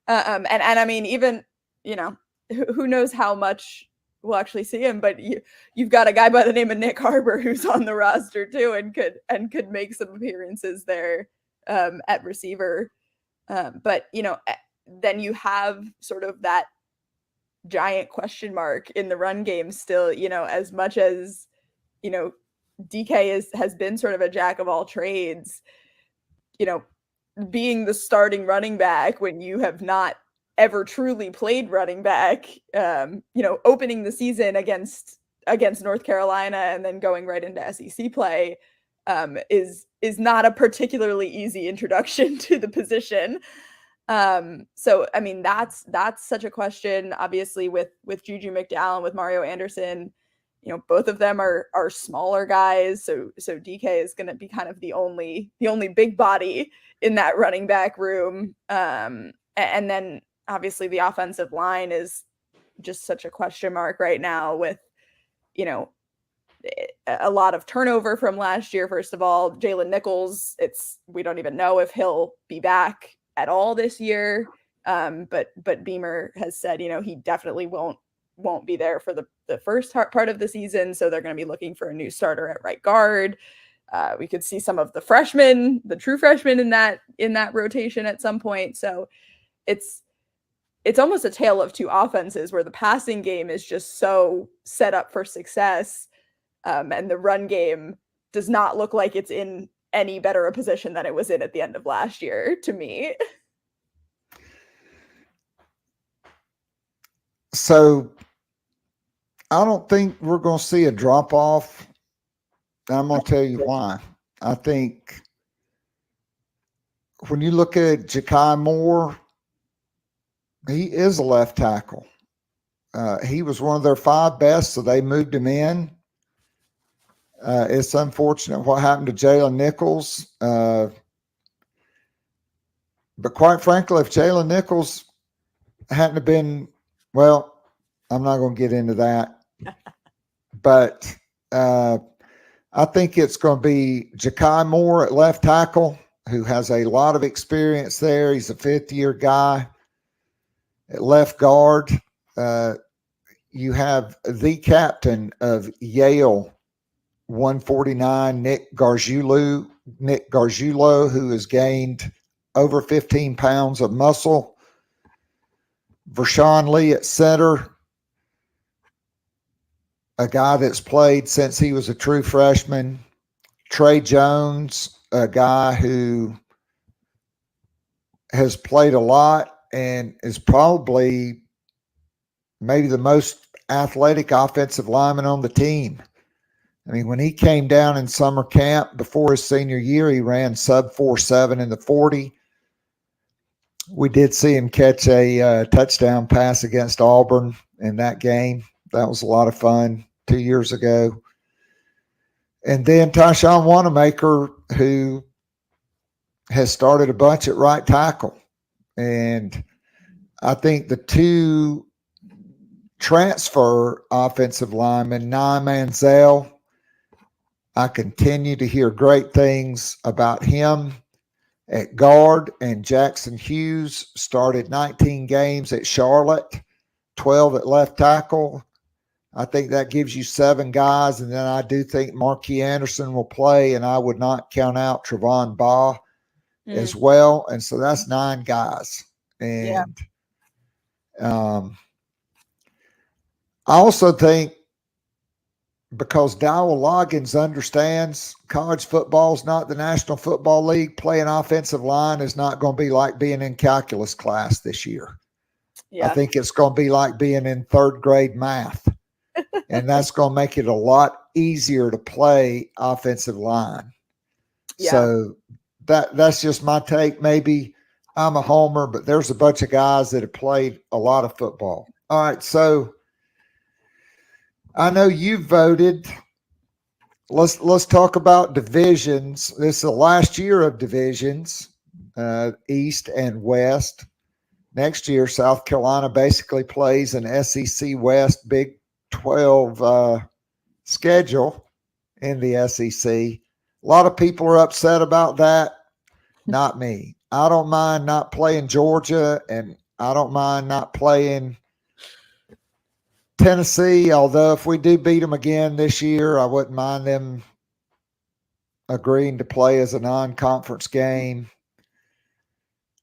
Speaker 7: And I mean, even, who knows how much we'll actually see him, but you've got a guy by the name of Nick Harbor who's on the roster too and could make some appearances there at receiver. But then you have sort of that giant question mark in the run game still, as much as DK has been sort of a jack of all trades, being the starting running back when you have not ever truly played running back, opening the season against North Carolina and then going right into SEC play is not a particularly easy introduction to the position. So I mean, that's such a question. Obviously with Juju McDowell and with Mario Anderson, both of them are smaller guys. So DK is going to be kind of the only big body in that running back room. And then obviously the offensive line is just such a question mark right now with, a lot of turnover from last year. First of all, Jalen Nichols, we don't even know if he'll be back at all this year. But Beamer has said, he definitely won't be there for the first part of the season. So they're going to be looking for a new starter at right guard. We could see some of the freshmen, the true freshmen in that rotation at some point. So it's almost a tale of two offenses where the passing game is just so set up for success. And the run game does not look like it's in any better a position than it was in at the end of last year to me.
Speaker 6: So I don't think we're going to see a drop off. I'm going to tell you why. I think when you look at Ja'Kai Moore, he is a left tackle. He was one of their 5 best, so they moved him in. It's unfortunate what happened to Jalen Nichols. But quite frankly, if Jalen Nichols hadn't have been, well, I'm not going to get into that. But I think it's going to be Ja'Kai Moore at left tackle, who has a lot of experience there. He's a 5th-year guy. At left guard, you have the captain of Yale 149, Nick Gargiulo, who has gained over 15 pounds of muscle. Vershawn Lee at center, a guy that's played since he was a true freshman. Trey Jones, a guy who has played a lot and is probably maybe the most athletic offensive lineman on the team. I mean, when he came down in summer camp before his senior year, he ran sub 4.7 in the 40. We did see him catch a touchdown pass against Auburn in that game. That was a lot of fun 2 years ago. And then Tyshawn Wanamaker, who has started a bunch at right tackle. And I think the two transfer offensive linemen, Nye Manziel, I continue to hear great things about him at guard, and Jackson Hughes started 19 games at Charlotte, 12 at left tackle. I think that gives you 7 guys, and then I do think Marquis Anderson will play, and I would not count out Trevon Baugh as well. And so that's 9 guys. And I also think, because Dowell Loggins understands college football is not the National Football League, playing offensive line is not going to be like being in calculus class this year. I think it's going to be like being in 3rd grade math. And that's going to make it a lot easier to play offensive line. So that's just my take. Maybe I'm a homer, but there's a bunch of guys that have played a lot of football. All right, so I know you voted. Let's talk about divisions. This is the last year of divisions, East and West. Next year, South Carolina basically plays an SEC West Big 12 schedule in the SEC. A lot of people are upset about that. Not me. I don't mind not playing Georgia, and I don't mind not playing Tennessee, although if we do beat them again this year, I wouldn't mind them agreeing to play as a non-conference game.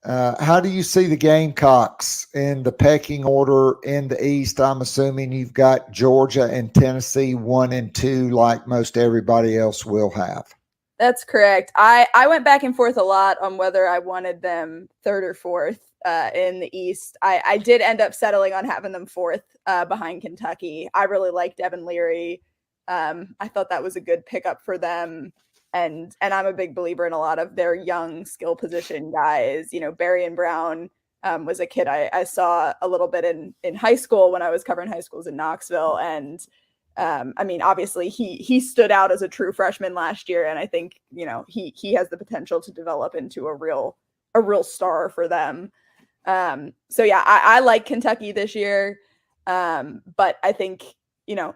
Speaker 6: How do you see the Gamecocks in the pecking order in the East? I'm assuming you've got Georgia and Tennessee 1 and 2 like most everybody else will have.
Speaker 7: That's correct. I went back and forth a lot on whether I wanted them 3rd or 4th in the East. I did end up settling on having them 4th behind Kentucky. I really liked Devin Leary. I thought that was a good pickup for them. And I'm a big believer in a lot of their young skill position guys. You know, Berrien Brown was a kid I saw a little bit in high school when I was covering high schools in Knoxville. And I mean, obviously he stood out as a true freshman last year. And I think, you know, he has the potential to develop into a real star for them. So yeah, I like Kentucky this year. But I think, you know,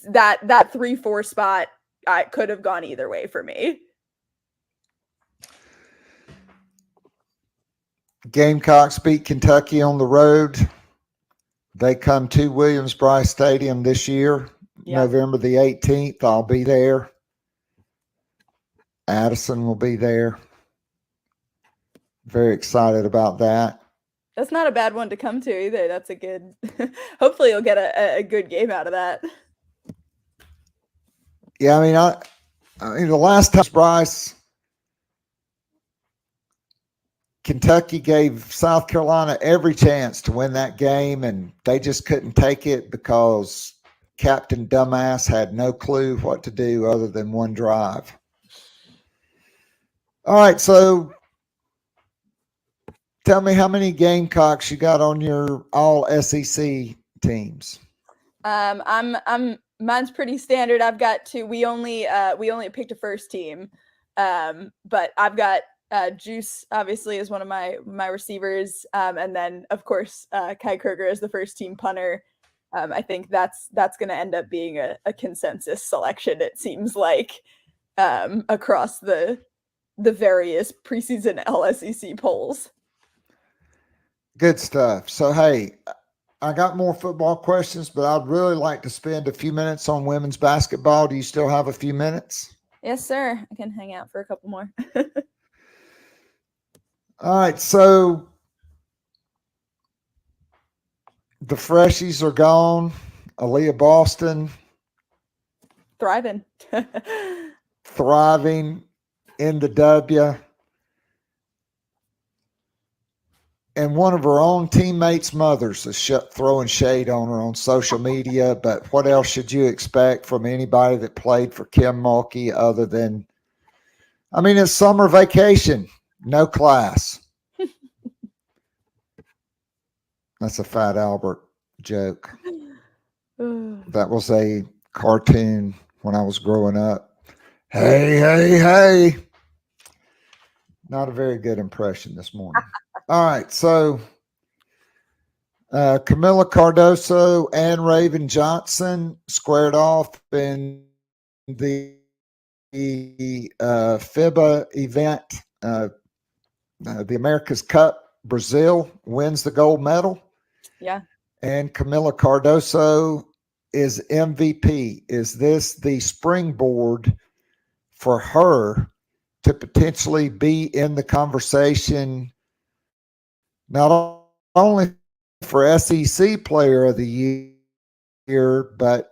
Speaker 7: that 3-4 spot, I could have gone either way for me.
Speaker 6: Gamecocks beat Kentucky on the road. They come to Williams-Brice Stadium this year, November the 18th. I'll be there. Addison will be there. Very excited about that.
Speaker 7: That's not a bad one to come to either. That's a good hopefully you'll get a good game out of that.
Speaker 6: Yeah, I mean the last time Bryce, Kentucky gave South Carolina every chance to win that game, and they just couldn't take it because Captain Dumbass had no clue what to do other than one drive. All right, so tell me how many Gamecocks you got on your all SEC teams.
Speaker 7: Mine's pretty standard. I've got 2. We only picked a first team. But I've got Juice obviously is one of my receivers. And then of course Kai Kruger is the first team punter. I think that's going to end up being a consensus selection, it seems like, across the various preseason LSEC polls.
Speaker 6: Good stuff. So, hey, I got more football questions, but I'd really like to spend a few minutes on women's basketball. Do you still have a few minutes?
Speaker 7: Yes, sir. I can hang out for a couple more.
Speaker 6: All right. So the freshies are gone. Aaliyah Boston
Speaker 7: Thriving.
Speaker 6: thriving in the W. And one of her own teammates' mothers is throwing shade on her on social media. But what else should you expect from anybody that played for Kim Mulkey other than, I mean, it's summer vacation, no class. That's a Fat Albert joke. That was a cartoon when I was growing up. Hey, hey, hey. Not a very good impression this morning. All right, so Camila Cardoso and Raven Johnson squared off in the FIBA event. The America's Cup, Brazil wins the gold medal.
Speaker 7: Yeah.
Speaker 6: And Camila Cardoso is MVP. Is this the springboard for her to potentially be in the conversation, not only for SEC Player of the Year, but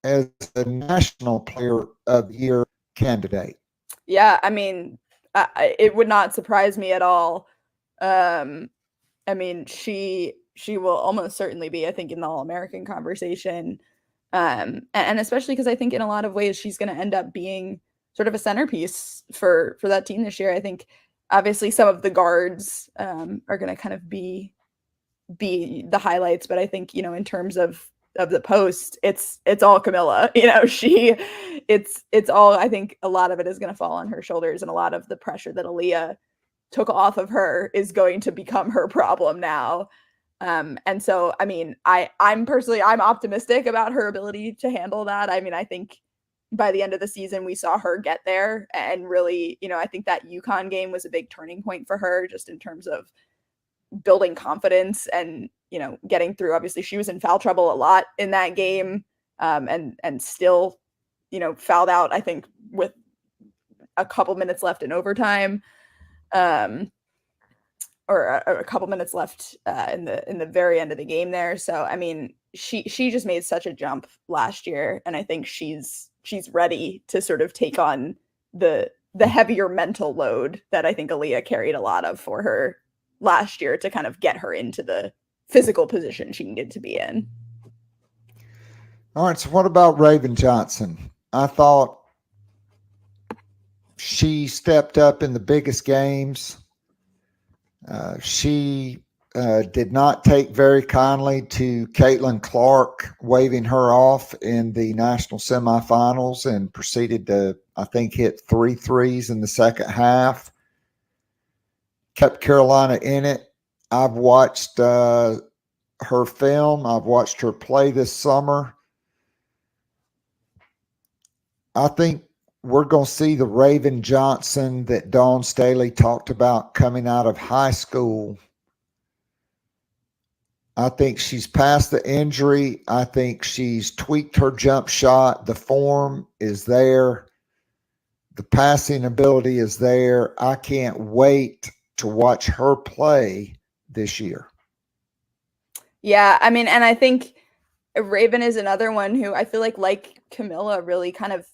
Speaker 6: as a National Player of the Year candidate?
Speaker 7: Yeah, I mean, it would not surprise me at all. I mean, she will almost certainly be, I think, in the All-American conversation. And especially because I think in a lot of ways she's going to end up being sort of a centerpiece for that team this year. I think obviously some of the guards are going to kind of be the highlights, but I think, you know, in terms of the post, it's all Camilla. You know, it's all, I think a lot of it is going to fall on her shoulders, and a lot of the pressure that Aaliyah took off of her is going to become her problem now. And so, I mean, I'm optimistic about her ability to handle that. I mean, I think by the end of the season, we saw her get there, and really, you know, I think that UConn game was a big turning point for her, just in terms of building confidence and, you know, getting through. Obviously, she was in foul trouble a lot in that game, and still, you know, fouled out, I think, with a couple minutes left in overtime. Or a couple minutes left in the very end of the game there. So, I mean, she just made such a jump last year, and I think she's ready to sort of take on the heavier mental load that I think Aaliyah carried a lot of for her last year, to kind of get her into the physical position she needed to be in.
Speaker 6: All right, so what about Raven Johnson? I thought she stepped up in the biggest games. She did not take very kindly to Caitlin Clark waving her off in the national semifinals, and proceeded to, I think, hit 3 threes in the second half. Kept Carolina in it. I've watched her film. I've watched her play this summer. I think we're going to see the Raven Johnson that Dawn Staley talked about coming out of high school. I think she's past the injury. I think she's tweaked her jump shot. The form is there. The passing ability is there. I can't wait to watch her play this year.
Speaker 7: Yeah, I mean, and I think Raven is another one who I feel like Camilla, really kind of,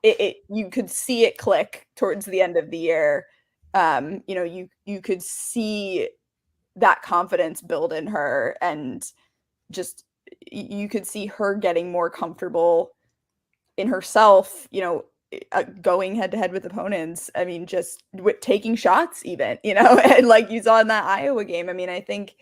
Speaker 7: you could see it click towards the end of the year. You know, you could see that confidence build in her, and just you could see her getting more comfortable in herself, you know, going head to head with opponents. I mean, just with taking shots even, you know, and like you saw in that Iowa game. I mean, I think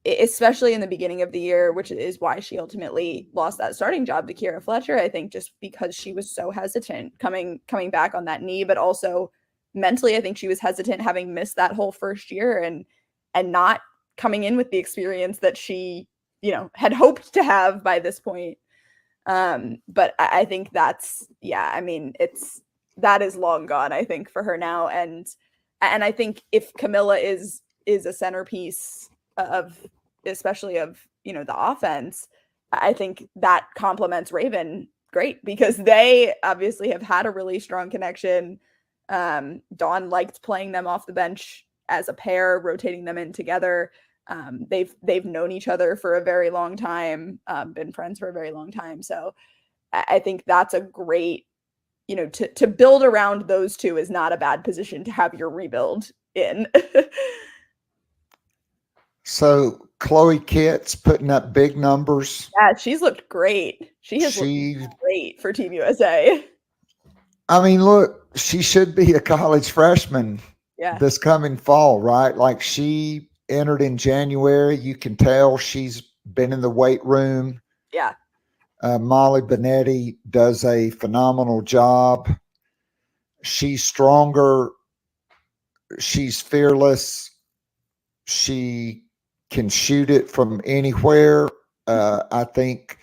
Speaker 7: especially in the beginning of the year, which is why she ultimately lost that starting job to Kira Fletcher, I think, just because she was so hesitant coming back on that knee, but also mentally, I think she was hesitant, having missed that whole first year and not coming in with the experience that she, you know, had hoped to have by this point. But I think that's, yeah, I mean, that is long gone, I think, for her now. And I think if Camilla is is a centerpiece of, especially of, the offense, I think that complements Raven great, because they obviously have had a really strong connection. Dawn liked playing them off the bench as a pair, rotating them in together. They've known each other for a very long time, been friends for a very long time. So I think that's a great, to build around those two is not a bad position to have your rebuild in.
Speaker 6: So Chloe Kitts putting up big numbers.
Speaker 7: Yeah, she's looked great. She has looked great for Team USA.
Speaker 6: I mean, look, she should be a college freshman this coming fall, right? Like, she entered in January. You can tell she's been in the weight room.
Speaker 7: Yeah.
Speaker 6: Molly Benetti does a phenomenal job. She's stronger. She's fearless. She can shoot it from anywhere. I think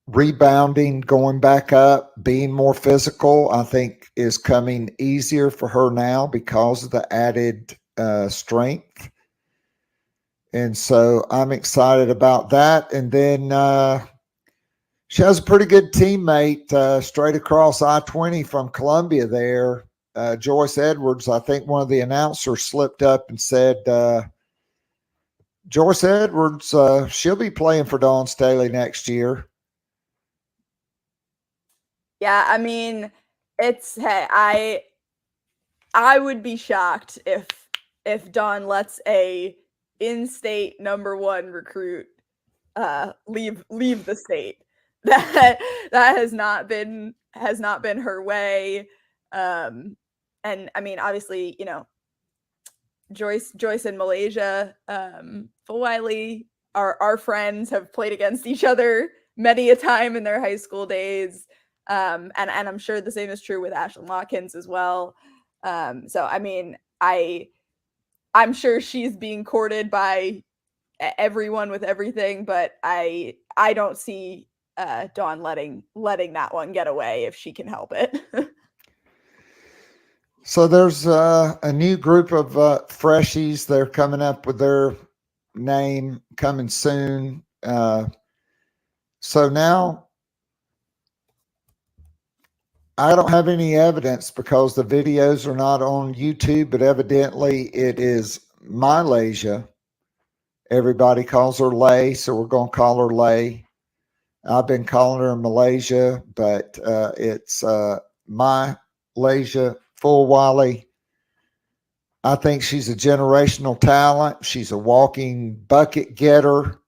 Speaker 6: rebounding, going back up, being more physical, I think is coming easier for her now because of the added strength. And so I'm excited about that. And then she has a pretty good teammate straight across I-20 from Columbia there, Joyce Edwards. I think one of the announcers slipped up and said, Joyce Edwards, she'll be playing for Dawn Staley next year.
Speaker 7: Yeah, I mean, I would be shocked if Dawn lets a in-state #1 recruit leave the state. That has not been her way. And I mean, obviously, Joyce in Malaysia, Fulwiley, our friends, have played against each other many a time in their high school days. And I'm sure the same is true with Ashlyn Watkins as well. So I mean, I'm sure she's being courted by everyone with everything, but I don't see Dawn letting that one get away if she can help it.
Speaker 6: So there's a new group of freshies. They're coming up with their name coming soon. So now I don't have any evidence because the videos are not on YouTube, but evidently it is Malaysia. Everybody calls her Lay, so we're going to call her Lay. I've been calling her Malaysia, but it's Malaysia Fulwiley. I think she's a generational talent. She's a walking bucket getter.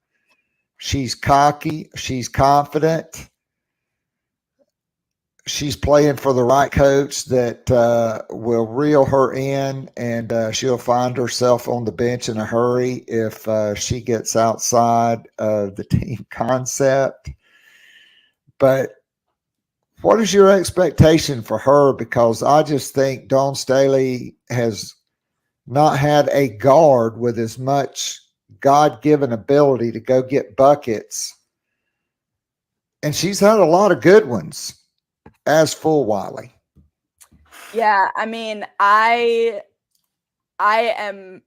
Speaker 6: She's cocky. She's confident. She's playing for the right coach that will reel her in, and she'll find herself on the bench in a hurry if she gets outside of the team concept. But what is your expectation for her? Because I just think Dawn Staley has not had a guard with as much God-given ability to go get buckets. And she's had a lot of good ones as Fulwiley.
Speaker 7: Yeah, I mean, I am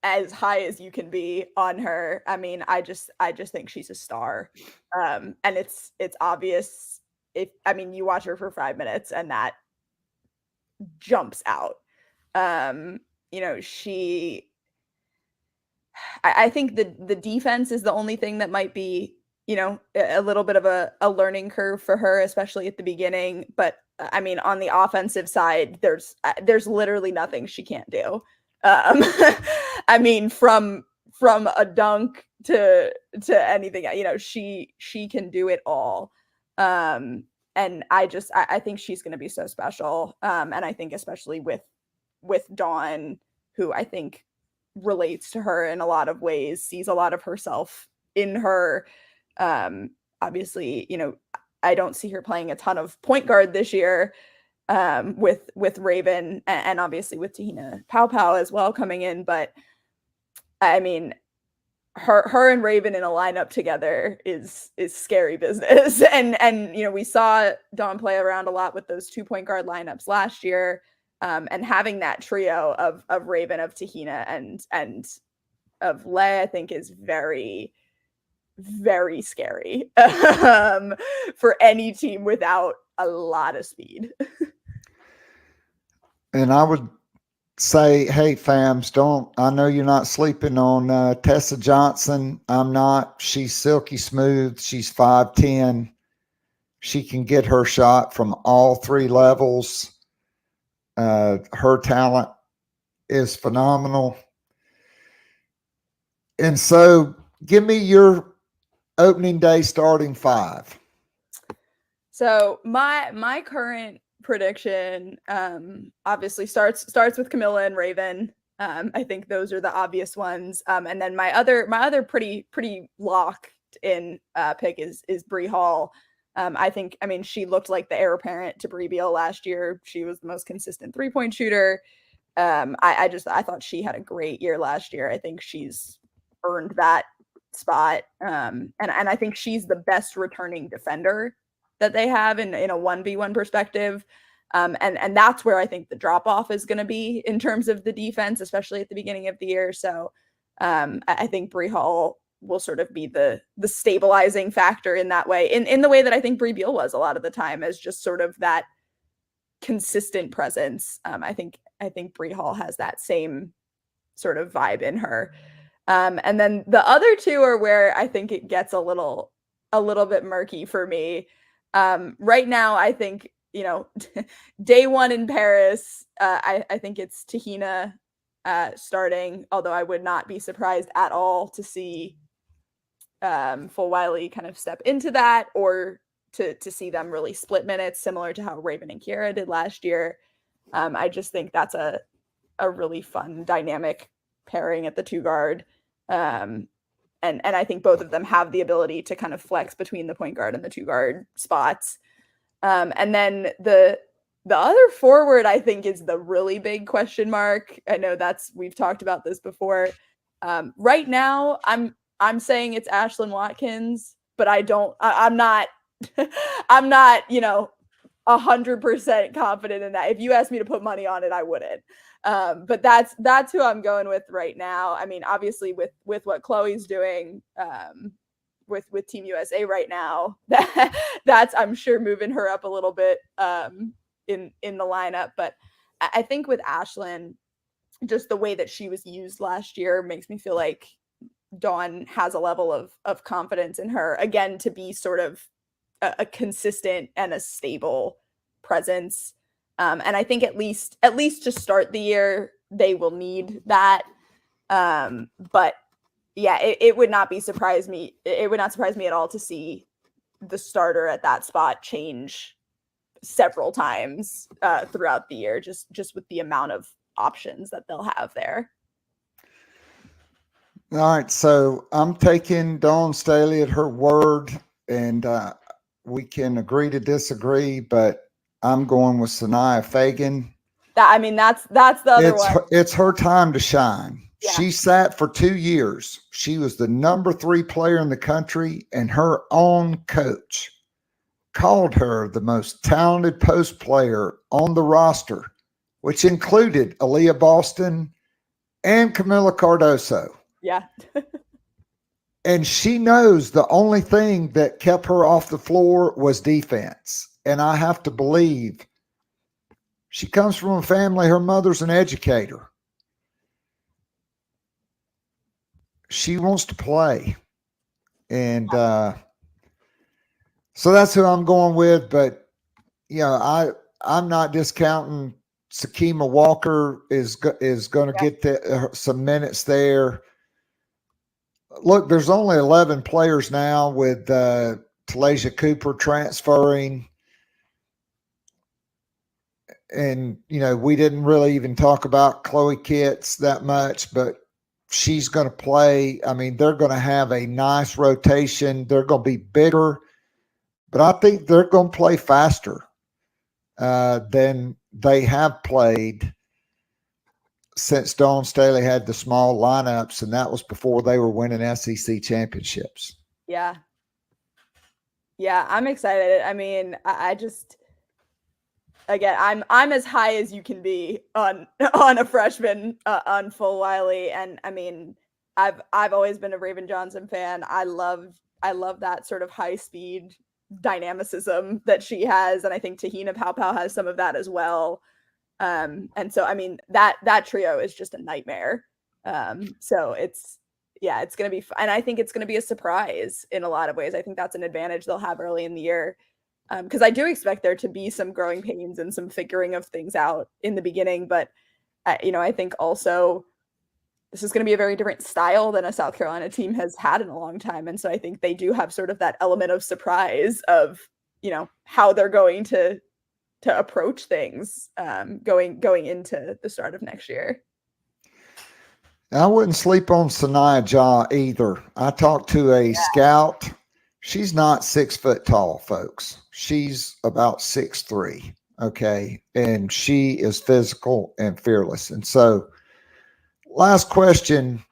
Speaker 7: as high as you can be on her. I mean, I just think she's a star. And it's obvious. You watch her for 5 minutes and that jumps out. I think the defense is the only thing that might be, a little bit of a learning curve for her, especially at the beginning. But I mean, on the offensive side, there's literally nothing she can't do. I mean, from a dunk to anything, she can do it all. And I think she's going to be so special. And I think especially with Dawn, who I think relates to her in a lot of ways, sees a lot of herself in her. Obviously, I don't see her playing a ton of point guard this year, with Raven and obviously with Tahina Pow as well coming in. But I mean, her and Raven in a lineup together is scary business. And we saw Dawn play around a lot with those 2-point guard lineups last year. And having that trio of Raven, of Tahina, and of Lei, I think is very, very scary for any team without a lot of speed.
Speaker 6: And I would say, hey, fams, I know you're not sleeping on Tessa Johnson. I'm not. She's silky smooth. She's 5'10". She can get her shot from all three levels. Her talent is phenomenal. And so give me your opening day starting five.
Speaker 7: So my current prediction obviously starts with Camilla and Raven. I think those are the obvious ones. And then my other pretty locked in pick is Bree Hall. I mean, she looked like the heir apparent to Brie Beal last year. She was the most consistent 3-point shooter. I thought she had a great year last year. I think she's earned that spot. And I think she's the best returning defender that they have in a 1v1 perspective. And that's where I think the drop off is going to be in terms of the defense, especially at the beginning of the year. So I think Bree Hall will sort of be the stabilizing factor in that way, in the way that I think Brie Beal was a lot of the time, as just sort of that consistent presence. I think Bree Hall has that same sort of vibe in her. And then the other two are where I think it gets a little bit murky for me. Right now, I think, day one in Paris, I think it's Tahina starting, although I would not be surprised at all to see Fulwiley kind of step into that, or to see them really split minutes, similar to how Raven and Kiera did last year. I just think that's a really fun dynamic pairing at the 2 guard. And I think both of them have the ability to kind of flex between the point guard and the 2 guard spots. And then the other forward, I think, is the really big question mark. I know we've talked about this before. Right now, I'm saying it's Ashlyn Watkins, but I'm not 100% confident in that. If you asked me to put money on it, I wouldn't. But that's who I'm going with right now. I mean, obviously with what Chloe's doing with Team USA right now, that's I'm sure moving her up a little bit in the lineup. But I think with Ashlyn, just the way that she was used last year makes me feel like Dawn has a level of confidence in her again to be sort of a consistent and a stable presence. And I think at least to start the year, they will need that. But yeah, it would not surprise me at all to see the starter at that spot change several times throughout the year, just with the amount of options that they'll have there.
Speaker 6: All right, so I'm taking Dawn Staley at her word, and we can agree to disagree, but I'm going with Sanaya Fagan.
Speaker 7: That's the other one.
Speaker 6: It's her time to shine.
Speaker 7: Yeah.
Speaker 6: She sat for 2 years. She was the number 3 player in the country, and her own coach called her the most talented post player on the roster, which included Aaliyah Boston and Camila Cardoso.
Speaker 7: Yeah.
Speaker 6: And she knows the only thing that kept her off the floor was defense. And I have to believe she comes from a family, her mother's an educator. She wants to play. And so that's who I'm going with. But, I'm not discounting Sakima Walker is going to get some minutes there. Look, there's only 11 players now with Talasia Cooper transferring. And, we didn't really even talk about Chloe Kitts that much, but she's going to play. I mean, they're going to have a nice rotation. They're going to be bigger, but I think they're going to play faster than they have played since Dawn Staley had the small lineups, and that was before they were winning SEC championships.
Speaker 7: Yeah, I'm excited. I mean, again, I'm as high as you can be on a freshman on Full Wiley, and I mean, I've always been a Raven Johnson fan. I love that sort of high speed dynamicism that she has, and I think Tahina Paopao has some of that as well. And so I mean that trio is just a nightmare. So it's gonna be fun. And I think it's gonna be a surprise in a lot of ways. I think that's an advantage they'll have early in the year. Because I do expect there to be some growing pains and some figuring of things out in the beginning, but I think also this is going to be a very different style than a South Carolina team has had in a long time, and so I think they do have sort of that element of surprise of how they're going to approach things going into the start of next year.
Speaker 6: I wouldn't sleep on Sanaya Ja either. I talked to a scout. She's not 6 foot tall, folks. She's about 6'3". Okay. And she is physical and fearless. And so, last question,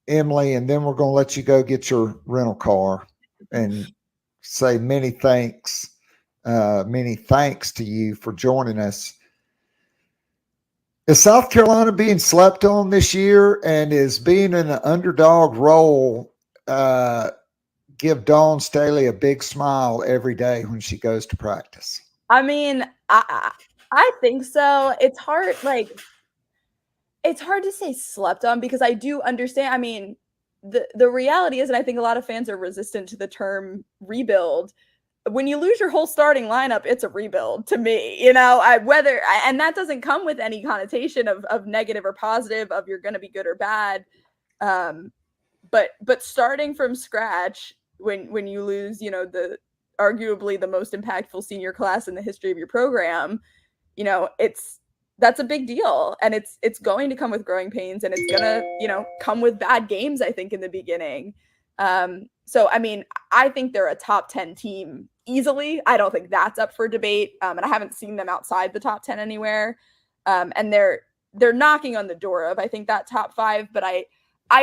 Speaker 6: Emily, and then we're going to let you go get your rental car and say many thanks to you for joining us. Is South Carolina being slept on this year, and is being in an underdog role give Dawn Staley a big smile every day when she goes to practice?
Speaker 7: I mean, I think so. It's hard to say slept on, because I do understand. I mean, the reality is, and I think a lot of fans are resistant to the term rebuild. When you lose your whole starting lineup, it's a rebuild to me, and that doesn't come with any connotation of negative or positive, of you're going to be good or bad. But starting from scratch when you lose, the arguably the most impactful senior class in the history of your program, that's a big deal, and it's going to come with growing pains, and it's gonna, come with bad games, I think, in the beginning. So I mean, I think they're a top 10 team easily. I don't think that's up for debate. And I haven't seen them outside the top 10 anywhere. And they're knocking on the door of, I think, that top 5, but I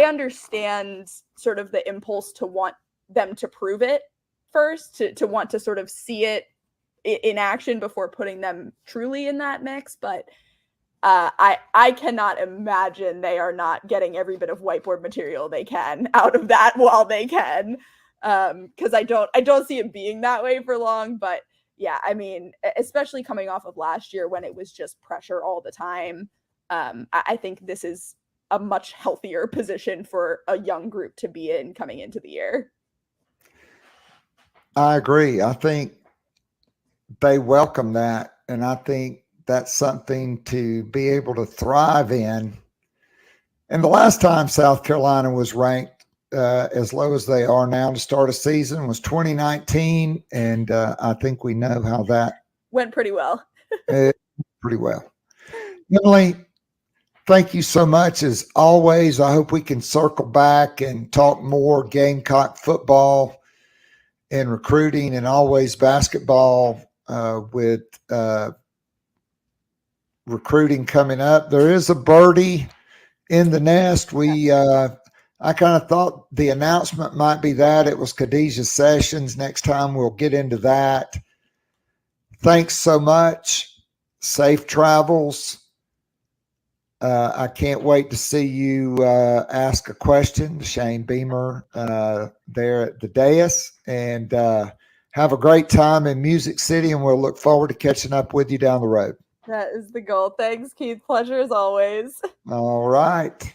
Speaker 7: understand sort of the impulse to want them to prove it first, to want to sort of see it in action before putting them truly in that mix. But I cannot imagine they are not getting every bit of whiteboard material they can out of that while they can, because I don't see it being that way for long. But yeah, I mean, especially coming off of last year when it was just pressure all the time, I think this is a much healthier position for a young group to be in coming into the year.
Speaker 6: I agree. I think they welcome that, and I think that's something to be able to thrive in. And the last time South Carolina was ranked as low as they are now to start a season was 2019, and I think we know how that
Speaker 7: went pretty well.
Speaker 6: Pretty well. Emily, thank you so much as always. I hope we can circle back and talk more Gamecock football and recruiting, and always basketball with recruiting coming up. There is a birdie in the nest. I kind of thought the announcement might be that it was Khadijah Sessions. Next time we'll get into that. Thanks so much. Safe travels. I can't wait to see you ask a question to Shane Beamer there at the dais, and have a great time in Music City, and we'll look forward to catching up with you down the road.
Speaker 7: That is the goal. Thanks, Keith. Pleasure as always.
Speaker 6: All right.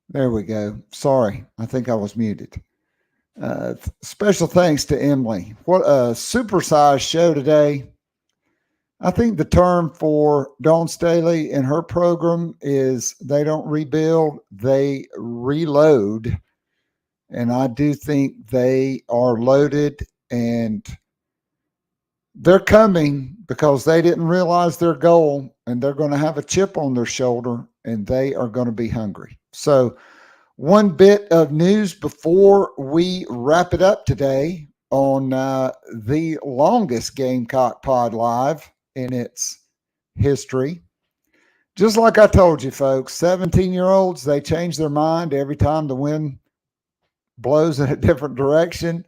Speaker 6: There we go. Sorry, I think I was muted. Special thanks to Emily. What a supersized show today. I think the term for Dawn Staley and her program is they don't rebuild, they reload. And I do think they are loaded, and they're coming because they didn't realize their goal, and they're going to have a chip on their shoulder, and they are going to be hungry. So One bit of news before we wrap it up today on the longest Gamecock Pod Live in its history. Just like I told you, folks, 17-year-olds, they change their mind every time the wind blows in a different direction.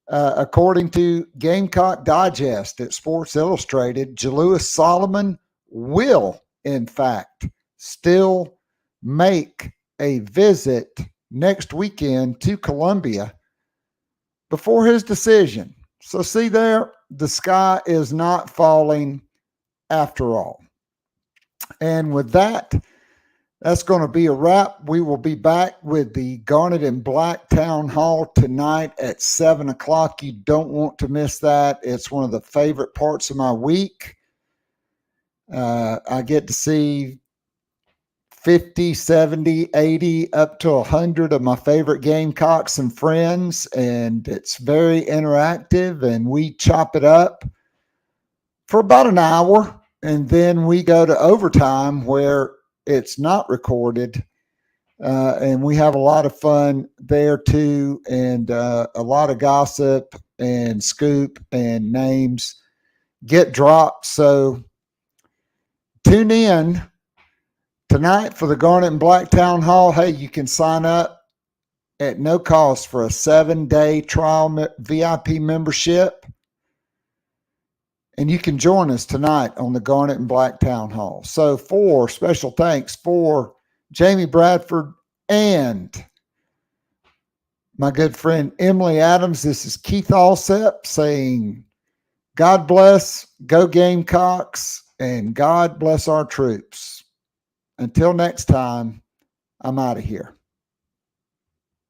Speaker 6: According to Gamecock Digest at Sports Illustrated, Jalewis Solomon will, in fact, still make a visit next weekend to Columbia before his decision. So see there, the sky is not falling after all. And with that, that's going to be a wrap. We will be back with the Garnet and Black Town Hall tonight at 7 o'clock. You don't want to miss that. It's one of the favorite parts of my week. I get to see 50, 70, 80, up to 100 of my favorite Gamecocks and friends, and it's very interactive, and we chop it up for about an hour, and then we go to overtime where it's not recorded, and we have a lot of fun there too, and a lot of gossip and scoop and names get dropped. So tune in tonight for the Garnet and Black Town Hall. Hey, you can sign up at no cost for a 7-day trial VIP membership. And you can join us tonight on the Garnet and Black Town Hall. So for special thanks for Jamie Bradford and my good friend Emily Adams, this is Keith Alsep saying, God bless, go Gamecocks, and God bless our troops. Until next time, I'm out of here.